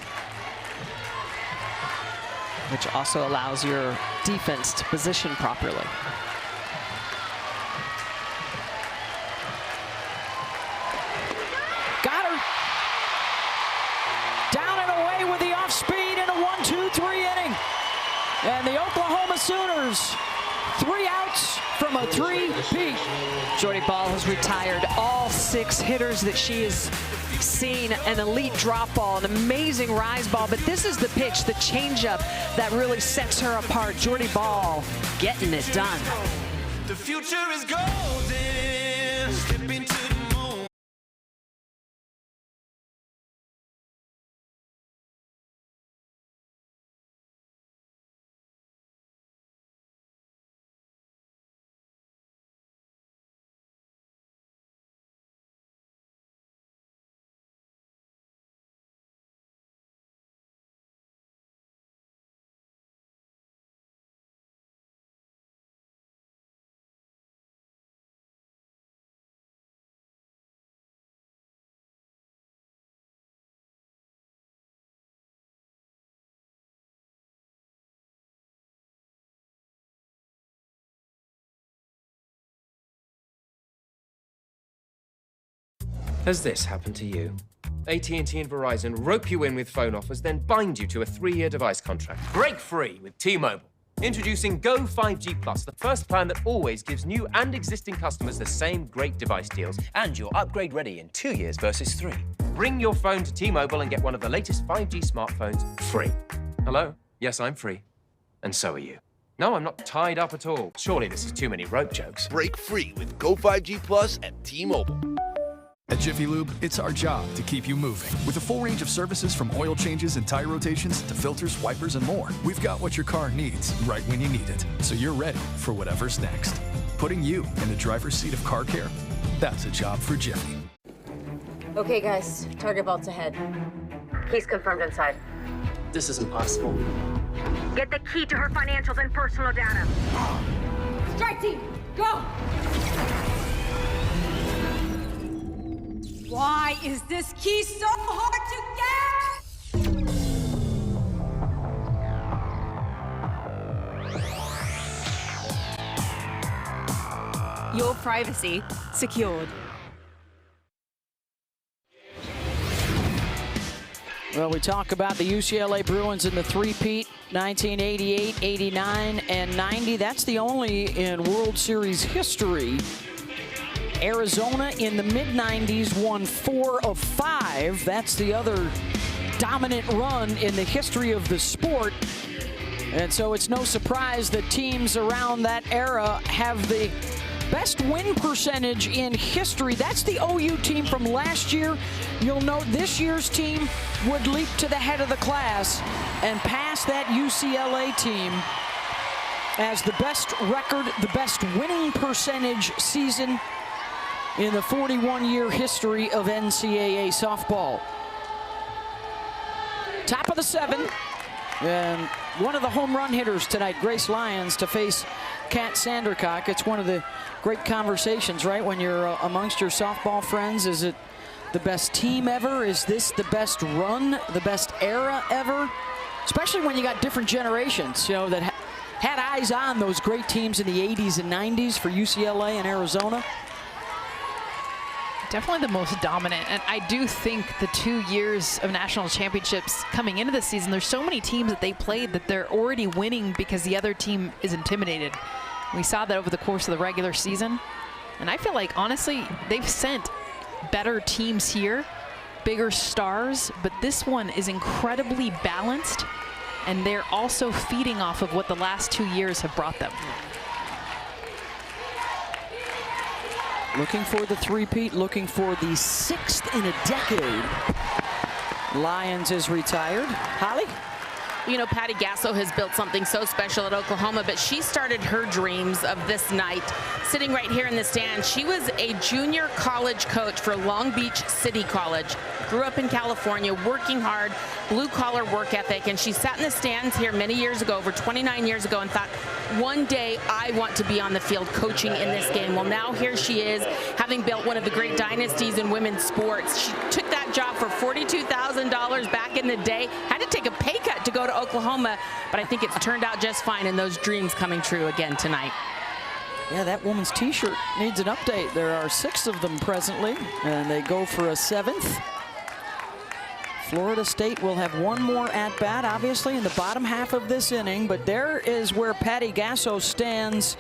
which also allows your defense to position properly. Got her. Down and away with the off speed in a 1-2-3 inning. And the Oklahoma Sooners, 3 outs from a 3-peat. Jordy Bahl has retired all 6 hitters that she has seen. An elite drop ball, an amazing rise ball, but this is the pitch, the changeup, that really sets her apart. Jordy Bahl getting it done. The future is golden. Step into the moon. Has this happened to you? AT&T and Verizon rope you in with phone offers, then bind you to a 3-year device contract. Break free with T-Mobile. Introducing Go 5G Plus, the first plan that always gives new and existing customers the same great device deals. And you're upgrade ready in 2 years versus 3. Bring your phone to T-Mobile and get one of the latest 5G smartphones free. Hello? Yes, I'm free. And so are you. No, I'm not tied up at all. Surely this is too many rope jokes. Break free with Go 5G Plus at T-Mobile. At Jiffy Lube, it's our job to keep you moving. With a full range of services from oil changes and tire rotations to filters, wipers, and more, we've got what your car needs right when you need it, so you're ready for whatever's next. Putting you in the driver's seat of car care, that's a job for Jiffy. Okay, guys, target vault's ahead. He's confirmed inside. This is impossible. Get the key to her financials and personal data. Strike team, go! Is this key so hard to get? Your privacy secured. Well, we talk about the UCLA Bruins in the three-peat, 1988, 89, and 90. That's the only in World Series history. Arizona in the mid-90s won 4 of 5. That's the other dominant run in the history of the sport. And so it's no surprise that teams around that era have the best win percentage in history. That's the OU team from last year. You'll note this year's team would leap to the head of the class and pass that UCLA team as the best record, the best winning percentage season in the 41-year history of NCAA softball. Top of the 7th, and one of the home run hitters tonight, Grace Lyons, to face Kat Sandercock. It's one of the great conversations, right, when you're amongst your softball friends. Is it the best team ever? Is this the best run, the best era ever? Especially when you got different generations, you know, that had eyes on those great teams in the 80s and 90s for UCLA and Arizona. Definitely the most dominant, and I do think the 2 years of national championships coming into the season, there's so many teams that they played that they're already winning because the other team is intimidated. We saw that over the course of the regular season, and I feel like, honestly, they've sent better teams here, bigger stars, but this one is incredibly balanced, and they're also feeding off of what the last 2 years have brought them. Looking for the three-peat, looking for the 6th in a decade. Lyons is retired. Holly? You know, Patty Gasso has built something so special at Oklahoma, but she started her dreams of this night sitting right here in the stands. She was a junior college coach for Long Beach City College. Grew up in California, working hard, blue-collar work ethic, and she sat in the stands here many years ago, over 29 years ago, and thought, one day I want to be on the field coaching in this game. Well, now here she is, having built one of the great dynasties in women's sports. She took that job for $42,000 back in the day, had to take a pay cut to go to Oklahoma, but I think it's turned out just fine, and those dreams coming true again tonight. Yeah, that woman's t-shirt needs an update. There are 6 of them presently, and they go for a 7th. Florida State will have one more at-bat, obviously, in the bottom half of this inning, but there is where Patty Gasso stands.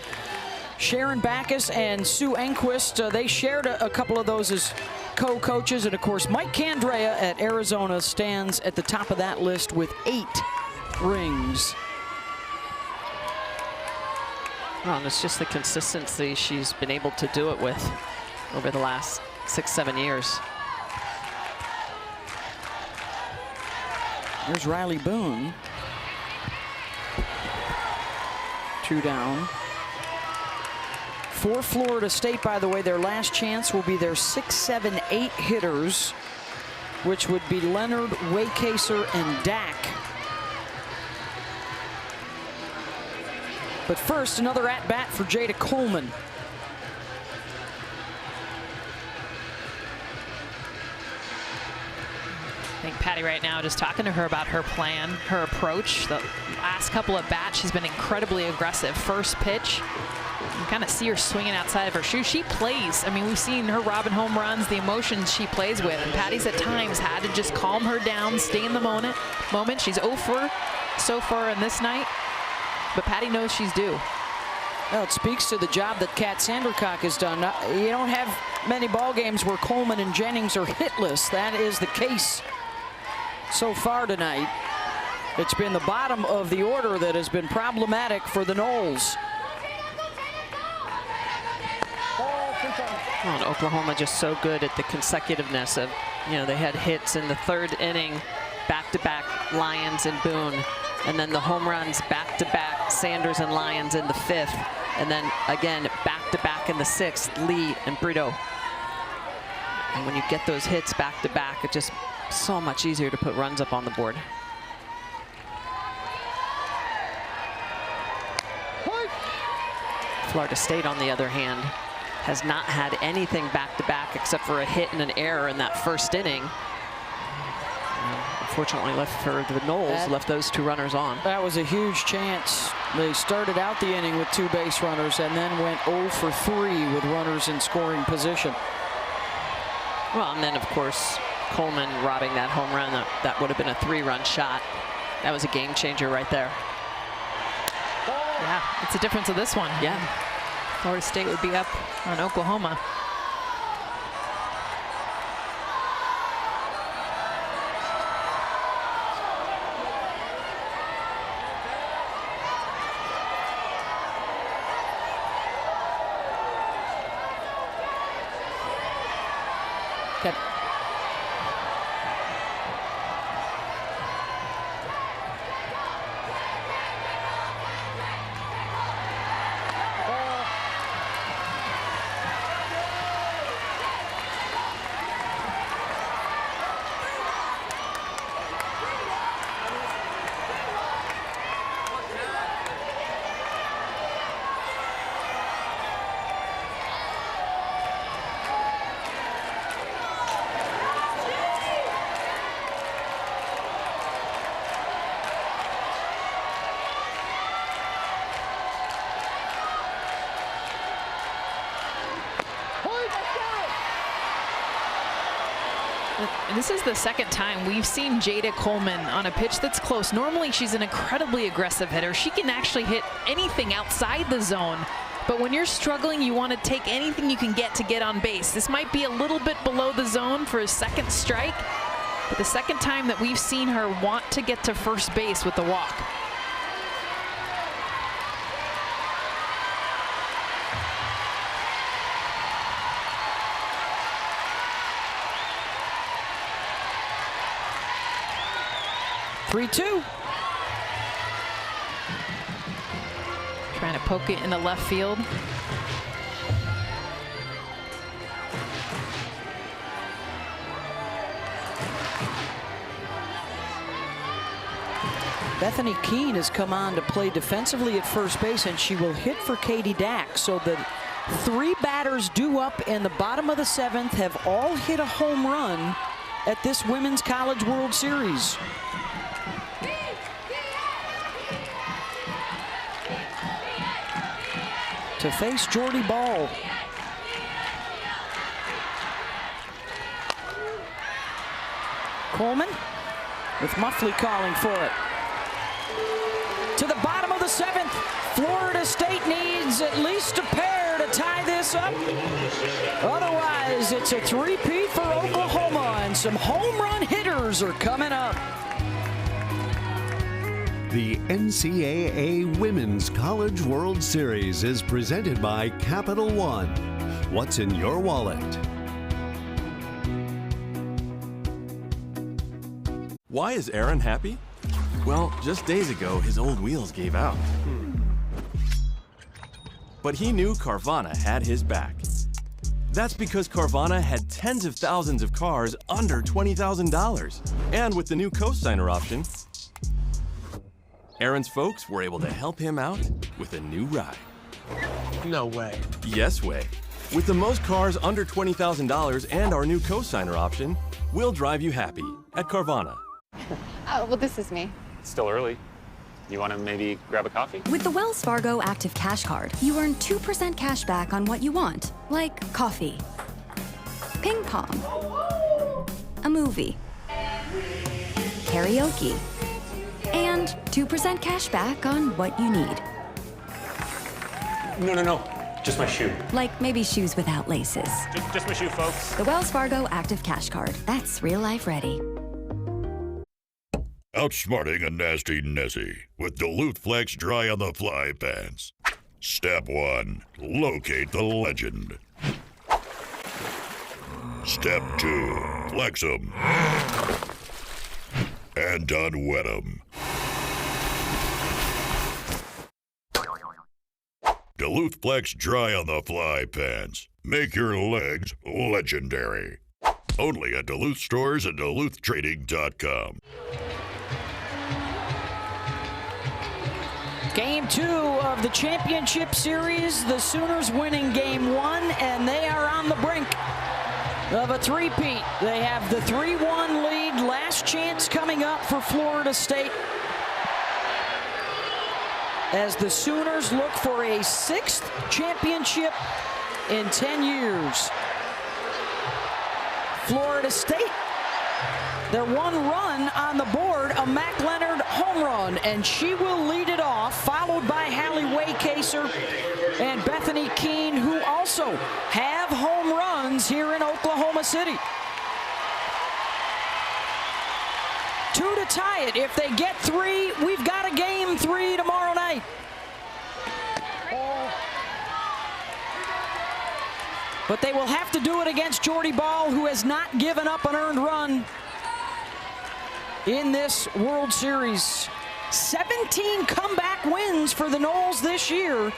Sharon Backus and Sue Enquist, they shared a couple of those as co-coaches, and of course Mike Candrea at Arizona stands at the top of that list with 8 rings. Well, and it's just the consistency she's been able to do it with over the last 6-7 years. There's Riley Boone. 2 down. For Florida State, by the way, their last chance will be their 6, 7, 8 hitters, which would be Leonard, Waycaser, and Dak. But first, another at-bat for Jada Coleman. I think Patty right now, just talking to her about her plan, her approach. The last couple of bats, she's been incredibly aggressive. First pitch, you kind of see her swinging outside of her shoe. She plays. I mean, we've seen her robbing home runs, the emotions she plays with. And Patty's at times had to just calm her down, stay in the moment. She's 0 for so far in this night, but Patty knows she's due. Well, it speaks to the job that Kat Sandercock has done. You don't have many ball games where Coleman and Jennings are hitless. That is the case so far tonight. It's been the bottom of the order that has been problematic for the Noles. Well, Oklahoma just so good at the consecutiveness of, you know, they had hits in the 3rd inning, back-to-back Lyons and Boone, and then the home runs back-to-back Sanders and Lyons in the 5th, and then again back-to-back in the 6th, Lee and Brito. And when you get those hits back-to-back, it's just so much easier to put runs up on the board. Florida State, on the other hand, has not had anything back-to-back except for a hit and an error in that first inning. Unfortunately, the Noles left those 2 runners on. That was a huge chance. They started out the inning with 2 base runners and then went 0 for 3 with runners in scoring position. Well, and then, of course, Coleman robbing that home run. That would have been a 3-run shot. That was a game changer right there. Yeah, it's the difference of this one. Yeah. Florida State would be up on Oklahoma. Okay. This is the second time we've seen Jada Coleman on a pitch that's close. Normally she's an incredibly aggressive hitter. She can actually hit anything outside the zone. But when you're struggling, you want to take anything you can get to get on base. This might be a little bit below the zone for a second strike, but the second time that we've seen her want to get to first base with the walk. (3-2). Trying to poke it into left field. Bethany Keene has come on to play defensively at first base, and she will hit for Katie Dack. So the 3 batters due up in the bottom of the 7th have all hit a home run at this Women's College World Series. To face Jordy Ball. Coleman with Muffley calling for it. To the bottom of the 7th. Florida State needs at least a pair to tie this up. Otherwise, it's a 3-peat for Oklahoma, and some home run hitters are coming up. The NCAA Women's College World Series is presented by Capital One. What's in your wallet? Why is Aaron happy? Well, just days ago, his old wheels gave out. But he knew Carvana had his back. That's because Carvana had tens of thousands of cars under $20,000. And with the new co-signer option, Aaron's folks were able to help him out with a new ride. No way. Yes way. With the most cars under $20,000 and our new co-signer option, we'll drive you happy at Carvana. Oh, well, this is me. It's still early. You want to maybe grab a coffee? With the Wells Fargo Active Cash Card, you earn 2% cash back on what you want, like coffee, ping pong, a movie, karaoke, and 2% cash back on what you need. No. Just my shoe. Like maybe shoes without laces. Just my shoe, folks. The Wells Fargo Active Cash Card. That's real life ready. Outsmarting a nasty Nessie with Duluth Flex Dry on the Fly pants. Step 1, locate the legend. Step 2, flex them. And unwet them. Duluth Flex Dry on the Fly pants. Make your legs legendary. Only at Duluth stores and DuluthTrading.com. Game Game 2 of the championship series. The Sooners winning Game 1, and they are on the brink of a three-peat. They have the 3-1 lead. Last chance coming up for Florida State as the Sooners look for a 6th championship in 10 years. Florida State, their one run on the board, a Mac Leonard home run, and she will lead it off, followed by Hallie Waycaser and Bethany Keene, who also have home runs here in Oklahoma City. 2 to tie it. If they get 3, we've got a Game 3 tomorrow night. But they will have to do it against Jordy Bahl, who has not given up an earned run in this World Series. 17 comeback wins for the Noles this year.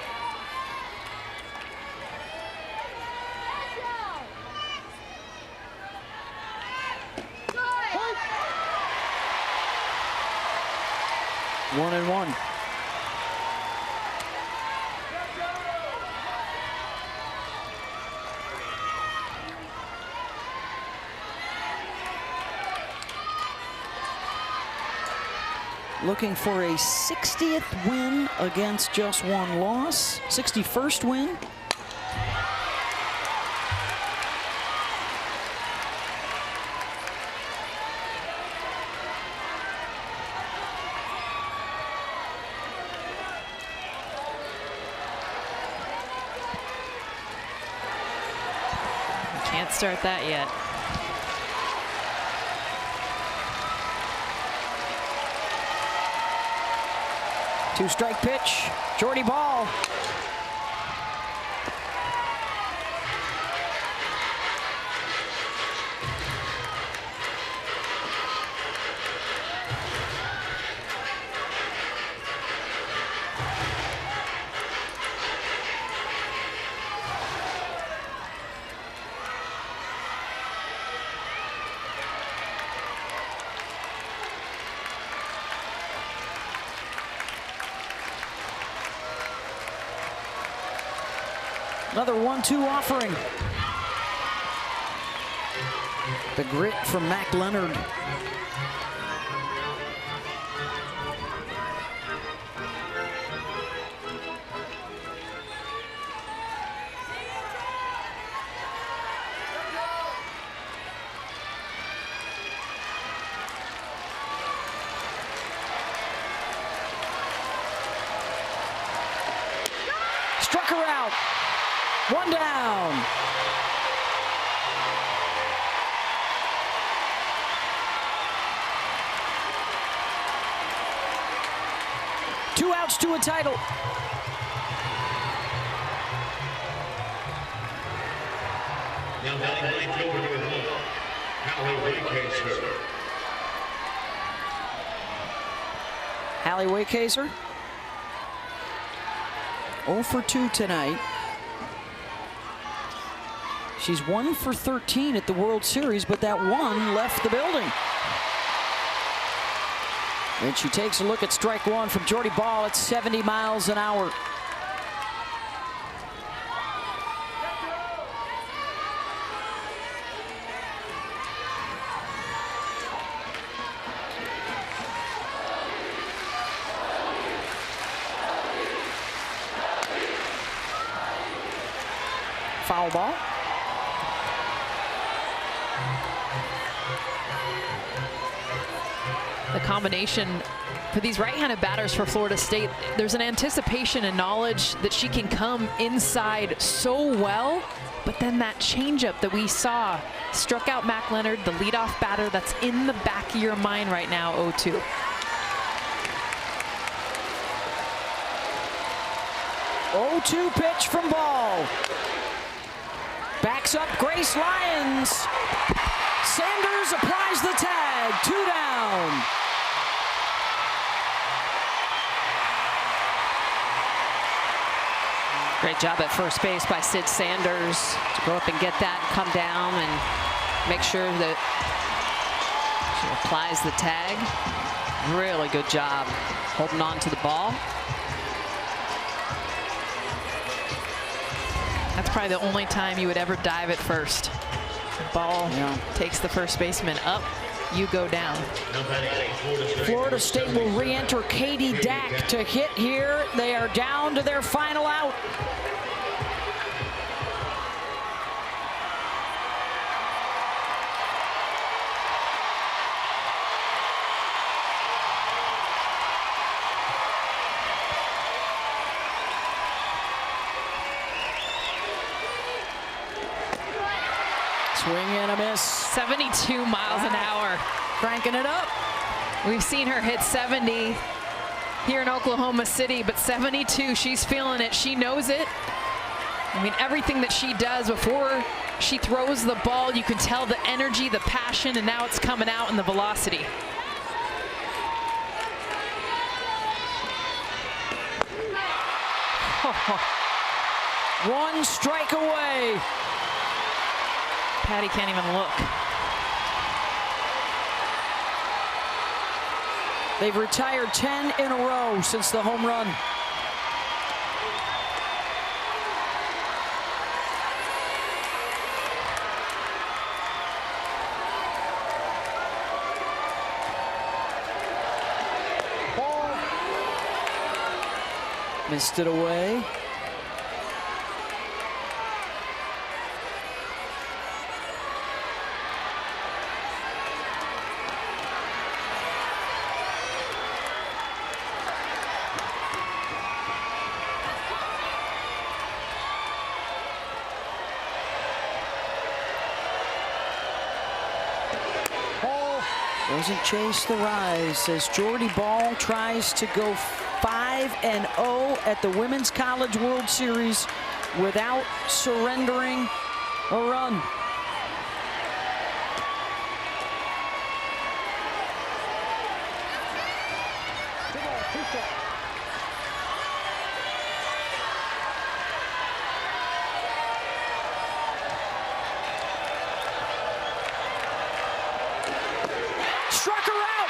One and one. Looking for a 60th win against just one loss. 61st win. Can't start that yet. Two-strike pitch, Jordy Bahl. Another 1-2 offering. The grit from Mac Leonard. Struck her out. One down. Two outs to a title. Now batting right fielder with home, Hallie Waycaser. Hallie Waycaser. 0 for 2 tonight. She's 1 for 13 at the World Series, but that one left the building. And she takes a look at strike one from Jordy Bahl at 70 miles an hour. Foul ball. The combination for these right-handed batters for Florida State, there's an anticipation and knowledge that she can come inside so well, but then that changeup that we saw struck out Mac Leonard, the leadoff batter. That's in the back of your mind right now, 0-2. Oh-2 pitch from Bahl. Backs up Grace Lyons. Sanders applies the tag. 2 down. Great job at first base by Sid Sanders to go up and get that and come down and make sure that she applies the tag. Really good job holding on to the ball. That's probably the only time you would ever dive at first. The ball takes the first baseman up, you go down. Florida State will re-enter Katie Dack to hit here. They are down to their final out. Swing and a miss. 72 miles an hour. Cranking it up. We've seen her hit 70 here in Oklahoma City, but 72, she's feeling it. She knows it. I mean, everything that she does before she throws the ball, you can tell the energy, the passion, and now it's coming out in the velocity. One strike away. Patty can't even look. They've retired 10 in a row since the home run. Missed it away. Doesn't chase the rise as Jordy Bahl tries to go 5-0 at the Women's College World Series without surrendering a run. Struck her out.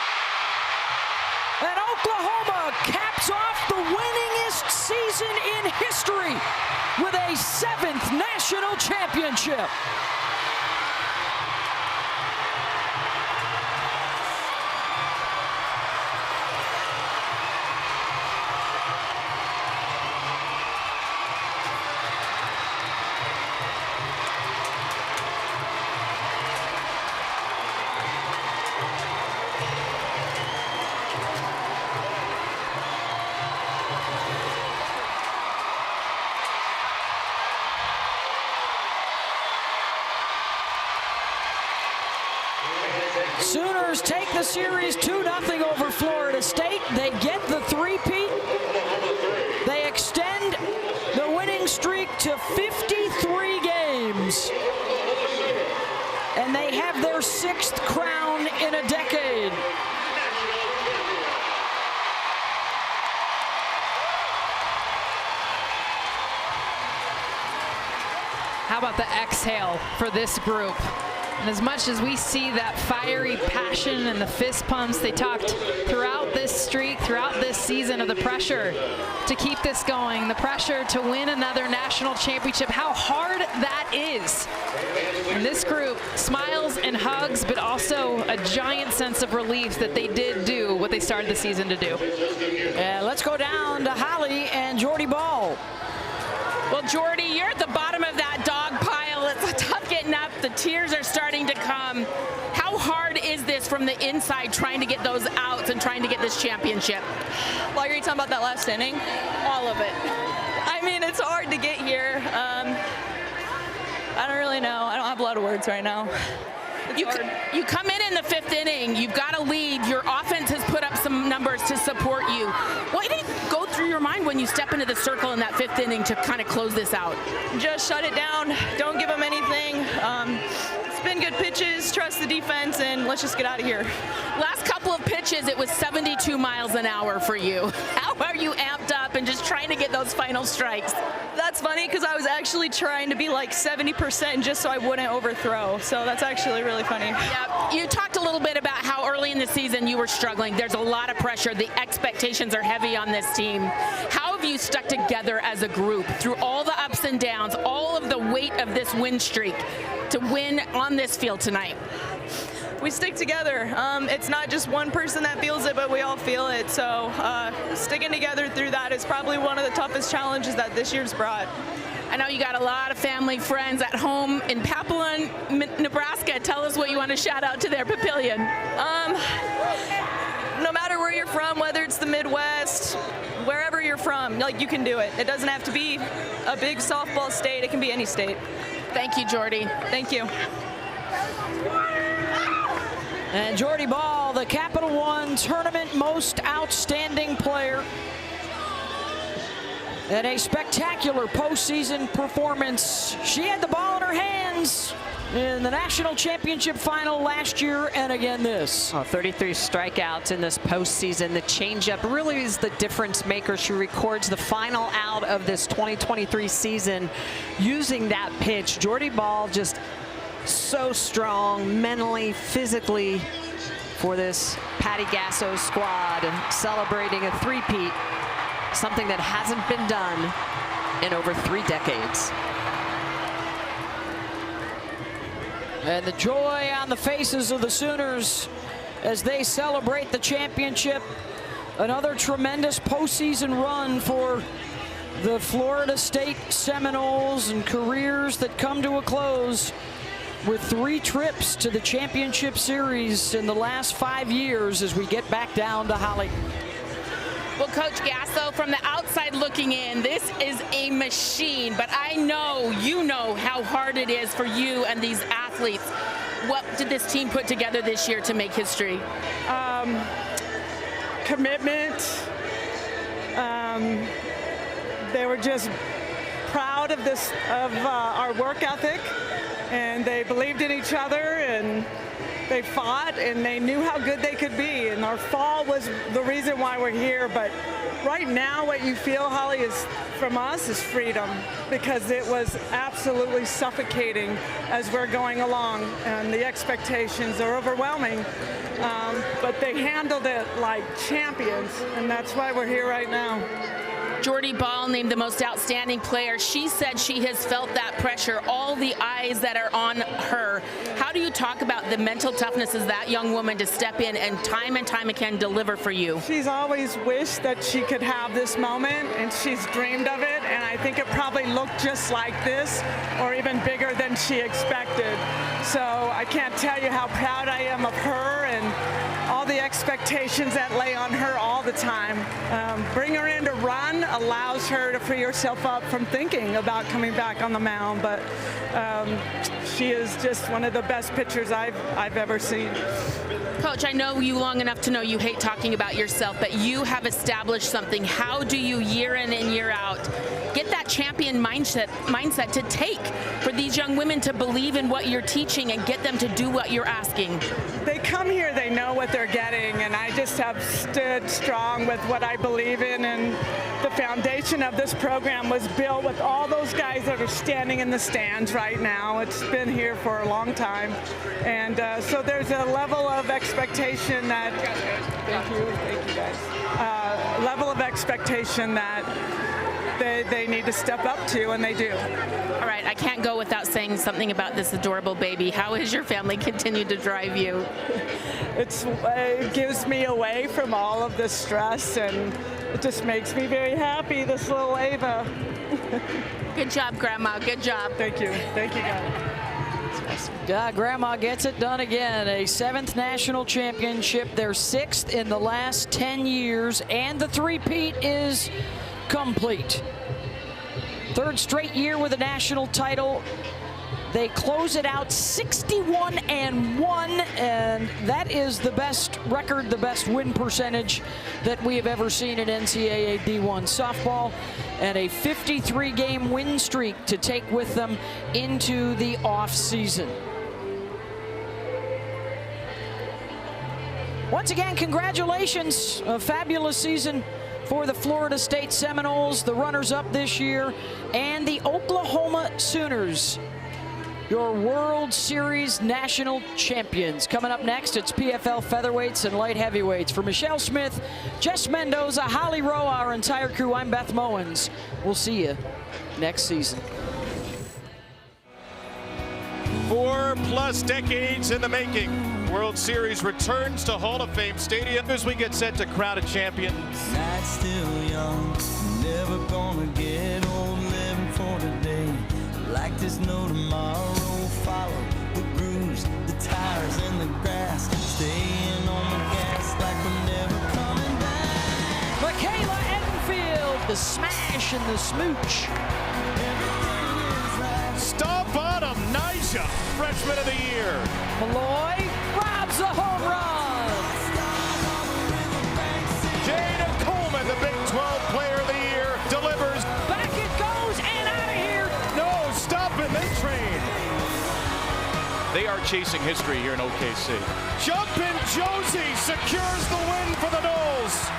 And Oklahoma caps off the winningest season in history with a 7th national championship. Sooners take the series 2-0 over Florida State. They get the three-peat. They extend the winning streak to 53 games. And they have their 6th crown in a decade. How about the exhale for this group? And as much as we see that fiery passion and the fist pumps, they talked throughout this streak, throughout this season, of the pressure to keep this going, the pressure to win another national championship, how hard that is. And this group smiles and hugs, but also a giant sense of relief that they did do what they started the season to do. Let's go down to Holly and Jordy Bahl. Well, Jordy, you're at the bottom of that dog pile. It's tough getting up. The tears are starting to come. How hard is this from the inside, trying to get those outs and trying to get this championship? Well, are you talking about that last inning? All of it. I mean, it's hard to get here. I don't really know. I don't have a lot of words right now. You come in the 5th inning. You've got to lead. Your offense has put up some numbers to support you. What did go through your mind when you step into the circle in that 5th inning to kind of close this out? Just shut it down. Don't give them anything. Spin good pitches, trust the defense, and let's just get out of here. Last couple of pitches, it was 72 miles an hour for you. How are you amped up and just trying to get those final strikes? That's funny because I was actually trying to be like 70% just so I wouldn't overthrow. So that's actually really funny. Yeah, you talked a little bit about how early in the season you were struggling. There's a lot of pressure. The expectations are heavy on this team. How have you stuck together as a group through all the ups ups and downs, all of the weight of this win streak to win on this field tonight? We stick together. It's not just one person that feels it, but we all feel it. So sticking together through that is probably one of the toughest challenges that this year's brought. I know you got a lot of family, friends at home in Papillon, Nebraska. Tell us what you want to shout out to their Papillion. No matter where you're from, whether it's the Midwest, wherever you're from, like, you can do it. It doesn't have to be a big softball state. It can be any state. Thank you, Jordy. Thank you. And Jordy Bahl, the Capital One Tournament Most Outstanding Player. And a spectacular postseason performance. She had the ball in her hands in the national championship final last year and again this. 33 strikeouts in this postseason. The changeup really is the difference maker. She records the final out of this 2023 season using that pitch. Jordy Bahl just so strong mentally, physically for this Patty Gasso squad, celebrating a three-peat, something that hasn't been done in over 3 decades. And the joy on the faces of the Sooners as they celebrate the championship. Another tremendous postseason run for the Florida State Seminoles, and careers that come to a close with 3 trips to the championship series in the last 5 years as we get back down to Holly. Well, Coach Gasso, from the outside looking in, this is a machine, but I know you know how hard it is for you and these athletes. What did this team put together this year to make history? Commitment. They were just proud of this, of our work ethic, and they believed in each other, and they fought, and they knew how good they could be. And our fall was the reason why we're here. But right now, what you feel, Holly, is from us is freedom, because it was absolutely suffocating as we're going along, and the expectations are overwhelming. But they handled it like champions, and that's why we're here right now. Jordy Bahl named the most outstanding player. She said she has felt that pressure, all the eyes that are on her. How do you talk about the mental toughness as that young woman to step in and time again deliver for you? She's always wished that she could have this moment, and she's dreamed of it, and I think it probably looked just like this, or even bigger than she expected. So I can't tell you how proud I am of her and all the expectations that lay on her all the time. Bring her in to run allows her to free herself up from thinking about coming back on the mound, but she is just one of the best pitchers I've ever seen. Coach, I know you long enough to know you hate talking about yourself, but you have established something. How do you, year in and year out, get that champion mindset to take for these young women to believe in what you're teaching and get them to do what you're asking? They come here, they know what they're getting, and I just have stood strong with what I believe in, and the foundation of this program was built with all those guys that are standing in the stands right now. It's been here for a long time, and so there's a level of expectation that, thank you guys, level of expectation that they need to step up to, and they do. All right, I can't go without saying something about this adorable baby. How has your family continued to drive you? It gives me away from all of the stress, and it just makes me very happy, this little Ava. Good job, Grandma. Good job. Thank you. Thank you, guys. Yeah, Grandma gets it done again. A 7th national championship, their 6th in the last 10 years, and the three-peat is complete. 3rd straight year with a national title. They close it out 61-1, and that is the best record, the best win percentage that we have ever seen in NCAA D1 softball, and a 53-game win streak to take with them into the off-season. Once again, congratulations. A fabulous season for the Florida State Seminoles, the runners-up this year, and the Oklahoma Sooners, your World Series national champions. Coming up next, it's PFL featherweights and light heavyweights. For Michelle Smith, Jess Mendoza, Holly Rowe, our entire crew, I'm Beth Mowins. We'll see you next season. 4+ decades in the making. World Series returns to Hall of Fame Stadium as we get set to crown a champion. Night's still young, never gonna get old, living for today. Like there's no tomorrow, follow the grooves, the tires and the grass, staying on the gas like we're never coming back. Michaela Edenfield, the smash and the smooch. Stomp on him, Nyjah, freshman of the year. Malloy robs a home run. Jada Coleman, the Big 12 player of the year, delivers. Back it goes and out of here. No, stop it, then train. They are chasing history here in OKC. Jumpin' Josie secures the win for the Noles.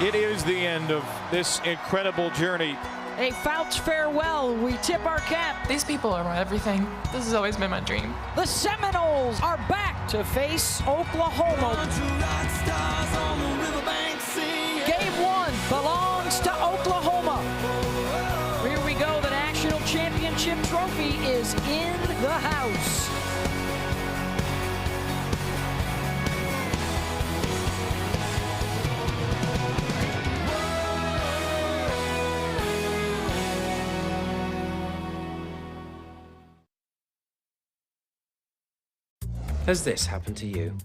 It is the end of this incredible journey. A Fouts farewell. We tip our cap. These people are my everything. This has always been my dream. The Seminoles are back to face Oklahoma. Game 1 belongs to Oklahoma. Here we go. The national championship trophy is in the house. Has this happened to you?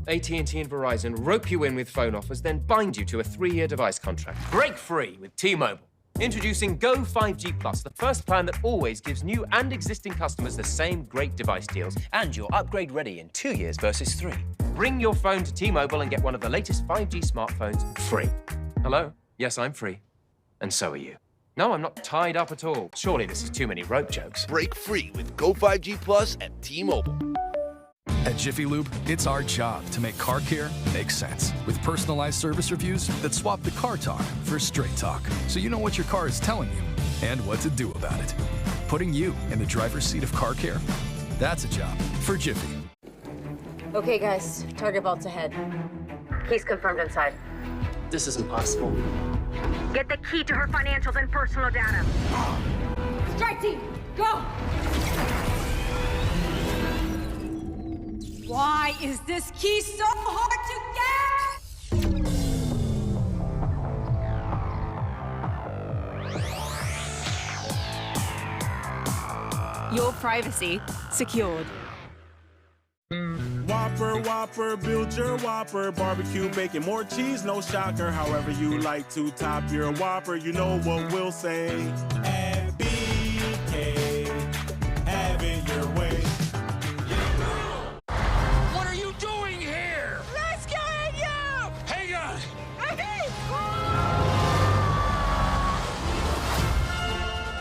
AT&T and Verizon rope you in with phone offers, then bind you to a 3-year device contract. Break free with T-Mobile. Introducing Go 5G Plus, the first plan that always gives new and existing customers the same great device deals. And you're upgrade ready in 2 years versus 3. Bring your phone to T-Mobile and get one of the latest 5G smartphones free. Hello? Yes, I'm free. And so are you. No, I'm not tied up at all. Surely this is too many rope jokes. Break free with Go 5G Plus at T-Mobile. At Jiffy Lube, it's our job to make car care make sense. With personalized service reviews that swap the car talk for straight talk, so you know what your car is telling you and what to do about it. Putting you in the driver's seat of car care, that's a job for Jiffy. Okay, guys, target vault's ahead. He's confirmed inside. This is impossible. Get the key to her financials and personal data. Strike team, go! Why is this key so hard to get? Your privacy secured. Whopper, Whopper, build your Whopper. Barbecue, bacon, more cheese, no shocker. However you like to top your Whopper, you know what we'll say. MBK, have it your way. What are you doing here? Let's go, you! Hang on!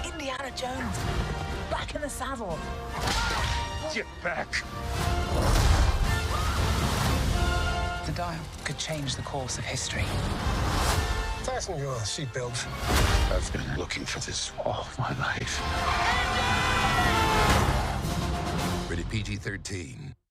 Indiana Jones, back in the saddle. Get back! The dial could change the course of history. Fasten your seatbelts. I've been looking for this all my life. Rated PG-13.